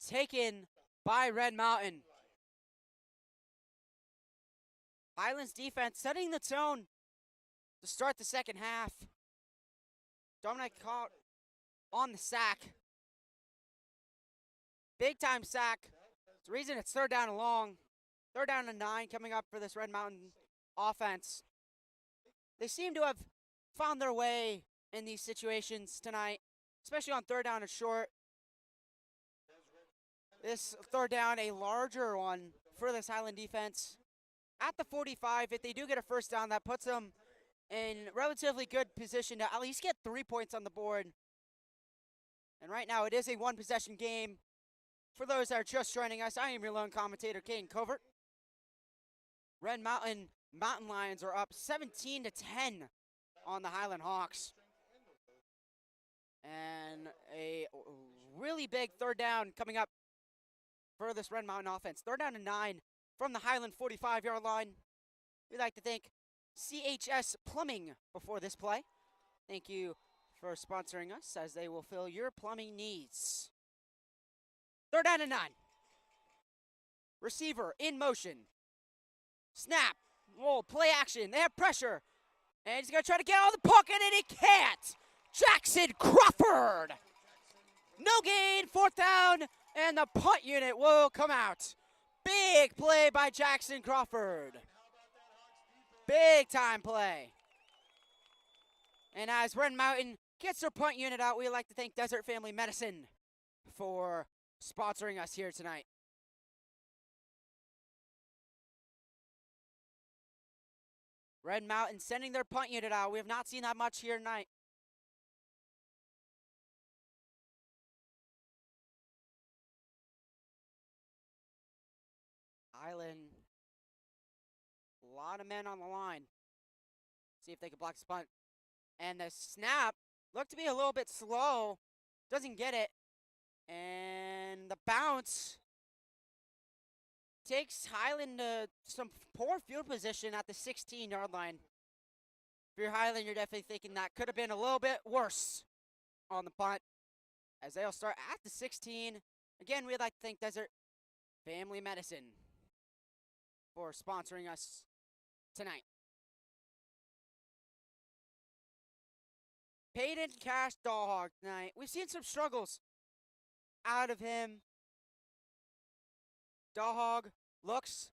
Speaker 1: taken by Red Mountain. Highland's defense setting the tone to start the second half. Dominic caught on the sack. Big time sack. It's the reason it's 3rd down and long. 3rd down and 9 coming up for this Red Mountain offense. They seem to have found their way in these situations tonight, especially on 3rd down and short. This 3rd down, a larger one for this Highland defense. At the 45, if they do get a first down, that puts them in relatively good position to at least get 3 points on the board. And right now, it is a one-possession game. For those that are just joining us, I am your lone commentator, Caden Covert. Red Mountain Lions are up 17-10 on the Highland Hawks. And a really big 3rd down coming up for this Red Mountain offense. 3rd down and 9 from the Highland 45-yard line. We'd like to thank CHS Plumbing before this play. Thank you for sponsoring us, as they will fill your plumbing needs. 3rd down and 9. Receiver in motion. Snap. Whoa, play action. They have pressure. And he's going to try to get out of the pocket, and he can't. Jackson Crawford. No gain, 4th down, and the punt unit will come out. Big play by Jackson Crawford. Big time play. And as Red Mountain gets their punt unit out, we'd like to thank Desert Family Medicine for sponsoring us here tonight. Red Mountain sending their punt unit out. We have not seen that much here tonight. Highland, a lot of men on the line. See if they can block this punt. And the snap looked to be a little bit slow. Doesn't get it. And the bounce takes Highland to some poor field position at the 16-yard line. If you're Highland, you're definitely thinking that could have been a little bit worse on the punt, as they'll start at the 16. Again, we'd like to thank Desert Family Medicine for sponsoring us tonight. Peyton Cash Dawhog tonight. We've seen some struggles out of him. Dawhog looks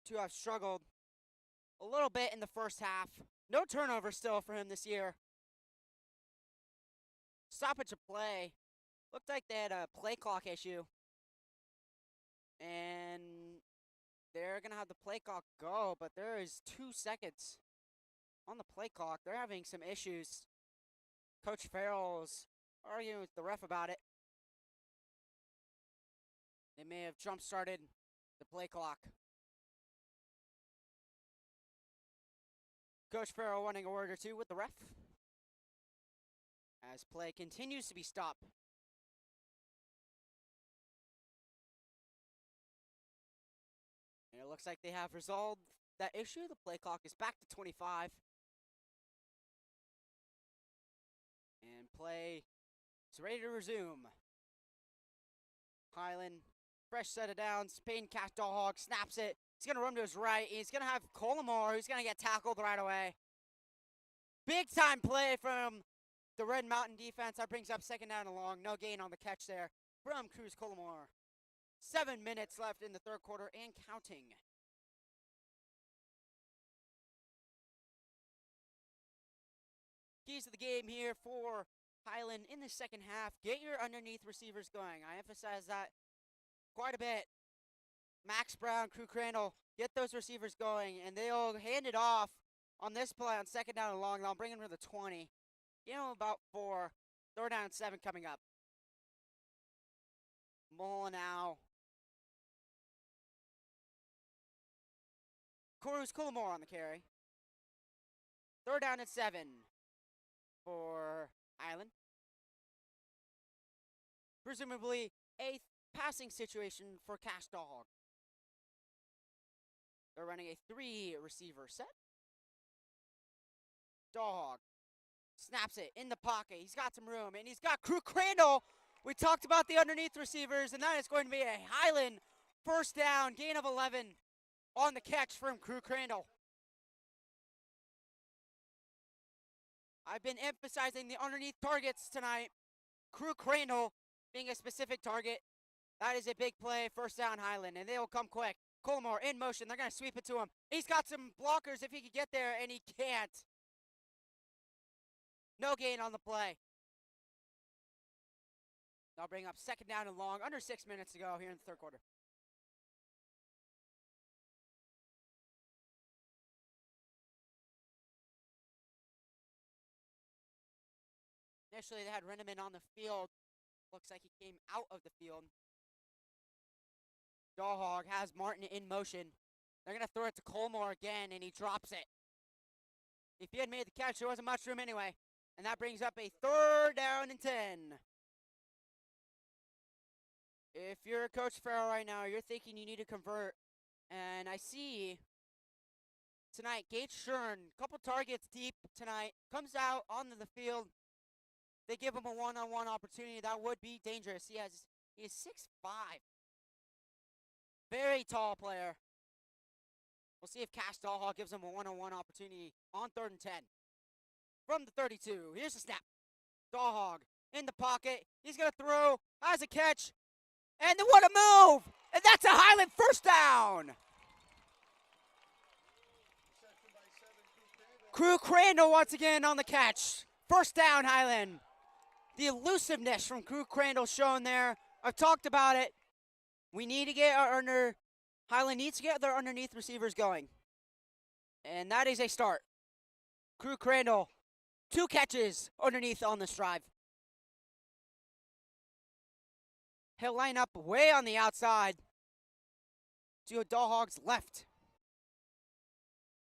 Speaker 1: to have struggled a little bit in the first half. No turnover still for him this year. Stoppage of play. Looked like they had a play clock issue. And they're going to have the play clock go, but there is 2 seconds on the play clock. They're having some issues. Coach Farrell's arguing with the ref about it. They may have jump-started the play clock. Coach Farrell wanting a word or two with the ref as play continues to be stopped. And it looks like they have resolved that issue. The play clock is back to 25. And play is ready to resume. Highland, fresh set of downs. Peyton Cash Dawhog snaps it. He's going to run to his right. He's going to have Colomore, who's going to get tackled right away. Big time play from the Red Mountain defense. That brings up 2nd down and long. No gain on the catch there from Cruz Colomore. 7 minutes left in the 3rd quarter and counting. Keys to the game here for Highland in the 2nd half. Get your underneath receivers going. I emphasize that quite a bit. Max Brown, Crew Crandall, get those receivers going, and they'll hand it off on this play on 2nd down and long. They'll bring him to the 20. Give him about 4. 3rd down and 7 coming up. Molyneux. Cruz Colomore on the carry. 3rd down and 7 for Highland. Presumably a passing situation for Cash Dawhog. They're running a 3-receiver set. Dawhog snaps it in the pocket. He's got some room, and he's got Crew Crandall. We talked about the underneath receivers, and that is going to be a Highland 1st down, gain of 11 on the catch from Crew Crandall. I've been emphasizing the underneath targets tonight. Crew Crandall being a specific target. That is a big play, 1st down Highland, and they will come quick. Colomore in motion. They're going to sweep it to him. He's got some blockers if he could get there, and he can't. No gain on the play. They'll bring up 2nd down and long. Under 6 minutes to go here in the 3rd quarter. Initially, they had Renneman on the field. Looks like he came out of the field. Dawhog has Martin in motion. They're going to throw it to Colomore again, and he drops it. If he had made the catch, there wasn't much room anyway. And that brings up a 3rd down and 10. If you're Coach Farrell right now, you're thinking you need to convert. And I see tonight, Gage Shern, couple targets deep tonight, comes out onto the field. They give him a one-on-one opportunity. That would be dangerous. He is 6'5". Very tall player. We'll see if Cash Dahlhall gives him a one-on-one opportunity on 3rd and 10. From the 32, here's the snap. Dahlhall in the pocket. He's going to throw, has a catch, and what a move! And that's a Highland first down! Crew Crandall once again on the catch. First down, Highland. The elusiveness from Crew Crandall shown there. I've talked about it. We need to get Highland needs to get their underneath receivers going. And that is a start. Crew Crandall, 2 catches underneath on this drive. He'll line up way on the outside to Dahlhall's left.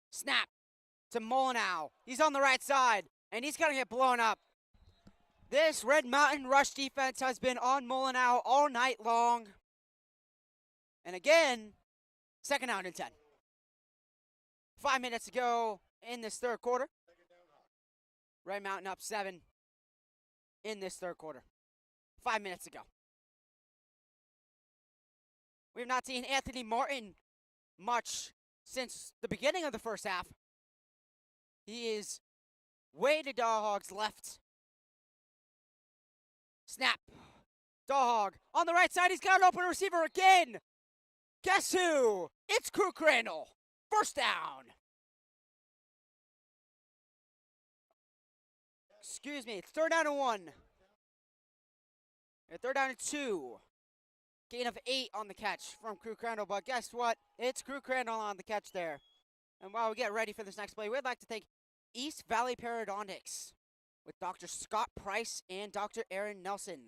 Speaker 1: Snap to Molyneux. He's on the right side, and he's going to get blown up. This Red Mountain rush defense has been on Molyneux all night long. And again, 2nd down and 10. 5 minutes to go in this 3rd quarter. Red Mountain up 7 in this 3rd quarter. 5 minutes to go. We have not seen Anthony Martin much since the beginning of the first half. He is way to Dahlhall's left. Snap. Dahlhall on the right side. He's got an open receiver again. Guess who? It's Crew Crandall. First down. Excuse me. It's 3rd down and 1. And 3rd down and 2. Gain of 8 on the catch from Crew Crandall. But guess what? It's Crew Crandall on the catch there. And while we get ready for this next play, we'd like to thank East Valley Periodontics with Dr. Scott Price and Dr. Aaron Nelson.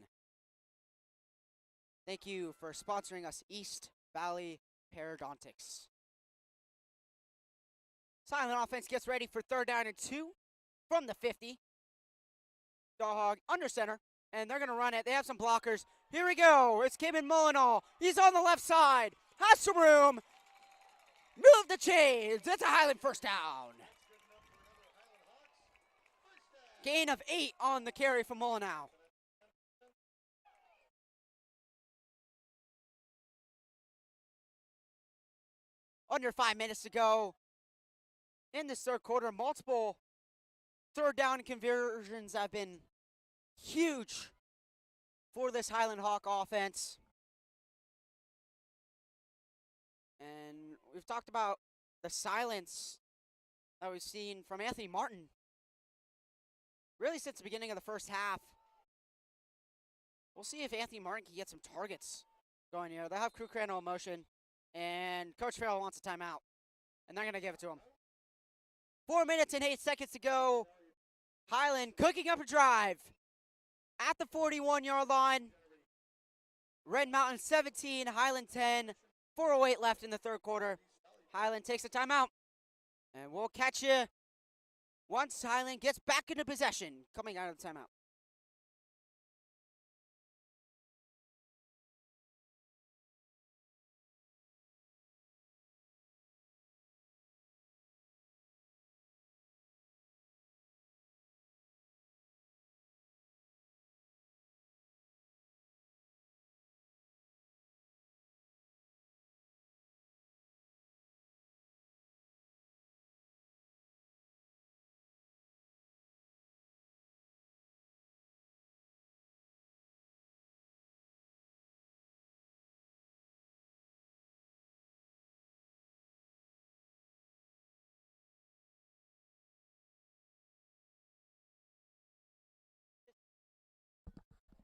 Speaker 1: Thank you for sponsoring us, East Valley Periodontics. Silent offense gets ready for 3rd down and 2 from the 50. Dahlhall under center, and they're going to run it. They have some blockers. Here we go. It's Kevin Molyneux. He's on the left side. Has some room. Move the chains. It's a Highland first down. Gain of 8 on the carry from Molyneux. Under 5 minutes to go in this 3rd quarter. Multiple 3rd down conversions have been huge for this Highland Hawk offense. And we've talked about the silence that we've seen from Anthony Martin really since the beginning of the first half. We'll see if Anthony Martin can get some targets going here. They'll have Crew Crandall in motion, and Coach Farrell wants a timeout, and they're going to give it to him. 4 minutes and 8 seconds to go. Highland cooking up a drive at the 41-yard line. Red Mountain 17, Highland 10. 4:08 left in the 3rd quarter. Highland takes a timeout, and we'll catch you once Highland gets back into possession coming out of the timeout.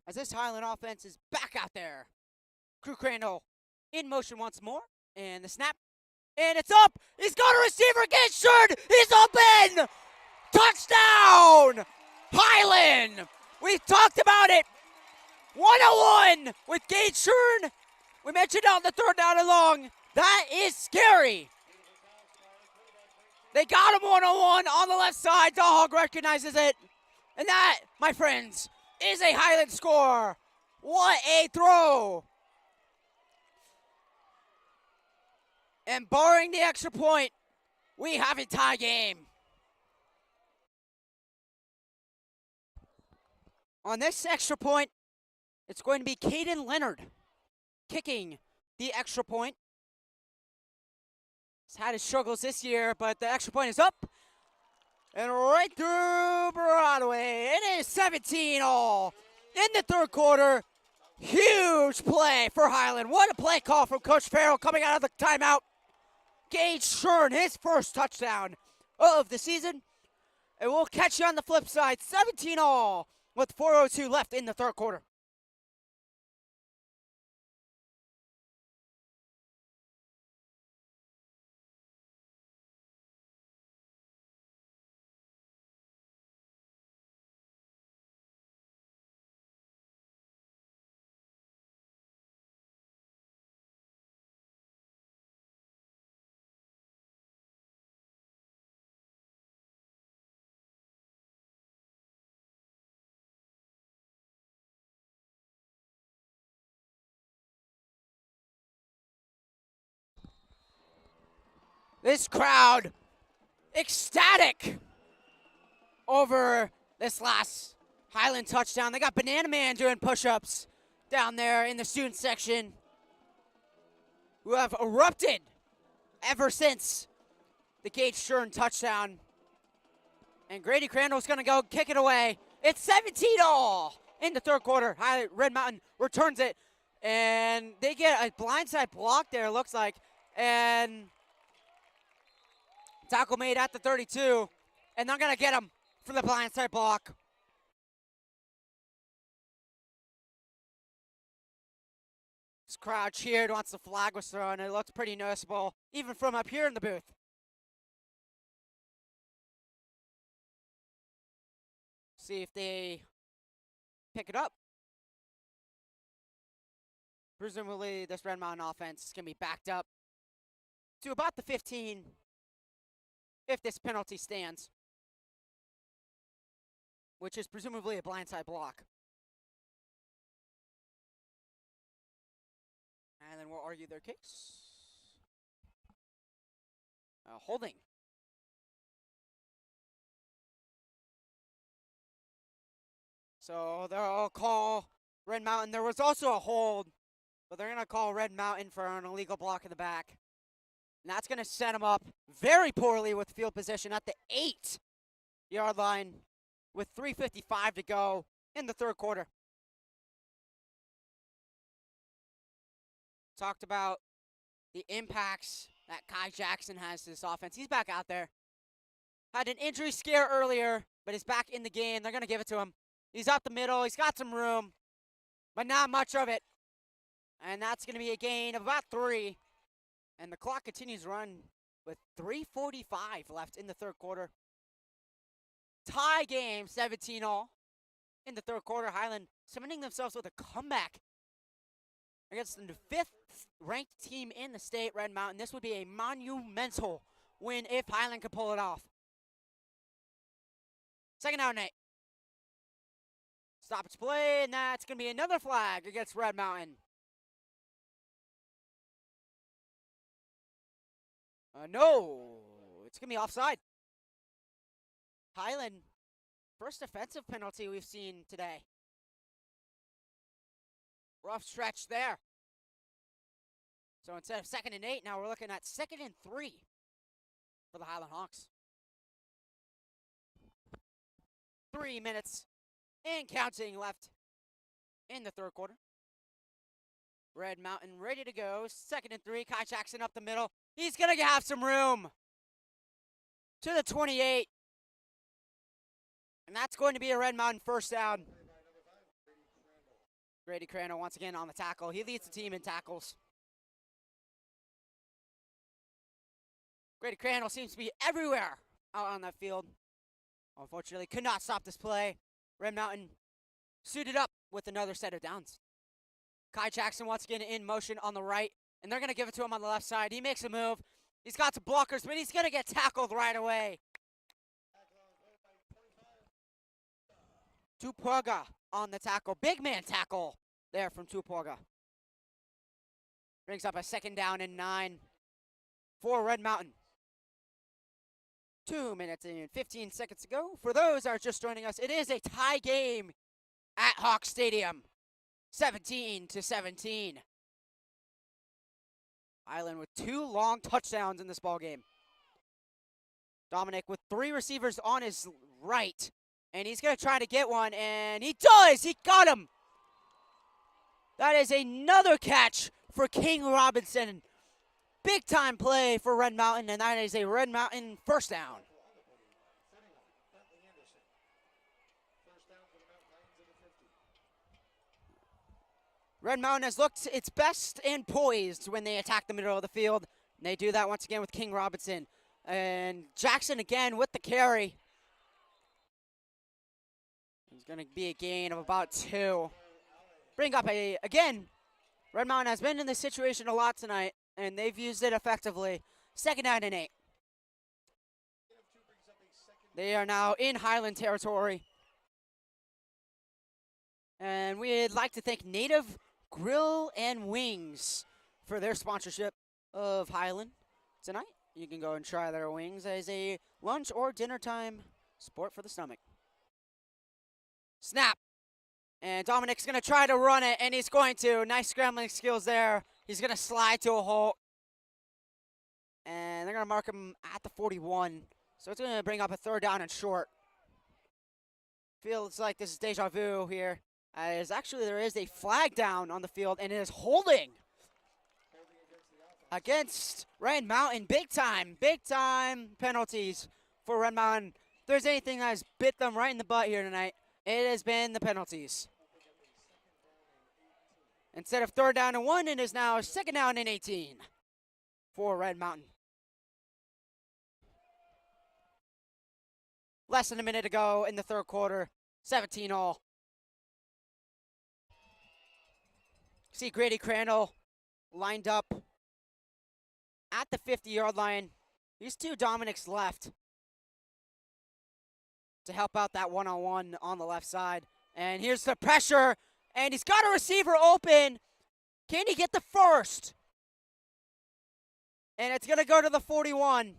Speaker 1: As this Highland offense is back out there. Crew Crandall in motion once more. And the snap. And it's up. He's got a receiver. Gage Shern. He's open. Touchdown. Highland. We've talked about it. 101 with Gage Shern. We mentioned on the 3rd down and long. That is scary. They got him 101 on the left side. Dahlhall recognizes it. And that, my friends, is a Highland score. What a throw And barring the extra point, we have a tie game. On this extra point, it's going to be Caden Leonard kicking the extra point. He's had his struggles this year, but the extra point is up. And right through Broadway. It is 17-all in the third quarter. Huge play for Highland. What a play call from Coach Farrell coming out of the timeout. Gage Shern, his first touchdown of the season. And we'll catch you on the flip side. 17-all with 4:02 left in the third quarter. This crowd ecstatic over this last Highland touchdown. They got Banana Man doing push-ups down there in the student section, who have erupted ever since the Gage Shern touchdown. And Grady Crandall's going to go kick it away. It's 17-all in the third quarter. Red Mountain returns it, and they get a blindside block there, it looks like. And tackle made at the 32, and they're going to get him for the blindside block. This crowd cheered once the flag was thrown. It looked pretty noticeable, even from up here in the booth. See if they pick it up. Presumably, this Red Mountain offense is going to be backed up to about the 15 if this penalty stands, which is presumably a blindside block. And then we'll argue their case. Holding. So they'll call Red Mountain. There was also a hold, but they're going to call Red Mountain for an illegal block in the back. And that's going to set them up very poorly with field position at the 8-yard line with 3:55 to go in the third quarter. Talked about the impacts that Kai Jackson has to this offense. He's back out there. Had an injury scare earlier, but is back in the game. They're going to give it to him. He's up the middle. He's got some room, but not much of it. And that's going to be a gain of about 3. And the clock continues to run with 3:45 left in the third quarter. Tie game, 17-all in the third quarter. Highland cementing themselves with a comeback against the 5th-ranked team in the state, Red Mountain. This would be a monumental win if Highland could pull it off. Second down, 8. Stoppage play, and that's going to be another flag against Red Mountain. No, it's going to be offside. Highland, first offensive penalty we've seen today. Rough stretch there. So instead of 2nd and 8, now we're looking at 2nd and 3 for the Highland Hawks. 3 minutes and counting left in the third quarter. Red Mountain ready to go. 2nd and 3. Kai Jackson up the middle. He's going to have some room to the 28. And that's going to be a Red Mountain first down. Grady Crandall once again on the tackle. He leads the team in tackles. Grady Crandall seems to be everywhere out on that field. Unfortunately, could not stop this play. Red Mountain suited up with another set of downs. Kai Jackson once again in motion on the right, and they're going to give it to him on the left side. He makes a move. He's got some blockers, but he's going to get tackled right away. Tupuaga on the tackle. Big man tackle there from Tupuaga. Brings up a 2nd down and 9. for Red Mountain. 2 minutes and 15 seconds to go. For those that are just joining us, it is a tie game at Hawk Stadium. 17-17. Highland with 2 long touchdowns in this ball game. Dominic with 3 receivers on his right. And he's going to try to get one, and he does! He got him! That is another catch for King Robinson. Big time play for Red Mountain, and that is a Red Mountain first down. Red Mountain has looked its best and poised when they attack the middle of the field. And they do that once again with King Robinson. And Jackson again with the carry. It's going to be a gain of about 2. Bring up again, Red Mountain has been in this situation a lot tonight, and they've used it effectively. 2nd down and 8. They are now in Highland territory. And we'd like to thank Native Grill and Wings for their sponsorship of Highland tonight. You can go and try their wings as a lunch or dinner time sport for the stomach. Snap. And Dominic's going to try to run it, and he's going to. Nice scrambling skills there. He's going to slide to a hole. And they're going to mark him at the 41. So it's going to bring up a 3rd down and short. Feels like this is deja vu here. As actually there is a flag down on the field, and it is holding against Red Mountain. Big time penalties for Red Mountain. If there's anything that has bit them right in the butt here tonight, it has been the penalties. Instead of 3rd down and 1, it is now 2nd down and 18 for Red Mountain. Less than a minute to go in the 3rd quarter, 17-all. See Grady Crandall lined up at the 50-yard line. These 2 Dominics left to help out that one-on-one on the left side. And here's the pressure, and he's got a receiver open. Can he get the first? And it's going to go to the 41.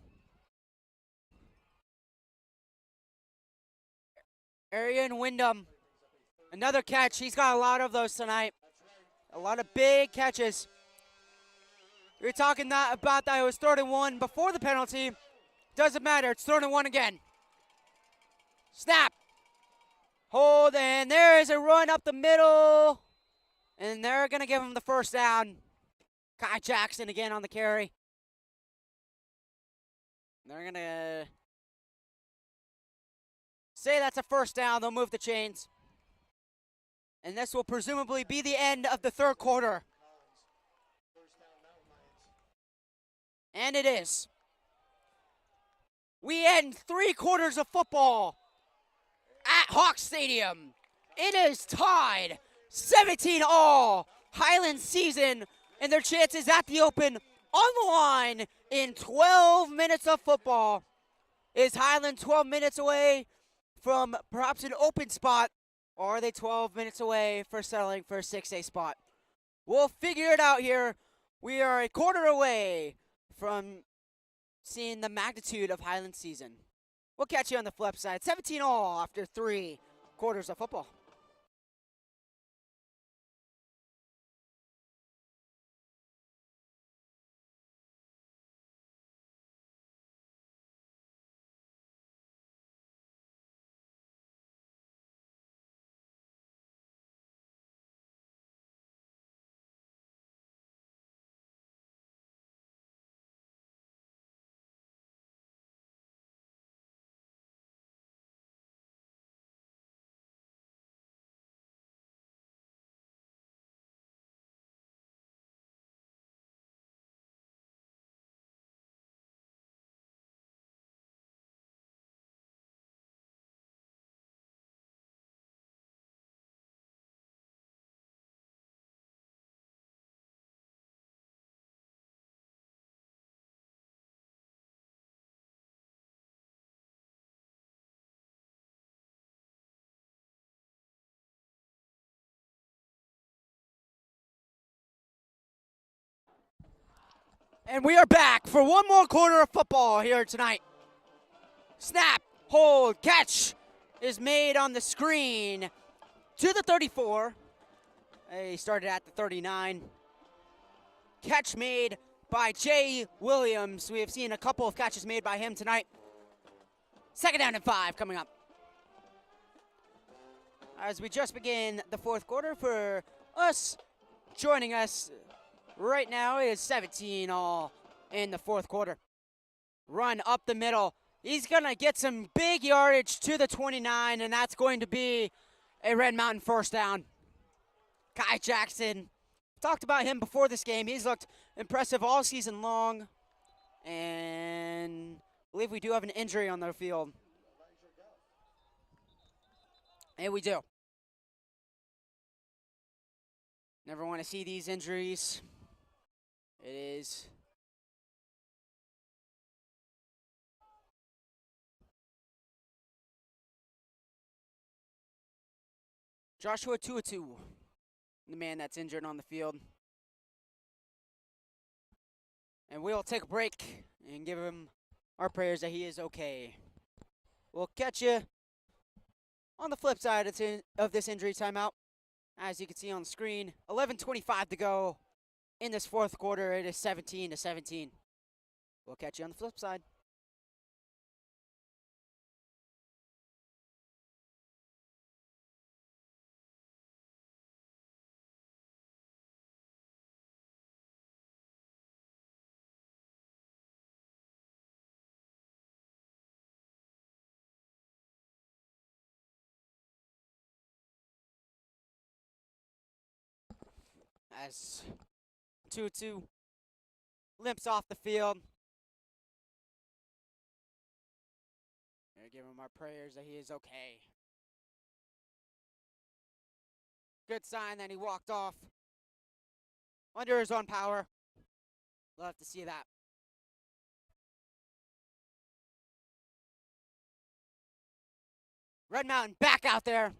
Speaker 1: Arian Wyndham, another catch. He's got a lot of those tonight. A lot of big catches. We were talking about that it was 3rd and 1 before the penalty. Doesn't matter. It's 3rd and 1 again. Snap. Hold, and there is a run up the middle. And they're going to give him the first down. Kai Jackson again on the carry. They're going to say that's a first down. They'll move the chains. And this will presumably be the end of the 3rd quarter. And it is. We end 3 quarters of football at Hawk Stadium. It is tied 17-all. Highland season and their chances at the open on the line in 12 minutes of football. Is Highland 12 minutes away from perhaps an open spot? Or are they 12 minutes away for settling for a 6A spot? We'll figure it out here. We are a quarter away from seeing the magnitude of Highland season. We'll catch you on the flip side. 17-all after 3 quarters of football.
Speaker 2: And we are back for one more quarter of football here tonight. Snap, hold, catch is made on the screen to the 34. He started at the 39. Catch made by Jay Williams. We have seen a couple of catches made by him tonight. 2nd down and 5 coming up. As we just begin the fourth quarter, for us joining us right now, it is 17 all in the fourth quarter. Run up the middle. He's going to get some big yardage to the 29, and that's going to be a Red Mountain first down. Kai Jackson, talked about him before this game. He's looked impressive all season long, and I believe we do have an injury on the field. And we do. Never want to see these injuries. It is Joshua Tuatu, the man that's injured on the field. And we'll take a break and give him our prayers that he is okay. We'll catch you on the flip side of this injury timeout. As you can see on the screen, 11:25 to go in this fourth quarter. It is 17-17. We'll catch you on the flip side. As Tutu limps off the field. We're gonna give him our prayers that he is okay. Good sign that he walked off under his own power. Love to see that. Red Mountain back out there.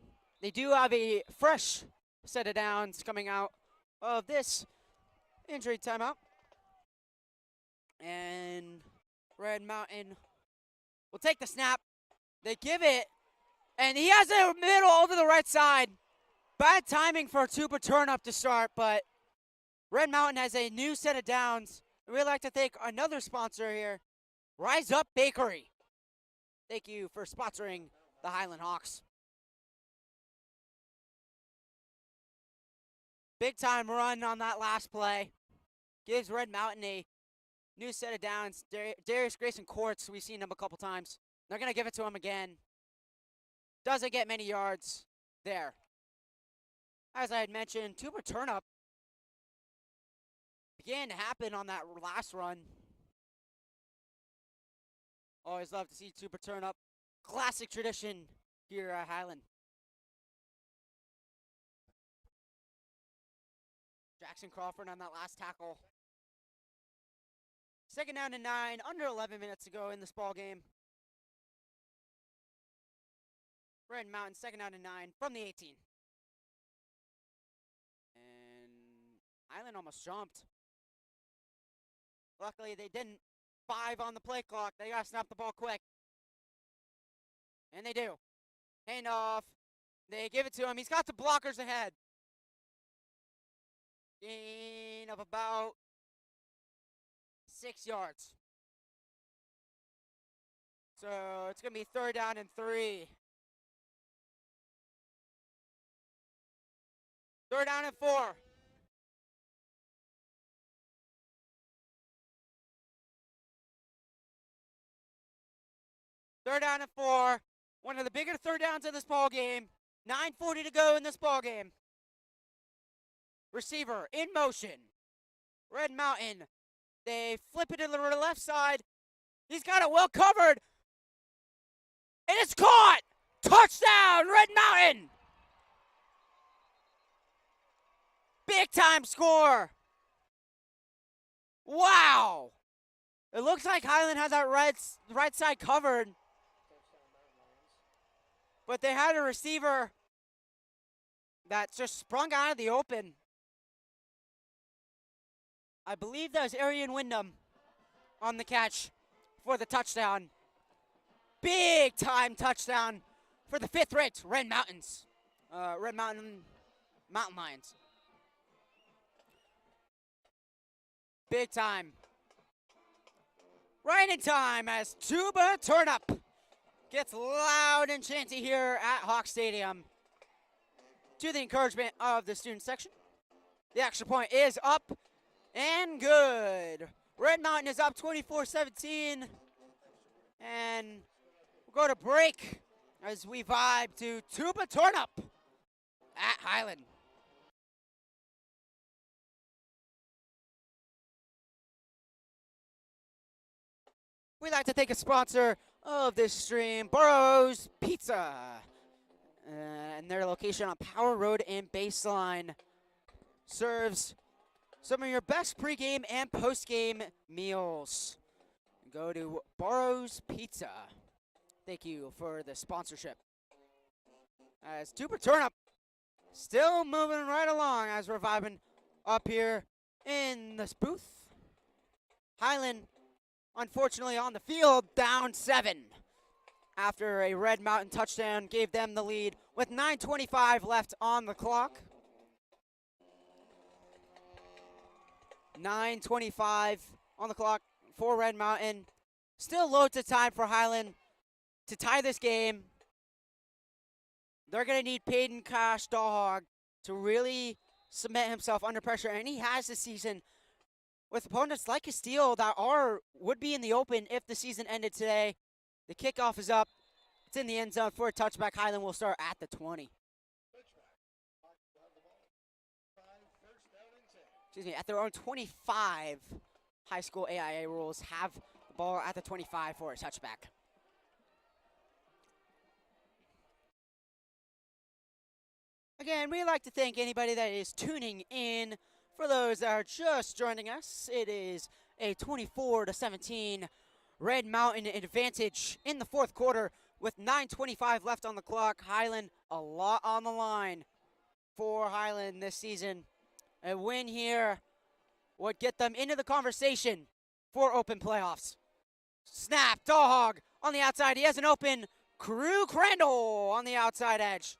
Speaker 2: They do have a fresh set of downs coming out of this injury timeout. And Red Mountain will take the snap. They give it, and he has it middle over the right side. Bad timing for a Tupa turn-up to start, but Red Mountain has a new set of downs. We'd like to thank another sponsor here, Rise Up Bakery. Thank you for sponsoring the Highland Hawks. Big time run on that last play. Gives Red Mountain a new set of downs. Darius Grayson Courts, we've seen him a couple times. They're going to give it to him again. Doesn't get many yards there. As I had mentioned, Tuba turn-up began to happen on that last run. Always love to see Tuba turn-up. Classic tradition here at Highland. Jackson Crawford on that last tackle. 2nd down and 9, under 11 minutes to go in this ball game. Red Mountain, 2nd down and 9 from the 18. And Highland almost jumped. Luckily, they didn't. 5 on the play clock. They got to snap the ball quick. And they do. Handoff. They give it to him. He's got the blockers ahead. Gain of about 6 yards. So it's going to be 3rd down and 3. 3rd down and 4. Third down and 4. One of the bigger third downs in this ball game. 9:40 to go in this ball game. Receiver in motion. Red Mountain. They flip it to the left side. He's got it well covered. And it's caught. Touchdown, Red Mountain. Big time score. Wow. It looks like Highland has that right side covered. But they had a receiver that just sprung out of the open. I believe that was Arian Wyndham on the catch for the touchdown. Big time touchdown for the 5th-ranked Red Mountains. Mountain Lions. Big time. Right in time as Tuba Turnup gets loud and chanty here at Hawk Stadium to the encouragement of the student section. The extra point is up and good. Red Mountain is up 24-17. And we'll go to break as we vibe to Tuba Turnup at Highland. We'd like to thank a sponsor of this stream, Burroughs Pizza, and their location on Power Road and Baseline serves some of your best pregame and postgame meals. Go to Burroughs Pizza. Thank you for the sponsorship. As Tuba Turnup still moving right along as we're vibing up here in this booth. Highland, unfortunately, on the field, down 7 after a Red Mountain touchdown gave them the lead with 9:25 left on the clock. 9:25 on the clock for Red Mountain. Still loads of time for Highland to tie this game. They're going to need Peyton Cash Dog to really cement himself under pressure, and he has this season with opponents like Castile that would be in the open if the season ended today. The kickoff is up. It's in the end zone for a touchback. Highland will start at the 20. Excuse me, at their own 25. High school AIA rules have the ball at the 25 for a touchback. Again, we'd like to thank anybody that is tuning in. For those that are just joining us, it is a 24-17 Red Mountain advantage in the 4th quarter with 9:25 left on the clock. Highland, a lot on the line for Highland this season. A win here would get them into the conversation for open playoffs. Snap, Dog on the outside. He has an open Crew Crandall on the outside edge.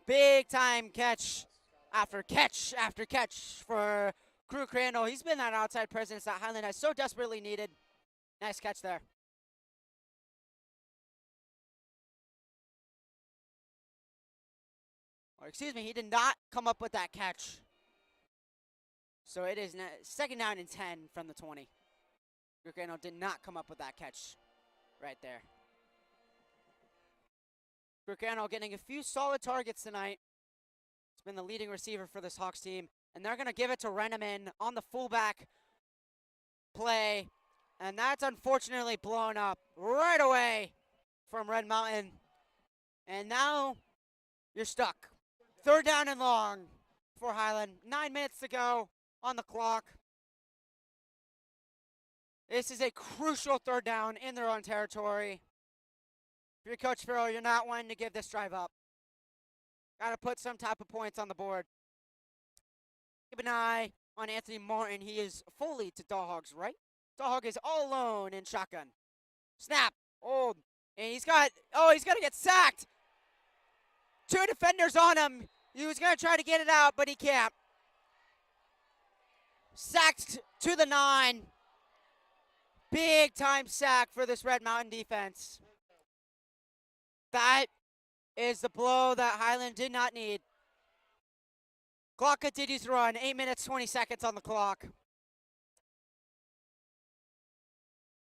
Speaker 2: Big time catch after catch after catch for Crew Crandall. He's been that outside presence that Highland has so desperately needed. Nice catch there. Or excuse me, he did not come up with that catch. So it is 2nd down and 10 from the 20. Crew Crandall did not come up with that catch right there. Crew Crandall getting a few solid targets tonight. He's been the leading receiver for this Hawks team. And they're going to give it to Renneman on the fullback play. And that's unfortunately blown up right away from Red Mountain. And now you're stuck. 3rd down and long for Highland. 9 minutes to go on the clock. This is a crucial 3rd down in their own territory. If you're Coach Farrell, you're not wanting to give this drive up. Got to put some type of points on the board. Keep an eye on Anthony Martin. He is fully to Dawhog's right. Dawhog is all alone in shotgun. Snap. Oh, and he's going to get sacked. 2 defenders on him. He was going to try to get it out, but he can't. Sacked to the 9. Big time sack for this Red Mountain defense. That is the blow that Highland did not need. Clock continues to run. 8 minutes, 20 seconds on the clock.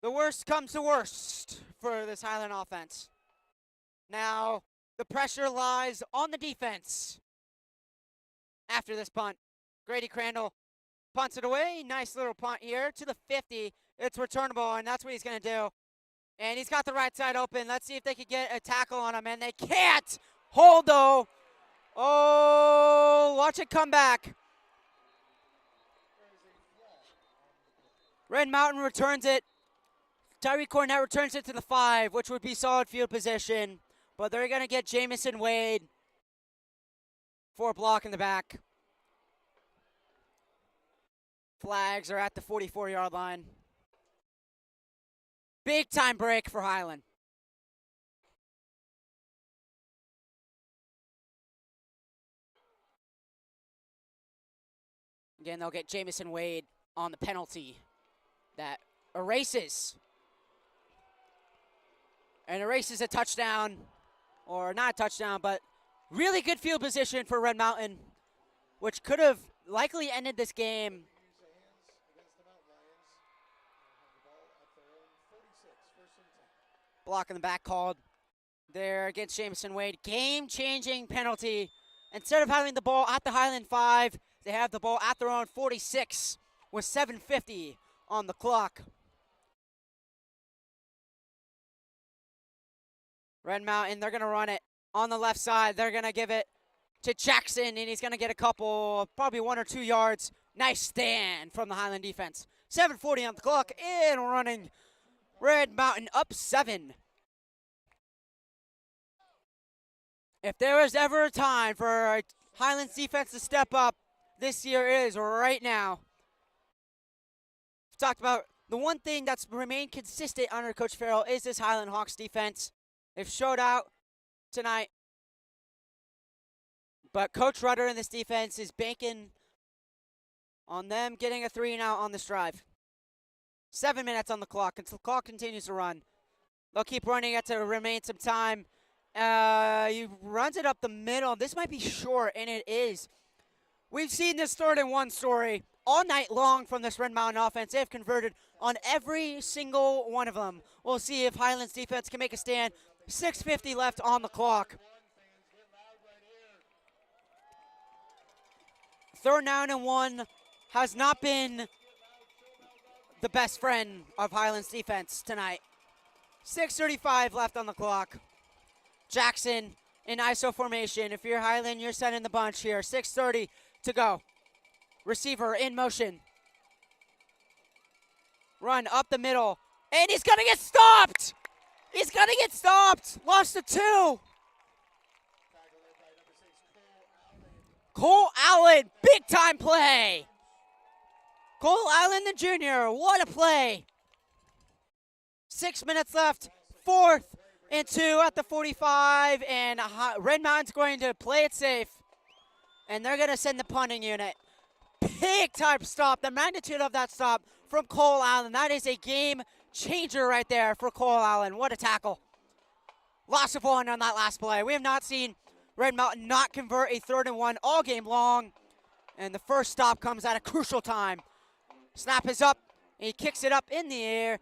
Speaker 2: The worst comes to worst for this Highland offense. Now, the pressure lies on the defense. After this punt, Grady Crandall punts it away. Nice little punt here to the 50. It's returnable, and that's what he's going to do. And he's got the right side open. Let's see if they can get a tackle on him, and they can't. Hold, though. Oh, watch it come back. Red Mountain returns it. Tyree Cornett returns it to the 5, which would be solid field position. But they're going to get Jamison Wade for a block in the back. Flags are at the 44-yard line. Big time break for Highland. Again, they'll get Jamison Wade on the penalty that erases. And erases a touchdown, or not a touchdown, but really good field position for Red Mountain, which could have likely ended this game. Block in the back called there against Jamison Wade. Game-changing penalty. Instead of having the ball at the Highland 5, they have the ball at their own 46 with 7:50 on the clock. Red Mountain, they're going to run it on the left side. They're going to give it to Jackson, and he's going to get a couple, probably 1 or 2 yards. Nice stand from the Highland defense. 7:40 on the clock, and running. Red Mountain up 7. If there was ever a time for Highlands defense to step up, this year is right now. We've talked about the one thing that's remained consistent under Coach Farrell is this Highland Hawks defense. They've showed out tonight. But Coach Rudder and this defense is banking on them getting a 3-and-out on this drive. 7 minutes on the clock. Until the clock continues to run. They'll keep running it to remain some time. He runs it up the middle. This might be short, and it is. We've seen this 3rd-and-1 story all night long from this Red Mountain offense. They've converted on every single one of them. We'll see if Highlands defense can make a stand. 6:50 left on the clock. 3rd-and-1 has not been the best friend of Highlands defense tonight. 6:35 left on the clock. Jackson in ISO formation. If you're Highland, you're sending the bunch here. 6:30 to go. Receiver in motion. Run up the middle. And he's going to get stopped. He's going to get stopped. Lost to 2. Cole Allen, big time play. Cole Allen the junior, what a play. 6 minutes left, 4th and 2 at the 45, and Red Mountain's going to play it safe. And they're going to send the punting unit. Big time stop, the magnitude of that stop from Cole Allen. That is a game changer right there for Cole Allen. What a tackle. Loss of 1 on that last play. We have not seen Red Mountain not convert a 3rd-and-1 all game long. And the first stop comes at a crucial time. Snap is up, and he kicks it up in the air.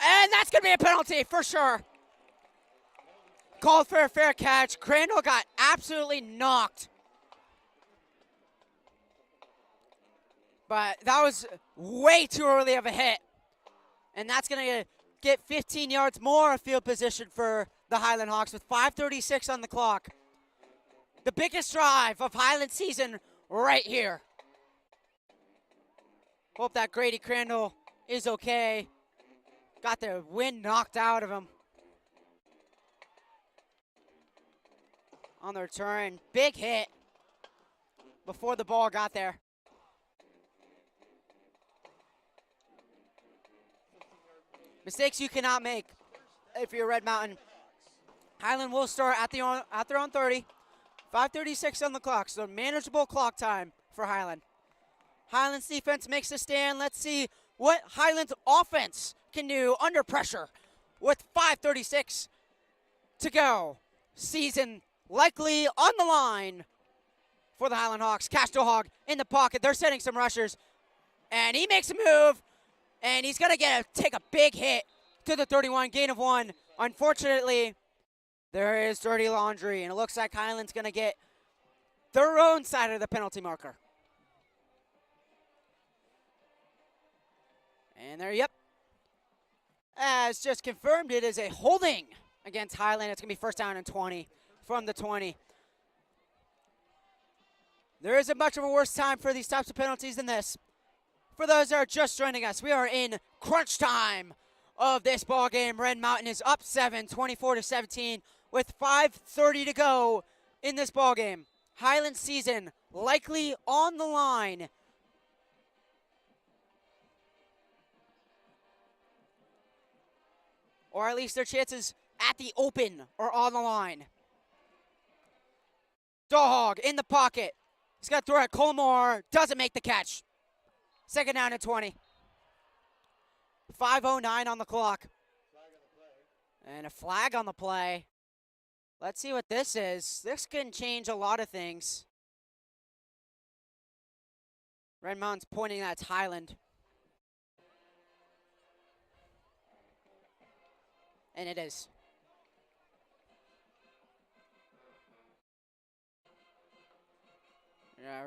Speaker 2: And that's going to be a penalty for sure. Called for a fair catch. Crandall got absolutely knocked. But that was way too early of a hit. And that's going to get 15 yards more of field position for the Highland Hawks with 5:36 on the clock. The biggest drive of Highland season right here. Hope that Grady Crandall is okay. Got the wind knocked out of him. On the return, big hit before the ball got there. Mistakes you cannot make if you're Red Mountain. Highland will start at their own 30. 5:36 on the clock, so manageable clock time for Highland. Highland's defense makes a stand. Let's see what Highland's offense can do under pressure with 5:36 to go. Season likely on the line for the Highland Hawks. Castro Hogg in the pocket. They're sending some rushers, and he makes a move, and he's going to take a big hit to the 31, gain of 1. Unfortunately, there is dirty laundry, and it looks like Highland's going to get their own side of the penalty marker. And there, yep. As just confirmed, it is a holding against Highland. It's going to be 1st down and 20 from the 20. There isn't much of a worse time for these types of penalties than this. For those that are just joining us, we are in crunch time of this ball game. Red Mountain is up 7, 24-17, with 5:30 to go in this ball game. Highland season likely on the line or at least their chances at the open are on the line. Dog in the pocket. He's got to throw it. Colmore doesn't make the catch. Second down and 20. 5:09 on the clock. And a flag on the play. Let's see what this is. This can change a lot of things. Red Mountain's pointing that's Highland. And it is.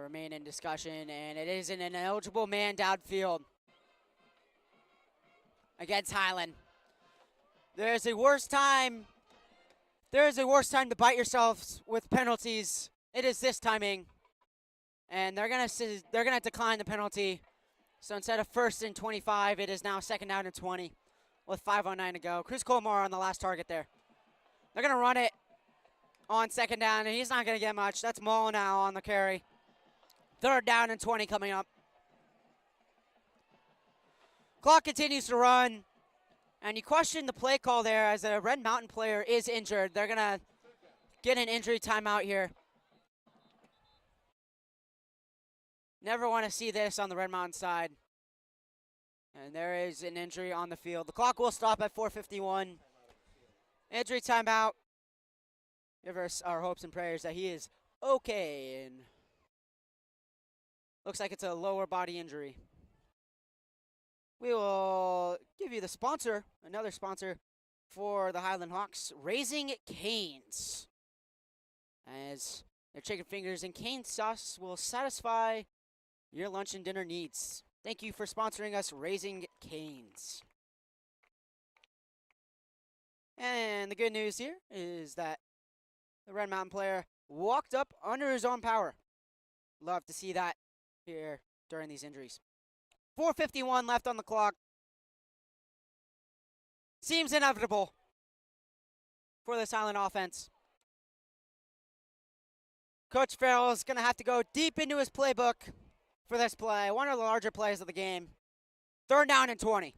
Speaker 2: Remain in discussion, and it is an ineligible man downfield against Highland. There's a worse time to bite yourselves with penalties. It is this timing, and they're gonna decline the penalty. So instead of 1st and 25, it is now 2nd down and 20 with 5:09 to go. Cruz Colmore on the last target there. They're gonna run it on 2nd down, and he's not gonna get much. That's Mull now on the carry. 3rd down and 20 coming up. Clock continues to run. And you question the play call there as a Red Mountain player is injured. They're going to get an injury timeout here. Never want to see this on the Red Mountain side. And there is an injury on the field. The clock will stop at 4:51. Injury timeout. Give us our hopes and prayers that he is okay. And looks like it's a lower body injury. We will give you the sponsor, another sponsor for the Highland Hawks, Raising Cane's. As their chicken fingers and cane sauce will satisfy your lunch and dinner needs. Thank you for sponsoring us, Raising Cane's. And the good news here is that the Red Mountain player walked up under his own power. Love to see that here during these injuries. 4:51 left on the clock. Seems inevitable for this Highland offense. Coach Farrell is going to have to go deep into his playbook for this play. One of the larger plays of the game. 3rd down and 20.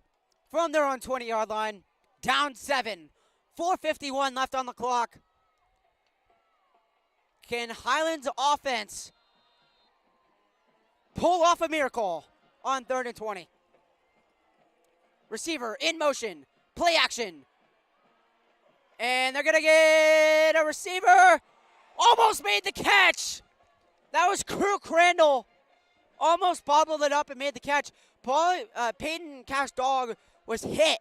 Speaker 2: From their own 20-yard line. Down 7. 4:51 left on the clock. Can Highland's offense pull off a miracle on 3rd and 20? Receiver in motion. Play action. And they're going to get a receiver. Almost made the catch. That was Crew Crandall. Almost bobbled it up and made the catch. Peyton Cash Dog was hit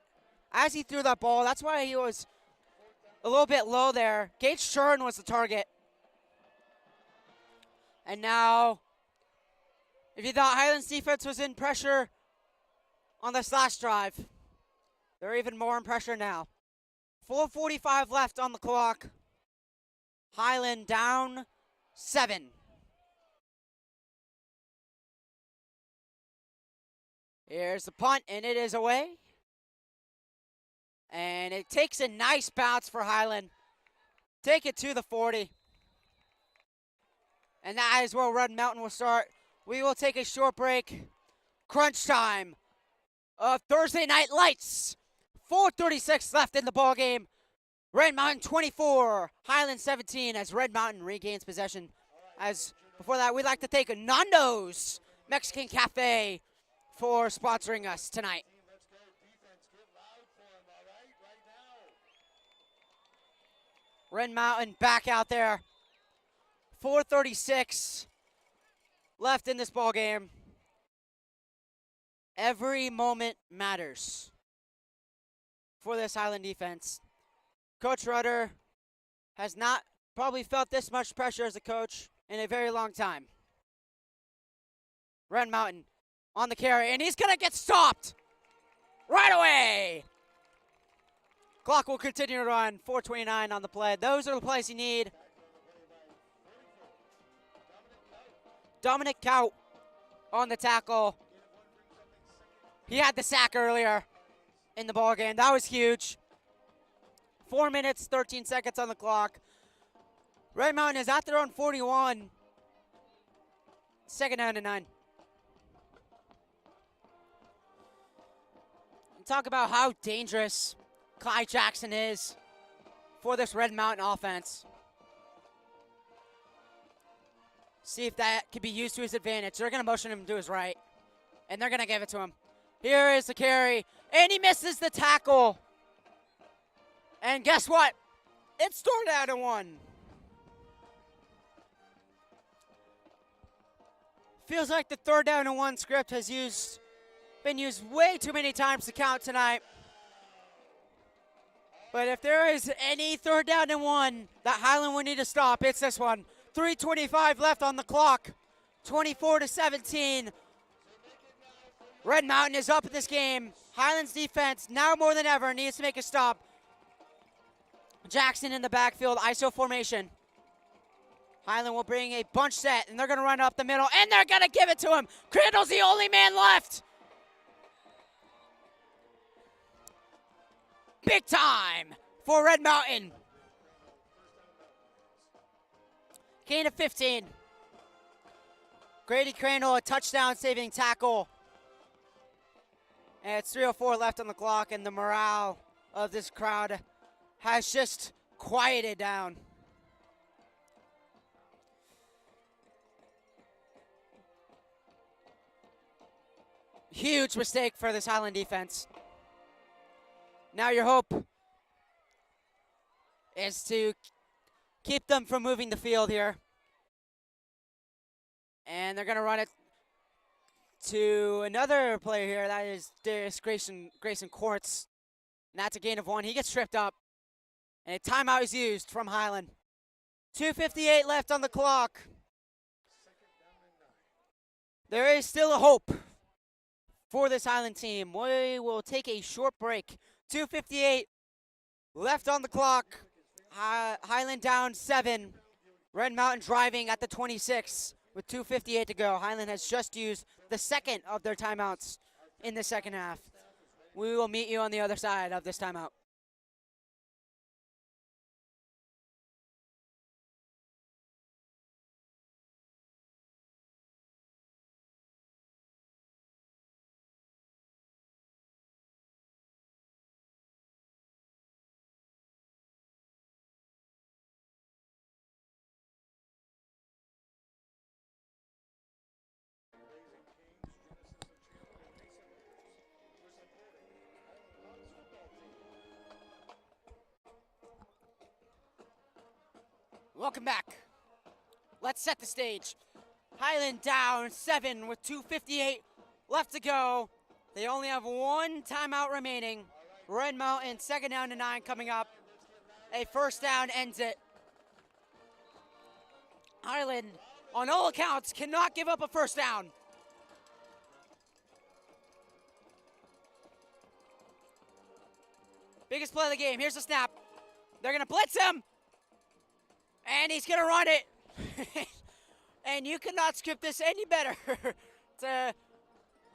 Speaker 2: as he threw that ball. That's why he was a little bit low there. Gage Shern was the target. And now, if you thought Highlands defense was in pressure on this last drive, they're even more in pressure now. 4:45 left on the clock. Highland down 7. Here's the punt, and it is away. And it takes a nice bounce for Highland. Take it to the 40. And that is where Red Mountain will start. We will take a short break. Crunch time of Thursday Night Lights. 4:36 left in the ball game. Red Mountain 24, Highland 17 as Red Mountain regains possession. As before that, we'd like to thank Nando's Mexican Cafe for sponsoring us tonight.
Speaker 3: Let's go defense. Get loud for him, all right? Right now.
Speaker 2: Red Mountain back out there. 4:36 left in this ball game. Every moment matters for this Highland defense. Coach Rudder has not probably felt this much pressure as a coach in a very long time. Red Mountain on the carry, and he's going to get stopped right away. Clock will continue to run. 4:29 on the play. Those are the plays you need. Dominic Kaut on the tackle. He had the sack earlier in the ball game. That was huge. 4 minutes, 13 seconds on the clock. Red Mountain is at their own 41. 2nd down and 9. Talk about how dangerous Kai Jackson is for this Red Mountain offense. See if that can be used to his advantage. They're going to motion him to his right, and they're going to give it to him. Here is the carry, and he misses the tackle. And guess what? It's 3rd down and 1. Feels like the 3rd down and 1 script has been used way too many times to count tonight. But if there is any 3rd down and 1 that Highland will need to stop, it's this one. 3:25 left on the clock. 24-17. Red Mountain is up at this game. Highland's defense, now more than ever, needs to make a stop. Jackson in the backfield, ISO formation. Highland will bring a bunch set, and they're going to run up the middle, and they're going to give it to him. Crandall's the only man left. Big time for Red Mountain. Gain of 15. Grady Crandall, a touchdown-saving tackle. And it's 3:04 left on the clock, and the morale of this crowd has just quieted down. Huge mistake for this Highland defense. Now your hope is to keep them from moving the field here. And they're going to run it to another player here. That is Darius Grayson Quartz. And that's a gain of 1. He gets tripped up. And a timeout is used from Highland. 2:58 left on the clock. There is still a hope for this Highland team. We will take a short break. 2:58 left on the clock. Highland down 7. Red Mountain driving at the 26 with 2:58 to go. Highland has just used the second of their timeouts in the second half. We will meet you on the other side of this timeout. Welcome back. Let's set the stage. Highland down 7 with 2:58 left to go. They only have 1 timeout remaining. Red Mountain, 2nd down and 9 coming up. A 1st down ends it. Highland, on all accounts, cannot give up a 1st down. Biggest play of the game. Here's the snap. They're going to blitz him. And he's going to run it. And you could not script this any better to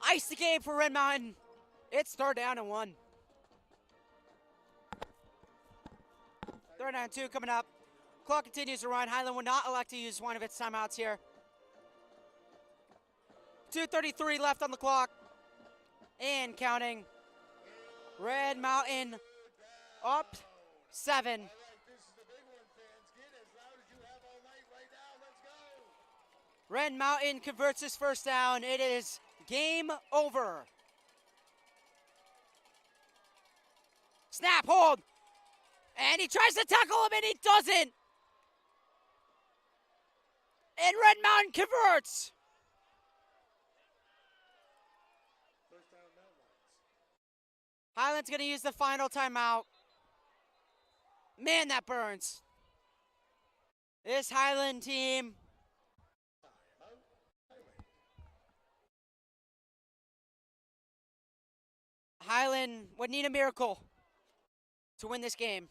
Speaker 2: ice the game for Red Mountain. It's 3rd down and 1. 3rd down and 2 coming up. Clock continues to run. Highland will not elect to use one of its timeouts here. 2:33 left on the clock. And counting. Red Mountain up 7. Red Mountain converts his 1st down. It is game over. Snap, hold. And he tries to tackle him and he doesn't. And Red Mountain converts. Highland's going to use the final timeout. Man, that burns. This Highland team Highland would need a miracle to win this game.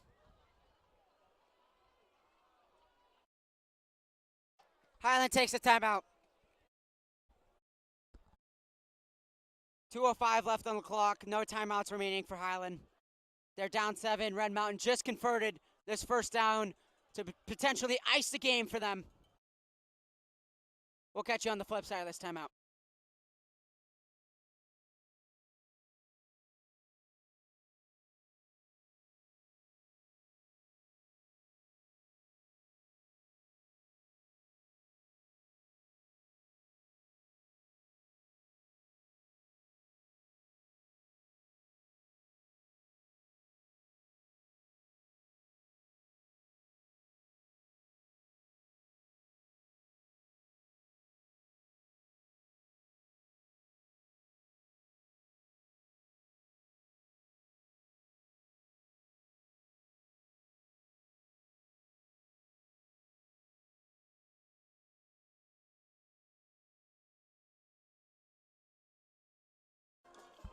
Speaker 2: Highland takes a timeout. 2:05 left on the clock. No timeouts remaining for Highland. They're down 7. Red Mountain just converted this 1st down to potentially ice the game for them. We'll catch you on the flip side of this timeout.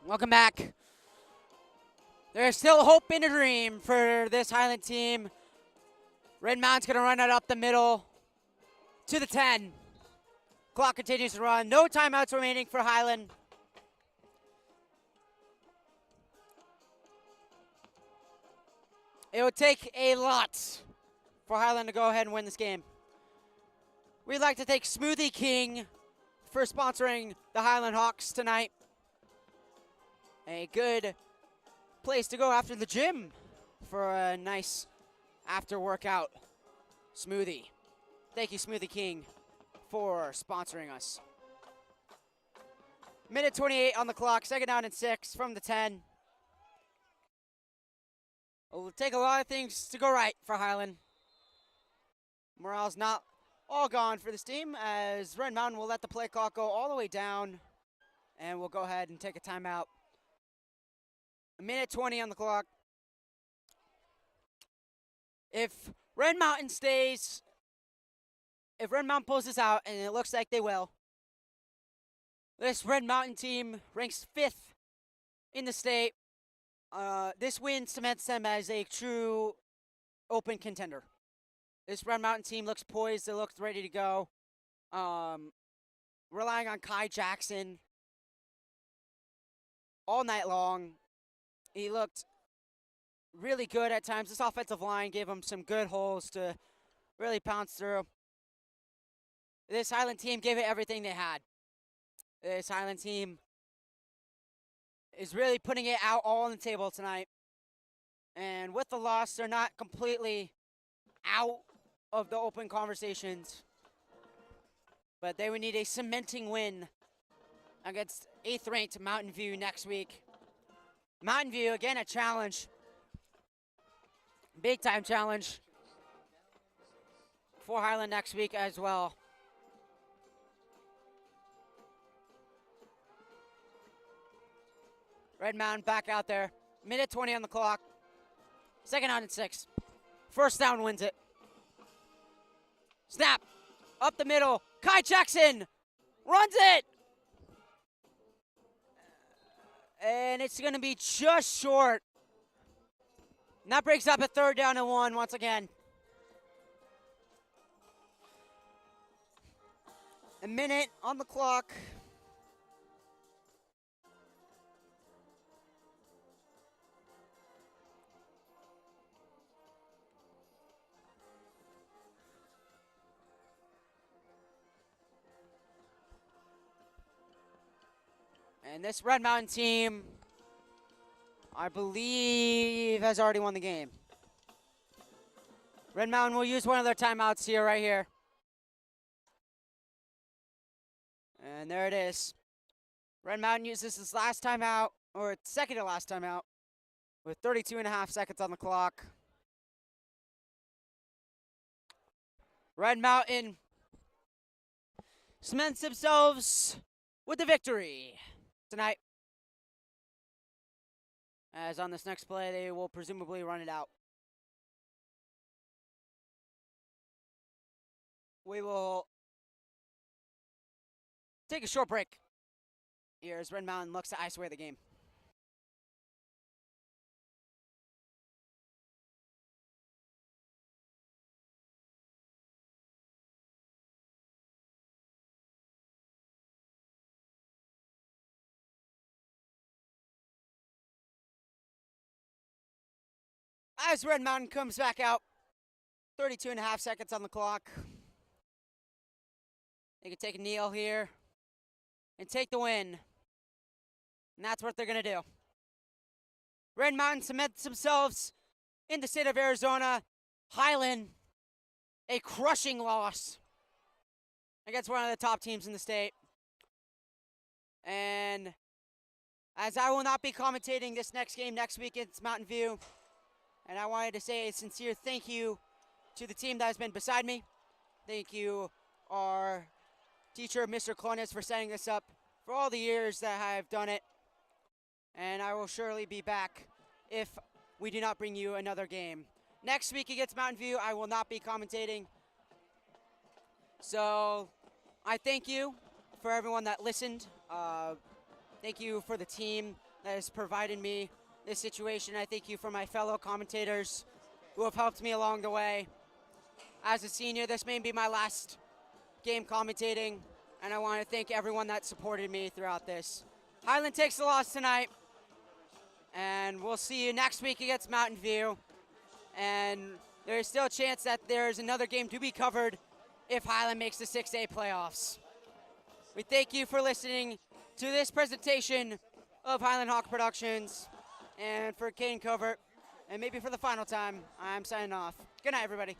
Speaker 2: Welcome back. There's still hope and a dream for this Highland team. Red Mountain's going to run it up the middle to the 10. Clock continues to run. No timeouts remaining for Highland. It would take a lot for Highland to go ahead and win this game. We'd like to thank Smoothie King for sponsoring the Highland Hawks tonight. A good place to go after the gym for a nice after workout smoothie. Thank you, Smoothie King, for sponsoring us. Minute 28 on the clock, second down and 6 from the 10. It'll take a lot of things to go right for Highland. Morale's not all gone for this team, as Red Mountain will let the play clock go all the way down, and we'll go ahead and take a timeout. A minute 20 on the clock. If Red Mountain pulls this out, and it looks like they will, this Red Mountain team ranks 5th in the state. This win cements them as a true open contender. This Red Mountain team looks poised. It looks ready to go. Relying on Kai Jackson all night long. He looked really good at times. This offensive line gave him some good holes to really pounce through. This Highland team gave it everything they had. This Highland team is really putting it out all on the table tonight. And with the loss, they're not completely out of the open conversations. But they would need a cementing win against 8th-ranked Mountain View next week. Mountain View, again, a challenge. Big-time challenge for Highland next week as well. Red Mountain back out there. Minute 20 on the clock. Second down and 6. First down wins it. Snap. Up the middle. Kai Jackson runs it. And it's going to be just short. And that breaks up a 3rd down and 1 once again. A minute on the clock. And this Red Mountain team, I believe, has already won the game. Red Mountain will use one of their timeouts here, right here. And there it is. Red Mountain uses his last timeout, or second to last timeout, with 32.5 seconds on the clock. Red Mountain cements themselves with the victory tonight. As on this next play, they will presumably run it out. We will take a short break here as Red Mountain looks to ice away the game. As Red Mountain comes back out, 32.5 seconds on the clock. They can take a kneel here and take the win. And that's what they're going to do. Red Mountain cements themselves in the state of Arizona. Highland, a crushing loss against one of the top teams in the state. And as I will not be commentating this next game next week against Mountain View, and I wanted to say a sincere thank you to the team that has been beside me. Thank you, our teacher, Mr. Clonis, for setting this up for all the years that I have done it. And I will surely be back if we do not bring you another game. Next week against Mountain View, I will not be commentating. So I thank you for everyone that listened. Thank you for the team that has provided me this situation. I thank you for my fellow commentators who have helped me along the way. As a senior, this may be my last game commentating, and I want to thank everyone that supported me throughout this. Highland takes the loss tonight, and we'll see you next week against Mountain View. And there's still a chance that there's another game to be covered if Highland makes the 6A playoffs. We thank you for listening to this presentation of Highland Hawk Productions. And for Kane Covert, and maybe for the final time, I'm signing off. Good night, everybody.